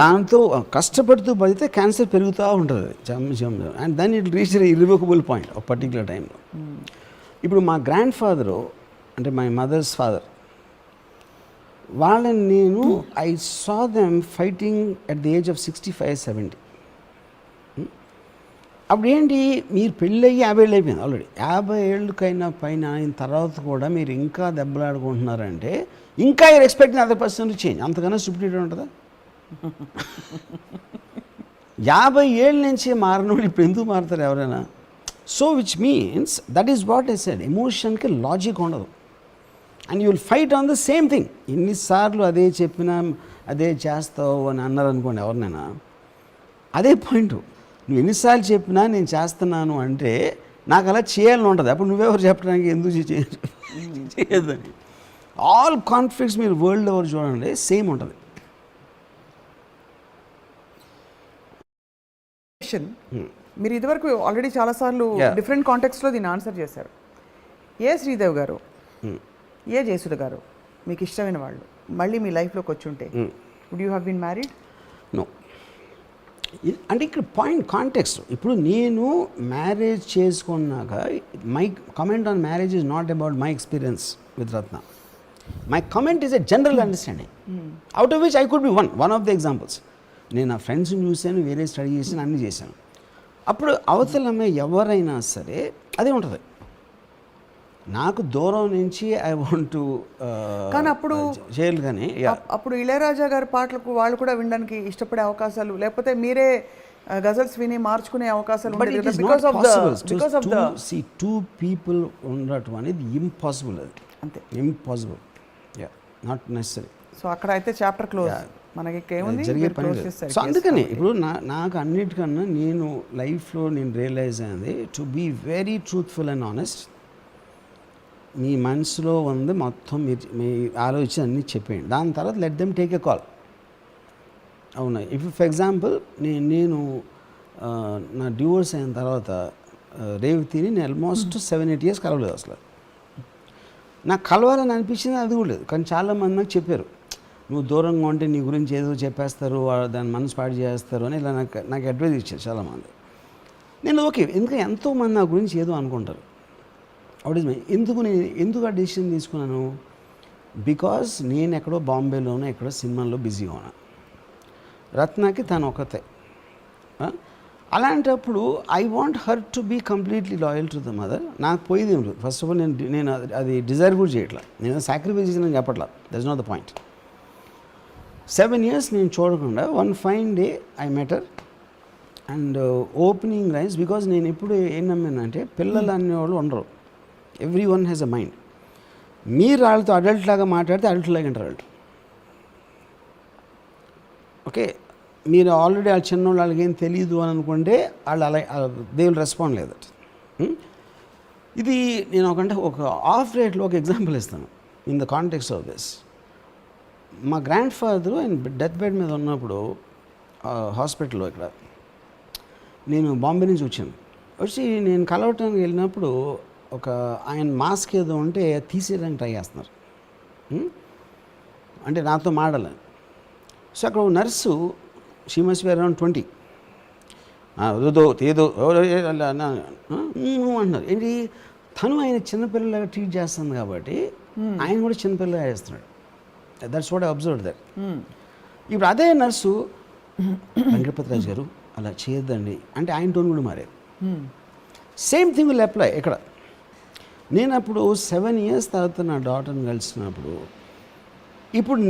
దాంతో కష్టపడుతూ బతికితే క్యాన్సర్ పెరుగుతూ ఉంటుంది and then it reach irrevocable point ఒక పర్టికులర్ టైంలో. ఇప్పుడు మా గ్రాండ్ ఫాదరు, అంటే మై మదర్స్ ఫాదర్, వాళ్ళని నేను I saw them fighting at the age of 65-70. అప్పుడు ఏంటి, మీరు పెళ్ళయ్యి 50 ఏళ్ళు అయిపోయింది ఆల్రెడీ. 50 ఏళ్ళకైనా పైన అయిన తర్వాత కూడా మీరు ఇంకా దెబ్బలాడుకుంటున్నారంటే ఇంకా you're expecting other person to change. అంతకన్నా స్టూపిడిటీ ఉంటుందా? 50 ఏళ్ళ నుంచి మారినోడు ఇప్పుడు ఎందుకు మారుతారు ఎవరైనా? So which means that is what I said, ఎమోషన్కి లాజిక్ ఉండదు. And you will fight on the same thing. ఎన్నిసార్లు అదే చెప్పినా అదే చేస్తావు అని అన్నారు అనుకోండి ఎవరినైనా, అదే పాయింట్. నువ్వు ఎన్నిసార్లు చెప్పినా నేను చేస్తున్నాను అంటే నాకు అలా చేయాలని ఉంటుంది. అప్పుడు నువ్వెవరు చెప్పడానికి ఎందుకు చేయొద్దని. ఆల్ కాన్ఫ్లిక్ట్స్ మీరు వరల్డ్ ఎవరు చూడండి సేమ్ ఉంటుంది. మీరు ఇదివరకు ఆల్రెడీ చాలాసార్లు డిఫరెంట్ కాంటెక్స్లో దీన్ని ఆన్సర్ చేశారు. ఏ శ్రీదేవ్ గారు, ఏ జయసుధ గారు మీకు ఇష్టమైన వాళ్ళు మళ్ళీ మీ లైఫ్లోకి వచ్చి ఉంటే would you have been married? No. అంటే ఇక్కడ పాయింట్ కాంటెక్స్ట్. ఇప్పుడు నేను మ్యారేజ్ చేసుకున్నాక my comment on marriage is not about my experience with Ratna. My comment is a general understanding out of which I could be one of the examples. నేను నా ఫ్రెండ్స్ని చూశాను, వేరే స్టడీ చేశాను, అన్నీ చేశాను. అప్పుడు అవతలమే ఎవరైనా సరే అదే ఉంటుంది. నాకు దూరం నుంచి ఐ వాంట్ టు కానీ అప్పుడు చేయాలి. కానీ అప్పుడు ఇళయరాజా గారి పాటలకు వాళ్ళు కూడా వినడానికి ఇష్టపడే అవకాశాలు, లేకపోతే మీరే గజల్స్ విని మార్చుకునే అవకాశాలు. But it is not possible. See two people ఉండటం అనేది ఇంపాసిబుల్. అది అంతే, ఇంపాసిబుల్. Not necessary. సో అక్కడ అయితే చాప్టర్ క్లోజ్. మనకి ఏముంది జరిగే పని క్లోజ్ లేదు. చేస్తారు. సో అందుకని ఇప్పుడు నాకు అన్నిటికన్నా నేను లైఫ్లో నేను రియలైజ్ అయింది to be very truthful and honest. మీ మనసులో ఉంది మొత్తం మీ ఆలోచన అన్నీ చెప్పేయండి. దాని తర్వాత let them take a call. అవునా, ఇప్పుడు ఫర్ ఎగ్జాంపుల్ నేను నా డివోర్స్ అయిన తర్వాత రేవతిని నేను ఆల్మోస్ట్ 7-8 years కలవలేదు అసలు. నాకు కలవాలని అనిపించింది అది కూడా లేదు. కానీ చాలామంది నాకు చెప్పారు, నువ్వు దూరంగా ఉంటే నీ గురించి ఏదో చెప్పేస్తారు, దాని మనసు పాడు చేస్తారు అని ఇలా నాకు అడ్వైజ్ ఇచ్చారు చాలామంది. నేను ఓకే, ఎందుకంటే ఎంతోమంది నా గురించి ఏదో అనుకుంటారు. వాట్ ఈజ్ మై ఎందుకు ఆ డెసిషన్ తీసుకున్నాను? బికాజ్ నేను ఎక్కడో బాంబేలోనో ఎక్కడో సినిమాల్లో బిజీగా ఉన్నా. రత్నకి తను ఒకతే. అలాంటప్పుడు I want her to be completely loyal to the mother. నాకు పోయేది ఏం లేదు. ఫస్ట్ ఆఫ్ ఆల్ నేను అది డిజైర్ కూడా చేయట్లా, నేను సాక్రిఫైస్ చేసిన చెప్పట్లా. That's not the point. 7 years నేను చూడకుండా one fine day I matter and opening rice. Because నేను ఎప్పుడు ఏం నమ్మానంటే పిల్లలు అనేవాళ్ళు ఉండరు. Every one has a mind. మీరు వాళ్ళతో అడల్ట్ లాగా మాట్లాడితే అడల్ట్ లాగా అంటారు వాళ్ళు. ఓకే, మీరు ఆల్రెడీ వాళ్ళ చిన్నోళ్ళు వాళ్ళకి ఏం తెలియదు అని అనుకుంటే వాళ్ళు అలా దే విల్ రెస్పాండ్ లేదు. ఇది నేను ఒక ఆఫ్ రేట్లో ఒక ఎగ్జాంపుల్ ఇస్తాను in the context of this. మా గ్రాండ్ ఫాదర్ ఆయన డెత్ బెడ్ మీద ఉన్నప్పుడు హాస్పిటల్లో ఇక్కడ నేను బాంబే నుంచి వచ్చి నేను కలవటానికి వెళ్ళినప్పుడు ఆయన మాస్క్ ఏదో ఉంటే తీసేయడానికి ట్రై చేస్తున్నారు, అంటే నాతో మాడాలని. సో అక్కడ nurse, she must be around 20, ఏదో అంటున్నారు. ఏంటి తను ఆయన చిన్నపిల్లలాగా ట్రీట్ చేస్తుంది కాబట్టి ఆయన కూడా చిన్నపిల్లగా చేస్తున్నాడు. That's what I observe that. ఇప్పుడు అదే నర్సు వెంకటపతిరాజు గారు అలా చేయొద్దండి అంటే ఆయన టోన్ కూడా మారేది. సేమ్ థింగ్ విల్ అప్లై ఇక్కడ. నేను అప్పుడు 7 years తర్వాత నా డాటర్ని కలిసినప్పుడు ఇప్పుడు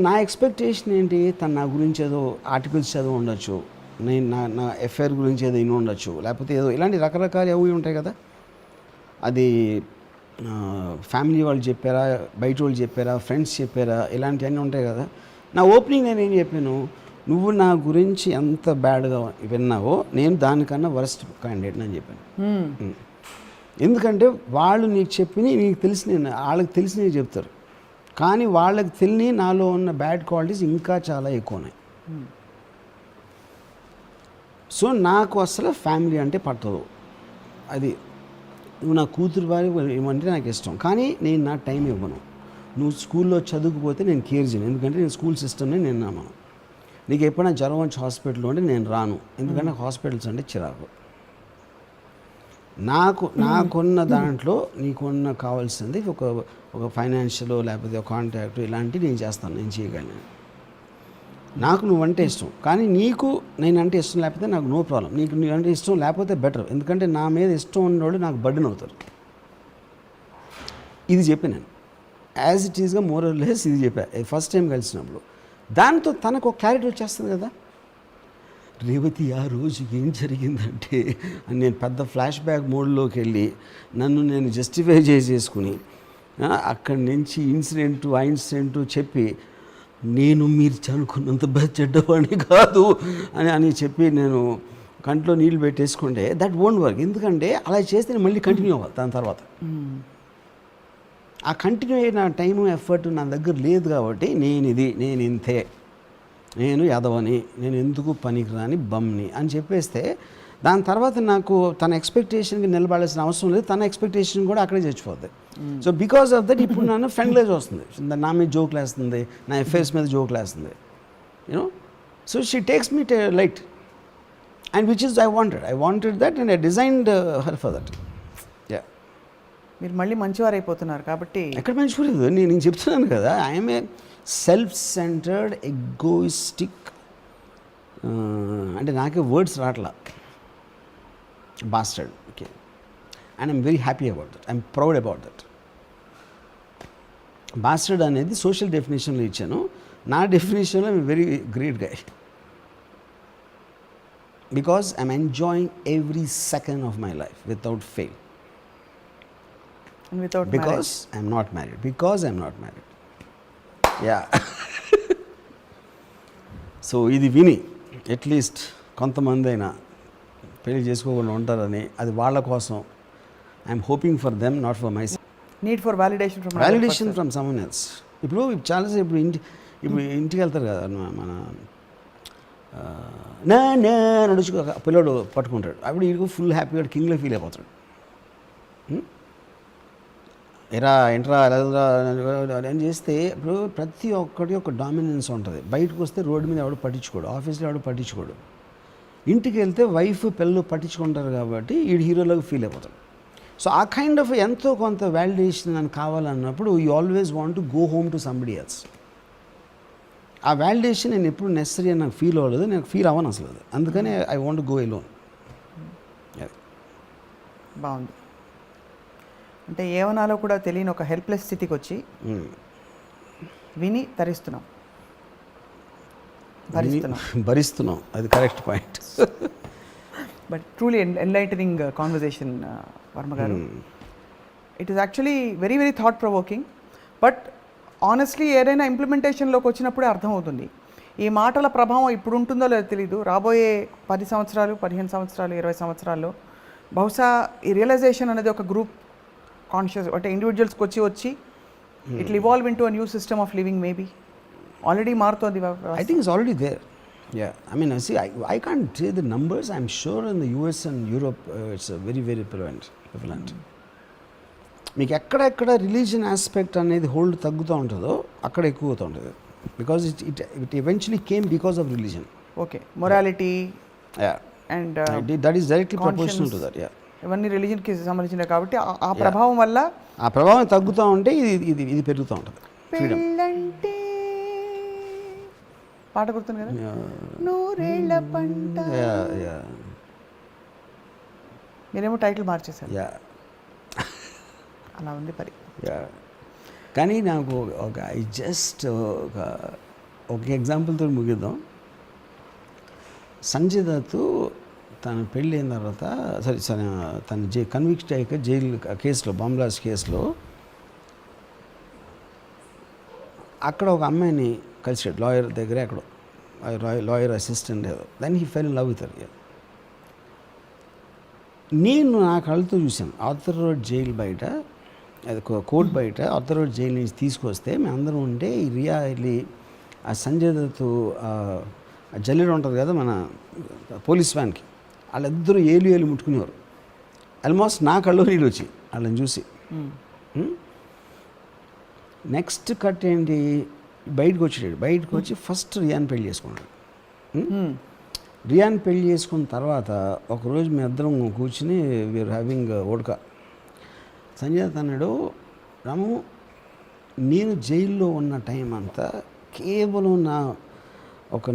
నా ఎక్స్పెక్టేషన్ ఏంటి, తను నా గురించి ఏదో ఆర్టికల్స్ చదివి ఉండొచ్చు, నేను నా ఎఫ్ఐఆర్ గురించి ఏదో ఇన్ని ఉండొచ్చు, లేకపోతే ఏదో ఇలాంటి రకరకాలు ఏవి ఉంటాయి కదా. అది ఫ్యామిలీ వాళ్ళు చెప్పారా, బయట వాళ్ళు చెప్పారా, ఫ్రెండ్స్ చెప్పారా, ఇలాంటివన్నీ ఉంటాయి కదా. నా ఓపెనింగ్ నేను ఏం చెప్పాను, నువ్వు నా గురించి ఎంత బ్యాడ్గా విన్నావో నేను దానికన్నా వరస్ట్ క్యాండిడేట్ అని చెప్పాను. ఎందుకంటే వాళ్ళు నీకు నీకు వాళ్ళకి తెలిసినవి చెప్తారు, కానీ వాళ్ళకి తెలియని నాలో ఉన్న బ్యాడ్ క్వాలిటీస్ ఇంకా చాలా ఎక్కువ ఉన్నాయి. సో నాకు అసలు ఫ్యామిలీ అంటే పట్టదు. అది నువ్వు నా కూతురు వారి ఏమంటే నాకు ఇష్టం, కానీ నేను నా టైం ఇవ్వను. నువ్వు స్కూల్లో చదువుకుపోతే నేను కేర్ చేయను, ఎందుకంటే నేను స్కూల్ సిస్టమ్ని నేను నమ్మను. నీకు ఎప్పుడైనా జ్వరం వచ్చి హాస్పిటల్లో ఉంటే నేను రాను, ఎందుకంటే హాస్పిటల్స్ అంటే చిరాకు. నాకున్న దాంట్లో నీకున్న కావాల్సింది ఒక ఫైనాన్షియల్ లేకపోతే ఒక కాంటాక్ట్ ఇలాంటివి నేను చేస్తాను, నేను చేయగలను. నాకు నువ్వంటే ఇష్టం, కానీ నీకు నేనంటే ఇష్టం లేకపోతే నాకు నో ప్రాబ్లం. నీకు అంటే ఇష్టం లేకపోతే బెటర్, ఎందుకంటే నా మీద ఇష్టం ఉన్నవాళ్ళు నాకు బర్డెన్ అవుతారు. ఇది చెప్పి నేను యాజ్ ఇట్ ఈస్గా మోర్ ఆర్ లెస్ ఇది చెప్పా ఫస్ట్ టైం కలిసినప్పుడు. దాంతో తనకు ఒక క్లారిటీ వచ్చేస్తుంది కదా. రేవతి ఆ రోజు ఏం జరిగిందంటే నేను పెద్ద ఫ్లాష్ బ్యాక్ మోడ్లోకి వెళ్ళి నన్ను నేను జస్టిఫై చేసుకుని అక్కడి నుంచి ఆ ఇన్సిడెంటు చెప్పి నేను మీరు అనుకున్నంత చెడ్డవాడిని కాదు అని చెప్పి నేను కంట్లో నీళ్ళు పెట్టేసుకుంటే దట్ వోంట్ వర్క్. ఎందుకంటే అలా చేస్తే నేను మళ్ళీ కంటిన్యూ అవ్వాలి. దాని తర్వాత ఆ కంటిన్యూ అయిన టైము ఎఫర్ట్ నా దగ్గర లేదు కాబట్టి నేను ఇంతే, నేను యాదవని, నేను ఎందుకు పనికిరాని బమ్ని అని చెప్పేస్తే దాని తర్వాత నాకు తన ఎక్స్పెక్టేషన్కి నిలబడాల్సిన అవసరం లేదు, తన ఎక్స్పెక్టేషన్ కూడా అక్కడే చచ్చిపోద్ది. సో బికాస్ ఆఫ్ దట్ ఇప్పుడు నన్ను ఫ్రెండ్లీజ్ వస్తుంది, నా మీద జోక్లు వేస్తుంది, నా ఎఫైర్స్ మీద జోక్లు వేస్తుంది, you know. So she takes me light and which is I wanted that and I designed her for that. మీరు మళ్ళీ మంచివారు అయిపోతున్నారు కాబట్టి ఎక్కడ మంచివారు, నేను చెప్తున్నాను కదా, I'm a self centred egoistic, అంటే నాకే వర్డ్స్ రావట్లా, bastard. Okay, and I'm very happy about that, I'm proud about that. Bastard అనేది సోషల్ డెఫినేషన్లో ఇచ్చాను, నా డెఫినేషన్లో I'm very great guy, because I'm enjoying every second of my life without fail. without because marriage. I'm not married. Yeah so ఇది విని at least కొంతమంది అయినా పెళ్లి చేసుకోకుండా ఉంటారని, అది వాళ్ళ కోసం I'm hoping for them, not for my need for validation from validation from someone else. ఇప్పుడు చాలాసేపు ఇప్పుడు ఇంటికి వెళ్తారు కదా మన నా నడుచుకో పిల్లడు పట్టుకుంటాడు, అప్పుడు వీడికి ఫుల్ హ్యాపీగా కింగ్లో ఫీల్ అయిపోతాడు. ఎరా ఎంట్రా అని చేస్తే ఇప్పుడు ప్రతి ఒక్కటి ఒక డామినెన్స్ ఉంటుంది. బయటకు వస్తే రోడ్డు మీద ఎవడు పట్టించుకోడు, ఆఫీస్లో ఎవడు పట్టించుకోడు. ఇంటికి వెళ్తే వైఫ్ పిల్లలు పట్టించుకుంటారు కాబట్టి వీడు హీరోలోకి ఫీల్ అయిపోతాడు. సో ఆ కైండ్ ఆఫ్ ఎంతో కొంత వ్యాలిడేషన్ అని కావాలన్నప్పుడు you always want to go home to somebody else. ఆ వ్యాలిడేషన్ నేను ఎప్పుడు నెసరీ అని నాకు ఫీల్ అవ్వలేదు, నాకు ఫీల్ అవ్వను అసలు అది. అందుకనే ఐ వాంట్ గో ఎలోన్. బాగుంది. అంటే ఏమనాలో కూడా తెలియని ఒక హెల్ప్లెస్ స్థితికి వచ్చి విని తరిస్తున్నాం, భరిస్తున్నాం. అది correct point. But truly enlightening conversation Varma garu. It is actually very very thought provoking. But honestly ఏదైనా ఇంప్లిమెంటేషన్లోకి వచ్చినప్పుడే అర్థమవుతుంది. ఈ మాటల ప్రభావం ఇప్పుడు ఉంటుందో లేదో తెలీదు, రాబోయే 10 సంవత్సరాలు 15 సంవత్సరాలు 20 సంవత్సరాల్లో బహుశా ఈ రియలైజేషన్ అనేది ఒక గ్రూప్ కాన్షియస్ అంటే ఇండివిజువల్స్కి వచ్చి it evolve in to a new system of living. Maybe already మారుతోంది. I think it's already there. Yeah, I mean, see, I can't say the numbers. I'm sure in the US and Europe, it's very, very prevalent. మీకు ఎక్కడెక్కడ religion aspect అనేది hold తగ్గుతూ ఉంటుందో అక్కడ ఎక్కువ అవుతూ ఉంటుంది. Because it eventually came because of religion. Okay, morality and that is directly proportional to that. ఇవన్నీ రిలీజన్కి సంబంధించినవి కాబట్టి ఆ ప్రభావం వల్ల ఆ ప్రభావం తగ్గుతూ ఉంటే ఇది పెరుగుతూ ఉంటుంది. ఫ్రీడమ్ పాట గుర్తుంది కదా, నూరేళ్ల పంట. మీరేమో టైటిల్ మార్చేశారు. అలా ఉంది పరి. కానీ నాకు ఒక ఎగ్జాంపుల్తో ముగిద్దాం. సంజయ్ దత్ తన పెళ్ళి అయిన తర్వాత తను కన్విక్ట్ అయ్యాక జైలు కేసులో, బాంబ్ బ్లాస్ట్ కేసులో అక్కడ ఒక అమ్మాయిని కలిసాడు లాయర్ దగ్గర, ఎక్కడో లాయర్ అసిస్టెంట్ ఏదో. Then he fell in love with her. నేను నా కళ్ళతో చూశాను ఆర్థర్ రోడ్ జైలు బయట, అది కోర్ట్ బయట ఆర్థర్ రోడ్ జైలు నుంచి తీసుకొస్తే మేమందరం ఉంటే ఈ రియా వెళ్ళి ఆ సంజయ్ దత్ జల్లెడ ఉంటుంది కదా మన పోలీస్ వ్యాన్కి, వాళ్ళిద్దరూ ఏలు ముట్టుకునేవారు. ఆల్మోస్ట్ నా కళ్ళు నీళ్ళు వచ్చి వాళ్ళని చూసి. నెక్స్ట్ కట్ ఏంటి, బయటకు వచ్చి ఫస్ట్ రియాన్ పెళ్లి చేసుకున్నాడు. రియాన్ పెళ్లి చేసుకున్న తర్వాత ఒకరోజు మేము ఇద్దరం కూర్చుని వీఆర్ హ్యావింగ్ ఓడక. సంజయ్ దత్ అన్నాడు, రాము నేను జైల్లో ఉన్న టైం అంతా కేవలం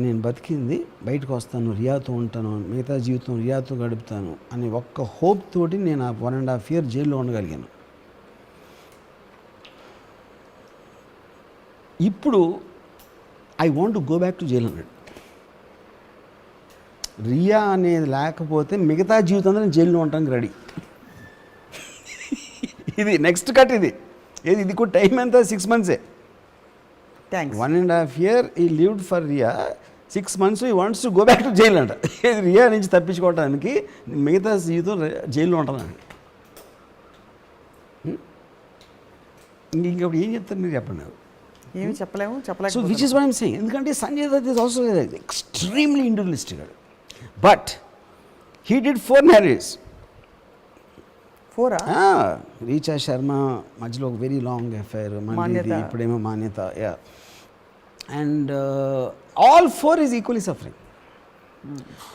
నేను బతికింది బయటకు వస్తాను, రియాతో ఉంటాను, మిగతా జీవితం రియాతో గడుపుతాను అని ఒక్క హోప్ తోటి నేను ఆ 1.5 years జైల్లో ఉండగలిగాను. ఇప్పుడు I want to go back to jail అన్నాడు. రియా అనేది లేకపోతే మిగతా జీవితం నేను జైల్లో ఉండడానికి రెడీ. ఇది నెక్స్ట్ కట్. ఇది కూడా టైం ఎంత, 6 months. థ్యాంక్స్. 1.5 years ఈ లివ్డ్ ఫర్ రియా, 6 months ఈ wants to go back to jail అంట. రియా నుంచి తప్పించుకోవడానికి మిగతా జీవితం జైల్లో ఉంటాను. ఇంకప్పుడు ఏం చెప్తారు మీరు చెప్పండి. ఏమి చెప్పలేము. So which is what I'm saying. ఎందుకంటే Sanjay Dutt is also extremely individualistic. But he did 4 marriages. 4 Richa Sharma మధ్యలో ఒక వెరీ లాంగ్ అఫైర్, మళ్ళీ ఇప్పుడేమో Manyata. And all 4 is equally suffering.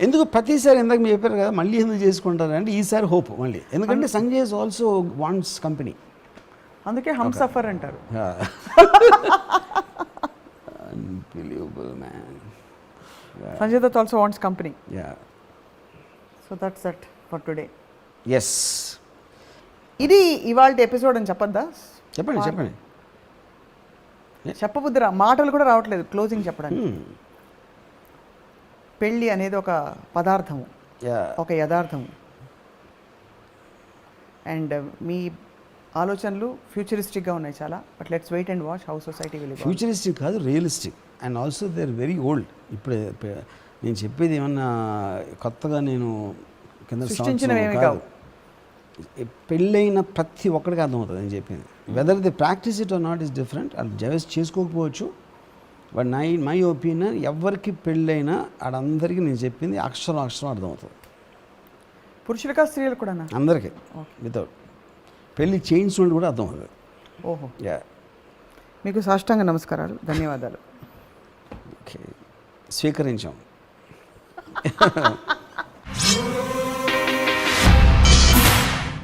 ఎందుకు ప్రతిసారి ఇందాక మీరు చెప్పారు కదా మళ్ళీ ఎందుకు చేసుకుంటారు అంటే ఈసారి హోప్ మళ్ళీ, ఎందుకంటే Sanjay is also wants company. అందుకే హమ్ సఫర్ అంటారు. Unbelievable, man. Sanjay Dutt also wants company. Yeah. So that's it for today. Yes. ఇది ఇవాళ ఎపిసోడ్ అని చెప్పద్దా? చెప్పండి. చెప్పబుద్ధిరా, మాటలు కూడా రావట్లేదు క్లోజింగ్ చెప్పడానికి. పెళ్ళి అనేది ఒక పదార్థము, ఒక యథార్థము. అండ్ మీ ఆలోచనలు ఫ్యూచరిస్టిక్గా ఉన్నాయి చాలా. But let's wait and watch how society will evolve. Futuristic కాదు, realistic. And also they are very old. ఇప్పుడు నేను చెప్పేది ఏమన్నా కొత్తగా నేను కింద సృష్టించినవేమీ కావు. పెళ్ళైన ప్రతి ఒక్కడికి అర్థమవుతుంది నేను చెప్పింది. Whether the practice it or not is different. అది జస్ట్ చేసుకోకపోవచ్చు. బట్ మై ఒపీనియన్, ఎవరికి పెళ్ళైనా ఆడందరికీ నేను చెప్పింది అక్షరం అర్థమవుతుంది. పురుషులకా స్త్రీలు కూడా? అందరికీ వితౌట్ పెళ్ళి చేయించిన కూడా అర్థమవుతుంది. ఓహో. యా. మీకు సాష్టాంగ నమస్కారాలు, ధన్యవాదాలు. ఓకే, స్వీకరించాం.